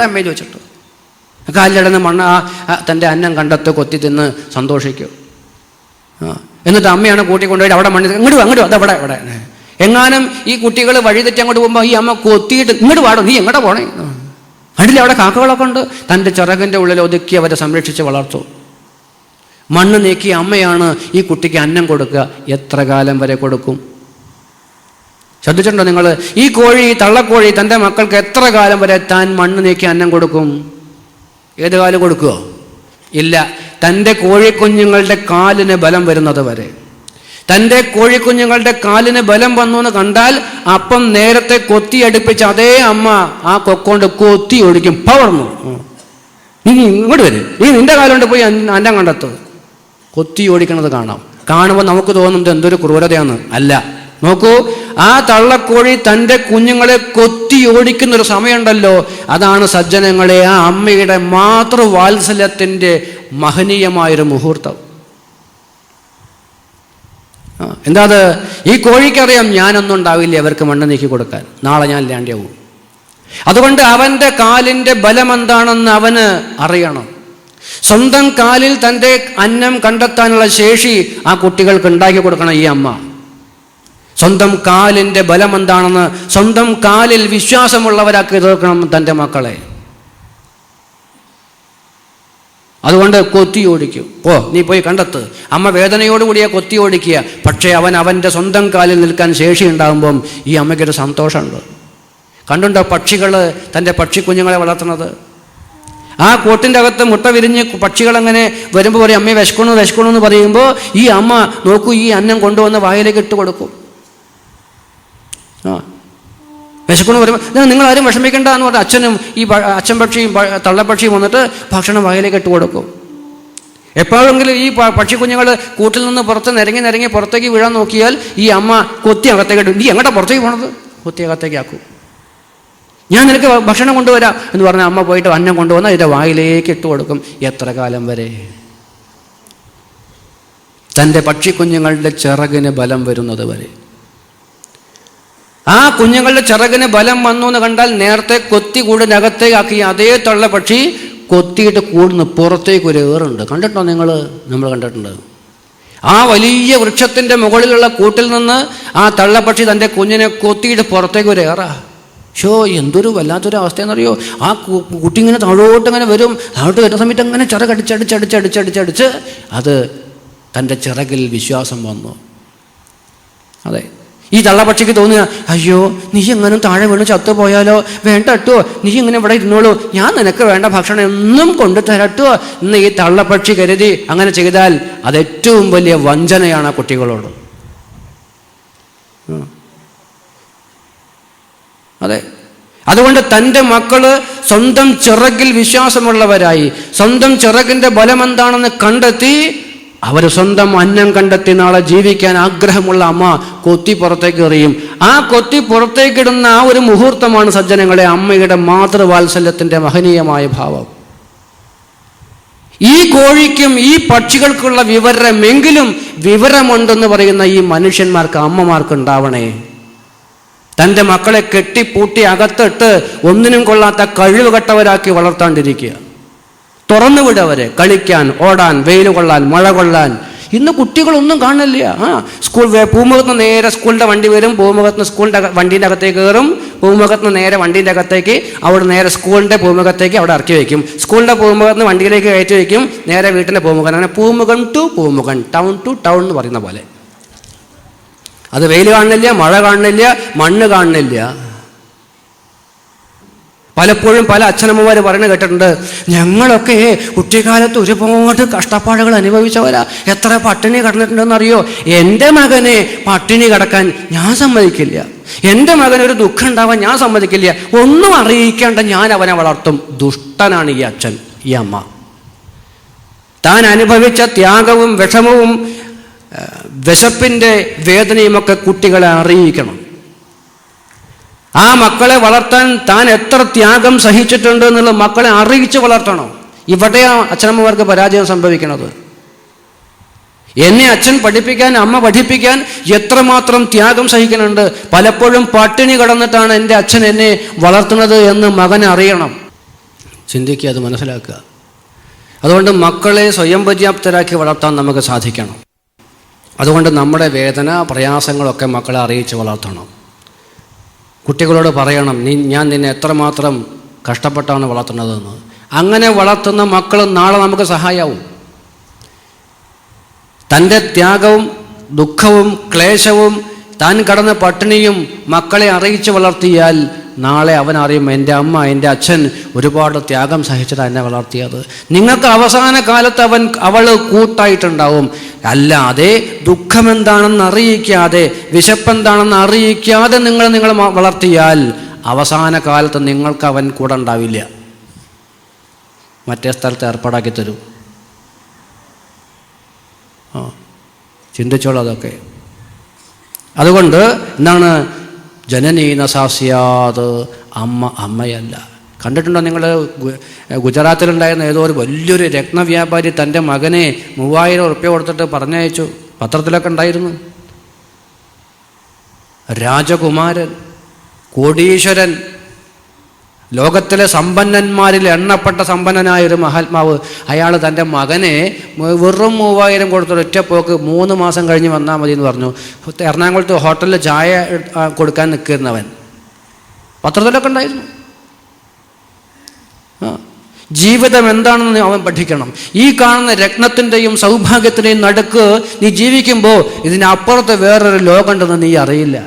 [SPEAKER 1] അമ്മേ ചോദിച്ചിട്ട് കാലിലിടുന്ന മണ്ണ് തൻ്റെ അന്നം കണ്ടെത്ത് കൊത്തി തിന്ന് സന്തോഷിക്കും. എന്നിട്ട് അമ്മയാണ് കൂട്ടിക്കൊണ്ടുപോയിട്ട് അവിടെ മണ്ണ് അങ്ങോട്ട് അതവിടെ അവിടെ. എങ്ങാനും ഈ കുട്ടികൾ വഴി തെറ്റി അങ്ങോട്ട് പോകുമ്പോൾ ഈ അമ്മ കൊത്തിയിട്ട് ഇങ്ങോട്ട് പാടും, നീ എങ്ങോട്ടാ പോണേ. കണ്ടില്ലേ അവിടെ കാക്കകളൊക്കെ ഉണ്ട്. തൻ്റെ ചിറകിൻ്റെ ഉള്ളിൽ ഒതുക്കി അവരെ സംരക്ഷിച്ച് വളർത്തും. മണ്ണ് നീക്കി അമ്മയാണ് ഈ കുട്ടിക്ക് അന്നം കൊടുക്കുക. എത്ര കാലം വരെ കൊടുക്കും? ശ്രദ്ധിച്ചിട്ടുണ്ടോ നിങ്ങൾ? ഈ തള്ളക്കോഴി തൻ്റെ മക്കൾക്ക് എത്ര കാലം വരെ താൻ മണ്ണ് നീക്കി അന്നം കൊടുക്കും? ഏത് കാലം കൊടുക്കുമോ? ഇല്ല. തൻ്റെ കോഴിക്കുഞ്ഞുങ്ങളുടെ കാലിന് ബലം വരുന്നത് വരെ. തൻ്റെ കോഴിക്കുഞ്ഞുങ്ങളുടെ കാലിന് ബലം വന്നു എന്ന് കണ്ടാൽ അപ്പം നേരത്തെ കൊത്തിയടുപ്പിച്ച് അതേ അമ്മ ആ കൊക്കൊണ്ട് കൊത്തി ഒഴിക്കും. പവർന്നു, നീ ഇങ്ങോട്ട് വരും, നീ നിന്റെ കാലുകൊണ്ട് പോയി അന്നം കണ്ടെത്തും. കൊത്തി ഓടിക്കണത് കാണുമ്പോൾ നമുക്ക് തോന്നുന്നത് എന്തൊരു ക്രൂരതയാണ്. അല്ല, നോക്കൂ, ആ തള്ളക്കോഴി തൻ്റെ കുഞ്ഞുങ്ങളെ കൊത്തി ഓടിക്കുന്നൊരു സമയമുണ്ടല്ലോ, അതാണ് സജ്ജനങ്ങളെ ആ അമ്മയുടെ മാതൃവാത്സല്യത്തിൻ്റെ മഹനീയമായൊരു മുഹൂർത്തം. എന്താ അത്? ഈ കോഴിക്കറിയാം ഞാനൊന്നും ഉണ്ടാവില്ല അവർക്ക് മണ്ണ് നീക്കി കൊടുക്കാൻ, നാളെ ഞാൻ ഇല്ലാണ്ടാവും. അതുകൊണ്ട് അവൻ്റെ കാലിൻ്റെ ബലം എന്താണെന്ന് അവന് അറിയണം. സ്വന്തം കാലിൽ തൻ്റെ അന്നം കണ്ടെത്താനുള്ള ശേഷി ആ കുട്ടികൾക്ക് ഉണ്ടാക്കി കൊടുക്കണം ഈ അമ്മ. സ്വന്തം കാലിൻ്റെ ബലം എന്താണെന്ന് സ്വന്തം കാലിൽ വിശ്വാസമുള്ളവരാക്കി തീർക്കണം തൻ്റെ മക്കളെ. അതുകൊണ്ട് കൊത്തി ഓടിക്കും. നീ പോയി കണ്ടെത്ത്. അമ്മ വേദനയോടുകൂടിയ കൊത്തി ഓടിക്കുക. പക്ഷേ അവൻ്റെ സ്വന്തം കാലിൽ നിൽക്കാൻ ശേഷി ഉണ്ടാകുമ്പം ഈ അമ്മയ്ക്കൊരു സന്തോഷമുണ്ട്. കണ്ടുണ്ടോ പക്ഷികൾ തൻ്റെ പക്ഷിക്കുഞ്ഞുങ്ങളെ വളർത്തുന്നത്? ആ കൂട്ടിൻ്റെ അകത്ത് മുട്ട വിരിഞ്ഞ് പക്ഷികളങ്ങനെ വരുമ്പോൾ പറയും അമ്മയെ വിശക്കണു എന്ന് പറയുമ്പോൾ ഈ അമ്മ നോക്കൂ, ഈ അന്നം കൊണ്ടുവന്ന് വായിലേക്ക് ഇട്ട് കൊടുക്കും. വിശക്കണമെന്ന് പറയുമ്പോൾ നിങ്ങൾ ആരും വിഷമിക്കേണ്ട എന്ന് പറഞ്ഞാൽ അച്ഛനും ഈ അച്ഛൻ പക്ഷിയും തള്ളപ്പക്ഷിയും വന്നിട്ട് ഭക്ഷണം വായിലേക്ക് ഇട്ട് കൊടുക്കും. എപ്പോഴെങ്കിലും ഈ പക്ഷിക്കുഞ്ഞുങ്ങൾ കൂട്ടിൽ നിന്ന് പുറത്ത് നിരങ്ങി പുറത്തേക്ക് വീഴാൻ നോക്കിയാൽ ഈ അമ്മ കൊത്തി അകത്തേക്ക് ഇടും. നീ എങ്ങോട്ടാ പുറത്തേക്ക് പോണത്? കൊത്തി അകത്തേക്ക് ആക്കും. ഞാൻ നിനക്ക് ഭക്ഷണം കൊണ്ടുവരാം എന്ന് പറഞ്ഞാൽ അമ്മ പോയിട്ട് അന്നം കൊണ്ടുവന്ന് അതിൻ്റെ വായിലേക്ക് ഇട്ട് കൊടുക്കും. എത്ര കാലം വരെ? തൻ്റെ പക്ഷിക്കുഞ്ഞുങ്ങളുടെ ചിറകിന് ബലം വരുന്നത് വരെ. ആ കുഞ്ഞുങ്ങളുടെ ചിറകിന് ബലം വന്നു എന്ന് കണ്ടാൽ നേരത്തെ കൊത്തി കൂടിനകത്തേക്കാക്കി അതേ തള്ളപ്പക്ഷി കൊത്തിയിട്ട് കൂടുന്നു പുറത്തേക്ക് ഒരു ഏറുണ്ട്. കണ്ടിട്ടോ നമ്മൾ കണ്ടിട്ടുണ്ട്. ആ വലിയ വൃക്ഷത്തിൻ്റെ മുകളിലുള്ള കൂട്ടിൽ നിന്ന് ആ തള്ളപ്പക്ഷി തൻ്റെ കുഞ്ഞിനെ കൊത്തിയിട്ട് പുറത്തേക്ക് ഒരു ഏറാ. എന്തൊരു വല്ലാത്തൊരു അവസ്ഥയെന്നറിയോ? ആ കുട്ടി ഇങ്ങനെ താഴോട്ട് ഇങ്ങനെ വരും. താഴോട്ട് വരുന്ന സമയത്ത് അങ്ങനെ ചിറകടിച്ചടിച്ചടിച്ചടിച്ചടിച്ചടിച്ച് അത് തൻ്റെ ചിറകിൽ വിശ്വാസം വന്നു. അതെ, ഈ തള്ളപ്പക്ഷിക്ക് തോന്നുക, അയ്യോ നീ എങ്ങനും താഴെ വീണ് ചത്തുപോയാലോ, വേണ്ട കേട്ടോ, നീ ഇങ്ങനെ ഇവിടെ ഇരുന്നോളൂ, ഞാൻ നിനക്ക് വേണ്ട ഭക്ഷണം എന്നും കൊണ്ടു തരട്ടോ എന്ന് ഈ തള്ളപ്പക്ഷി കരുതി അങ്ങനെ ചെയ്താൽ അത് ഏറ്റവും വലിയ വഞ്ചനയാണ് ആ കുട്ടികളോട്. അതെ. അതുകൊണ്ട് തൻ്റെ മക്കള് സ്വന്തം ചിറകിൽ വിശ്വാസമുള്ളവരായി, സ്വന്തം ചിറകിൻ്റെ ബലമെന്താണെന്ന് കണ്ടെത്തി അവർ സ്വന്തം അന്നം കണ്ടെത്തി നാളെ ജീവിക്കാൻ ആഗ്രഹമുള്ള അമ്മ കൊത്തി പുറത്തേക്ക് എറിയും. ആ കൊത്തി പുറത്തേക്കിടുന്ന ആ ഒരു മുഹൂർത്തമാണ് സജ്ജനങ്ങളെ അമ്മയുടെ മാതൃവാത്സല്യത്തിൻ്റെ മഹനീയമായ ഭാവം. ഈ കോഴിക്കും ഈ പക്ഷികൾക്കുള്ള വിവരമെങ്കിലും വിവരമുണ്ടെന്ന് പറയുന്ന ഈ മനുഷ്യന്മാർക്ക്, അമ്മമാർക്ക് ഉണ്ടാവണേ. തൻ്റെ മക്കളെ കെട്ടിപ്പൂട്ടി അകത്തിട്ട് ഒന്നിനും കൊള്ളാത്ത കഴിവുകെട്ടവരാക്കി വളർത്താണ്ടിരിക്കുക. തുറന്നുവിടുക അവരെ കളിക്കാൻ, ഓടാൻ, വെയിൽ കൊള്ളാൻ, മഴ കൊള്ളാൻ. ഇന്ന് കുട്ടികളൊന്നും കാണില്ല. പൂമുഖത്ത് നേരെ സ്കൂളിൻ്റെ വണ്ടി വരും, പൂമുഖത്ത് സ്കൂളിൻ്റെ വണ്ടീൻ്റെ അകത്തേക്ക് കയറും, പൂമുഖത്ത് നേരെ വണ്ടീൻ്റെ അകത്തേക്ക്, അവിടെ നേരെ സ്കൂളിൻ്റെ പൂമുഖത്തേക്ക് അവിടെ ഇറക്കി വയ്ക്കും, സ്കൂളിൻ്റെ പൂമുഖത്ത് വണ്ടിയിലേക്ക് കയറ്റി വയ്ക്കും, നേരെ വീട്ടിൻ്റെ പൂമുഖം. അങ്ങനെ പൂമുഖം ടു പൂമുഖം, ടൗൺ ടു ടൗൺ എന്ന് പറയുന്ന പോലെ. അത് വെയിൽ കാണുന്നില്ല, മഴ കാണുന്നില്ല, മണ്ണ് കാണുന്നില്ല. പലപ്പോഴും പല അച്ഛനമ്മമാർ പറയുന്നത് കേട്ടിട്ടുണ്ട്, ഞങ്ങളൊക്കെ കുട്ടിക്കാലത്ത് ഒരുപാട് കഷ്ടപ്പാടുകൾ അനുഭവിച്ചവരാ, എത്ര പട്ടിണി കിടന്നിട്ടുണ്ടെന്നറിയോ? എൻ്റെ മകനെ പട്ടിണി കിടക്കാൻ ഞാൻ സമ്മതിക്കില്ല, എൻ്റെ മകനൊരു ദുഃഖം ഉണ്ടാവാൻ ഞാൻ സമ്മതിക്കില്ല, ഒന്നും അറിയിക്കേണ്ട ഞാൻ അവനെ വളർത്തും. ദുഷ്ടനാണ് ഈ അച്ഛൻ, ഈ അമ്മ. താൻ അനുഭവിച്ച ത്യാഗവും വിഷമവും വിശപ്പിൻ്റെ വേദനയുമൊക്കെ കുട്ടികളെ അറിയിക്കണം. ആ മക്കളെ വളർത്താൻ താൻ എത്ര ത്യാഗം സഹിച്ചിട്ടുണ്ട് എന്നുള്ളത് മക്കളെ അറിയിച്ച് വളർത്തണം. ഇവിടെയാണ് അച്ഛനമ്മമാർക്ക് പരാജയം സംഭവിക്കുന്നത്. എന്നെ അച്ഛൻ പഠിപ്പിക്കാൻ, അമ്മ പഠിപ്പിക്കാൻ എത്രമാത്രം ത്യാഗം സഹിക്കുന്നുണ്ട്. പലപ്പോഴും പട്ടിണി കിടന്നിട്ടാണ് എൻ്റെ അച്ഛൻ എന്നെ വളർത്തുന്നത് എന്ന് മകൻ അറിയണം. ചിന്തിക്കുക, അത് മനസ്സിലാക്കുക. അതുകൊണ്ട് മക്കളെ സ്വയം പര്യാപ്തരാക്കി വളർത്താൻ നമുക്ക് സാധിക്കണം. അതുകൊണ്ട് നമ്മുടെ വേദന, പ്രയാസങ്ങളൊക്കെ മക്കളെ അറിയിച്ച് വളർത്തണം. കുട്ടികളോട് പറയണം, ഞാൻ നിന്നെ എത്രമാത്രം കഷ്ടപ്പെട്ടാണ് വളർത്തുന്നതെന്ന്. അങ്ങനെ വളർത്തുന്ന മക്കൾ നാളെ നമുക്ക് സഹായമാവും. തൻ്റെ ത്യാഗവും ദുഃഖവും ക്ലേശവും താൻ കടന്ന പട്ടിണിയും മക്കളെ അറിയിച്ച് വളർത്തിയാൽ നാളെ അവനറിയും, എൻ്റെ അമ്മ, എൻ്റെ അച്ഛൻ ഒരുപാട് ത്യാഗം സഹിച്ചിട്ടാണ് എന്നെ വളർത്തിയത്. നിങ്ങൾക്ക് അവസാന കാലത്ത് അവൾ കൂട്ടായിട്ടുണ്ടാവും. അല്ലാതെ ദുഃഖമെന്താണെന്ന് അറിയിക്കാതെ, വിശപ്പെന്താണെന്ന് അറിയിക്കാതെ നിങ്ങൾ വളർത്തിയാൽ അവസാന കാലത്ത് നിങ്ങൾക്ക് അവൻ കൂടെ ഉണ്ടാവില്ല, മറ്റേ സ്ഥലത്ത് ഏർപ്പാടാക്കി തരും. ചിന്തിച്ചോളൂ അതൊക്കെ. അതുകൊണ്ട് എന്താണ് ജനനീന സാസ്യാത്, അമ്മയല്ല. കണ്ടിട്ടുണ്ടോ നിങ്ങൾ? ഗുജറാത്തിലുണ്ടായിരുന്ന ഏതോ ഒരു വലിയൊരു രത്നവ്യാപാരി തൻ്റെ മകനെ 3000 ഉറുപ്പ്യ കൊടുത്തിട്ട് പറഞ്ഞയച്ചു. പത്രത്തിലൊക്കെ ഉണ്ടായിരുന്നു. രാജകുമാരൻ, കോടീശ്വരൻ, ലോകത്തിലെ സമ്പന്നന്മാരിൽ എണ്ണപ്പെട്ട സമ്പന്നനായൊരു മഹാത്മാവ്, അയാൾ തൻ്റെ മകനെ വെറും 3000 കൊടുത്തൊരു ഒറ്റപ്പോക്ക് 3 മാസം കഴിഞ്ഞ് വന്നാൽ മതി എന്ന് പറഞ്ഞു. എറണാകുളത്ത് ഹോട്ടലിൽ ചായ കൊടുക്കാൻ നിൽക്കുന്നവൻ. പത്രത്തിലൊക്കെ ഉണ്ടായിരുന്നു. ജീവിതം എന്താണെന്ന് അവൻ പഠിക്കണം. ഈ കാണുന്ന രത്നത്തിൻ്റെയും സൗഭാഗ്യത്തിൻ്റെയും നടുക്ക് നീ ജീവിക്കുമ്പോൾ ഇതിനപ്പുറത്ത് വേറൊരു ലോകമുണ്ടെന്ന് നീ അറിയില്ല.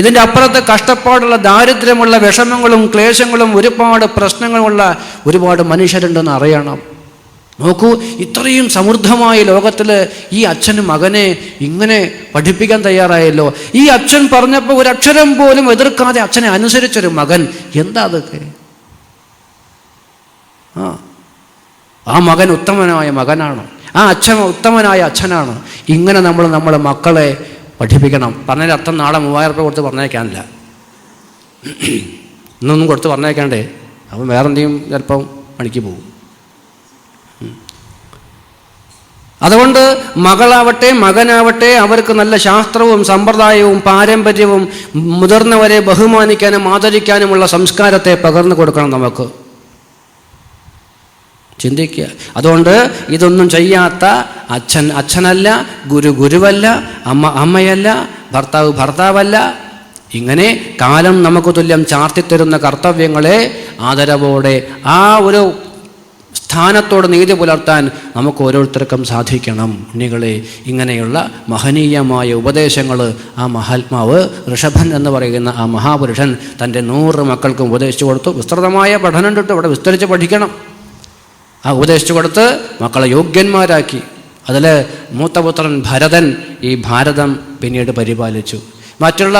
[SPEAKER 1] ഇതിൻ്റെ അപ്പുറത്ത് കഷ്ടപ്പാടുള്ള, ദാരിദ്ര്യമുള്ള, വിഷമങ്ങളും ക്ലേശങ്ങളും ഒരുപാട് പ്രശ്നങ്ങളുമുള്ള ഒരുപാട് മനുഷ്യരുണ്ടെന്ന് അറിയണം. നോക്കൂ, ഇത്രയും സമൃദ്ധമായ ലോകത്തിൽ ഈ അച്ഛന് മകനെ ഇങ്ങനെ പഠിപ്പിക്കാൻ തയ്യാറായല്ലോ. ഈ അച്ഛൻ പറഞ്ഞപ്പോൾ ഒരു അക്ഷരം പോലും എതിർക്കാതെ അച്ഛനെ അനുസരിച്ചൊരു മകൻ. എന്താ അതൊക്കെ? ആ മകൻ ഉത്തമനായ മകനാണ്, ആ അച്ഛൻ ഉത്തമനായ അച്ഛനാണ്. ഇങ്ങനെ നമ്മളെ മക്കളെ പഠിപ്പിക്കണം. പറഞ്ഞതിൻ്റെ അർത്ഥം നാളെ 3000 രൂപ കൊടുത്ത് പറഞ്ഞേക്കാനില്ല, ഇന്നൊന്നും കൊടുത്ത് പറഞ്ഞേക്കാണ്ടേ അപ്പം വേറെന്തെങ്കിലും ചിലപ്പം പണിക്ക് പോകും. അതുകൊണ്ട് മകളാവട്ടെ മകനാവട്ടെ അവർക്ക് നല്ല ശാസ്ത്രവും സമ്പ്രദായവും പാരമ്പര്യവും മുതിർന്നവരെ ബഹുമാനിക്കാനും ആദരിക്കാനുമുള്ള സംസ്കാരത്തെ പകർന്നു കൊടുക്കണം നമുക്ക്. ചിന്തിക്കുക. അതുകൊണ്ട് ഇതൊന്നും ചെയ്യാത്ത അച്ഛനല്ല, ഗുരുവല്ല, അമ്മയല്ല, ഭർത്താവല്ല. ഇങ്ങനെ കാലം നമുക്ക് തുല്യം ചാർത്തിത്തരുന്ന കർത്തവ്യങ്ങളെ ആദരവോടെ ആ ഒരു സ്ഥാനത്തോട് നീതി പുലർത്താൻ നമുക്ക് ഓരോരുത്തർക്കും സാധിക്കണം. ഉണ്ണികളെ, ഇങ്ങനെയുള്ള മഹനീയമായ ഉപദേശങ്ങൾ ആ മഹാത്മാവ് ഋഷഭൻ എന്ന് പറയുന്ന ആ മഹാപുരുഷൻ തൻ്റെ 100 മക്കൾക്കും ഉപദേശിച്ചു കൊടുത്തു. വിസ്തൃതമായ പഠനം തൊട്ട് ഇവിടെ വിസ്തരിച്ച് പഠിക്കണം. ആ ഉപദേശിച്ചു കൊടുത്ത് മക്കളെ യോഗ്യന്മാരാക്കി. അതിൽ മൂത്തപുത്രൻ ഭരതൻ ഈ ഭാരതം പിന്നീട് പരിപാലിച്ചു. മറ്റുള്ള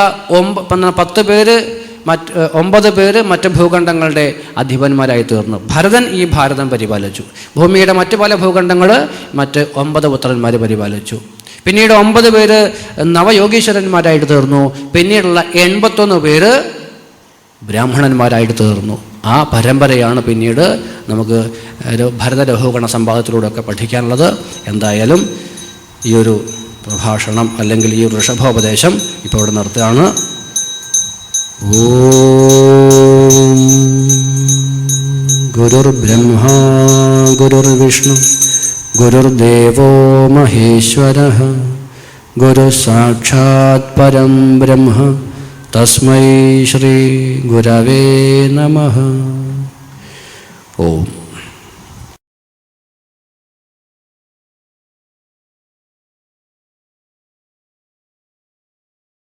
[SPEAKER 1] 10 പേര് 9 പേര് മറ്റ് ഭൂഖണ്ഡങ്ങളുടെ അധിപന്മാരായി തീർന്നു. ഭരതൻ ഈ ഭാരതം പരിപാലിച്ചു. ഭൂമിയുടെ മറ്റ് പല ഭൂഖണ്ഡങ്ങൾ മറ്റ് 9 പുത്രന്മാർ പരിപാലിച്ചു. പിന്നീട് 9 പേര് നവയോഗീശ്വരന്മാരായിട്ട് തീർന്നു. പിന്നീടുള്ള 81 പേര് ബ്രാഹ്മണന്മാരായിട്ട് തീർന്നു. ആ പരമ്പരയാണ് പിന്നീട് നമുക്ക് ഭരതരഘുഗണ സംവാദത്തിലൂടെയൊക്കെ പഠിക്കാനുള്ളത്. എന്തായാലും ഈ ഒരു പ്രഭാഷണം അല്ലെങ്കിൽ ഈ ഋഷഭോപദേശം ഇപ്പോൾ ഇവിടെ നിർത്തുകയാണ്. ഓം ഗുരുർബ്രഹ്മ ഗുരുർവിഷ്ണു ഗുരുർദേവോ മഹേശ്വരഃ ഗുരു സാക്ഷാത് പരം ബ്രഹ്മ തസ്മൈ ശ്രീ ഗുരവേ നമഃ. ഓം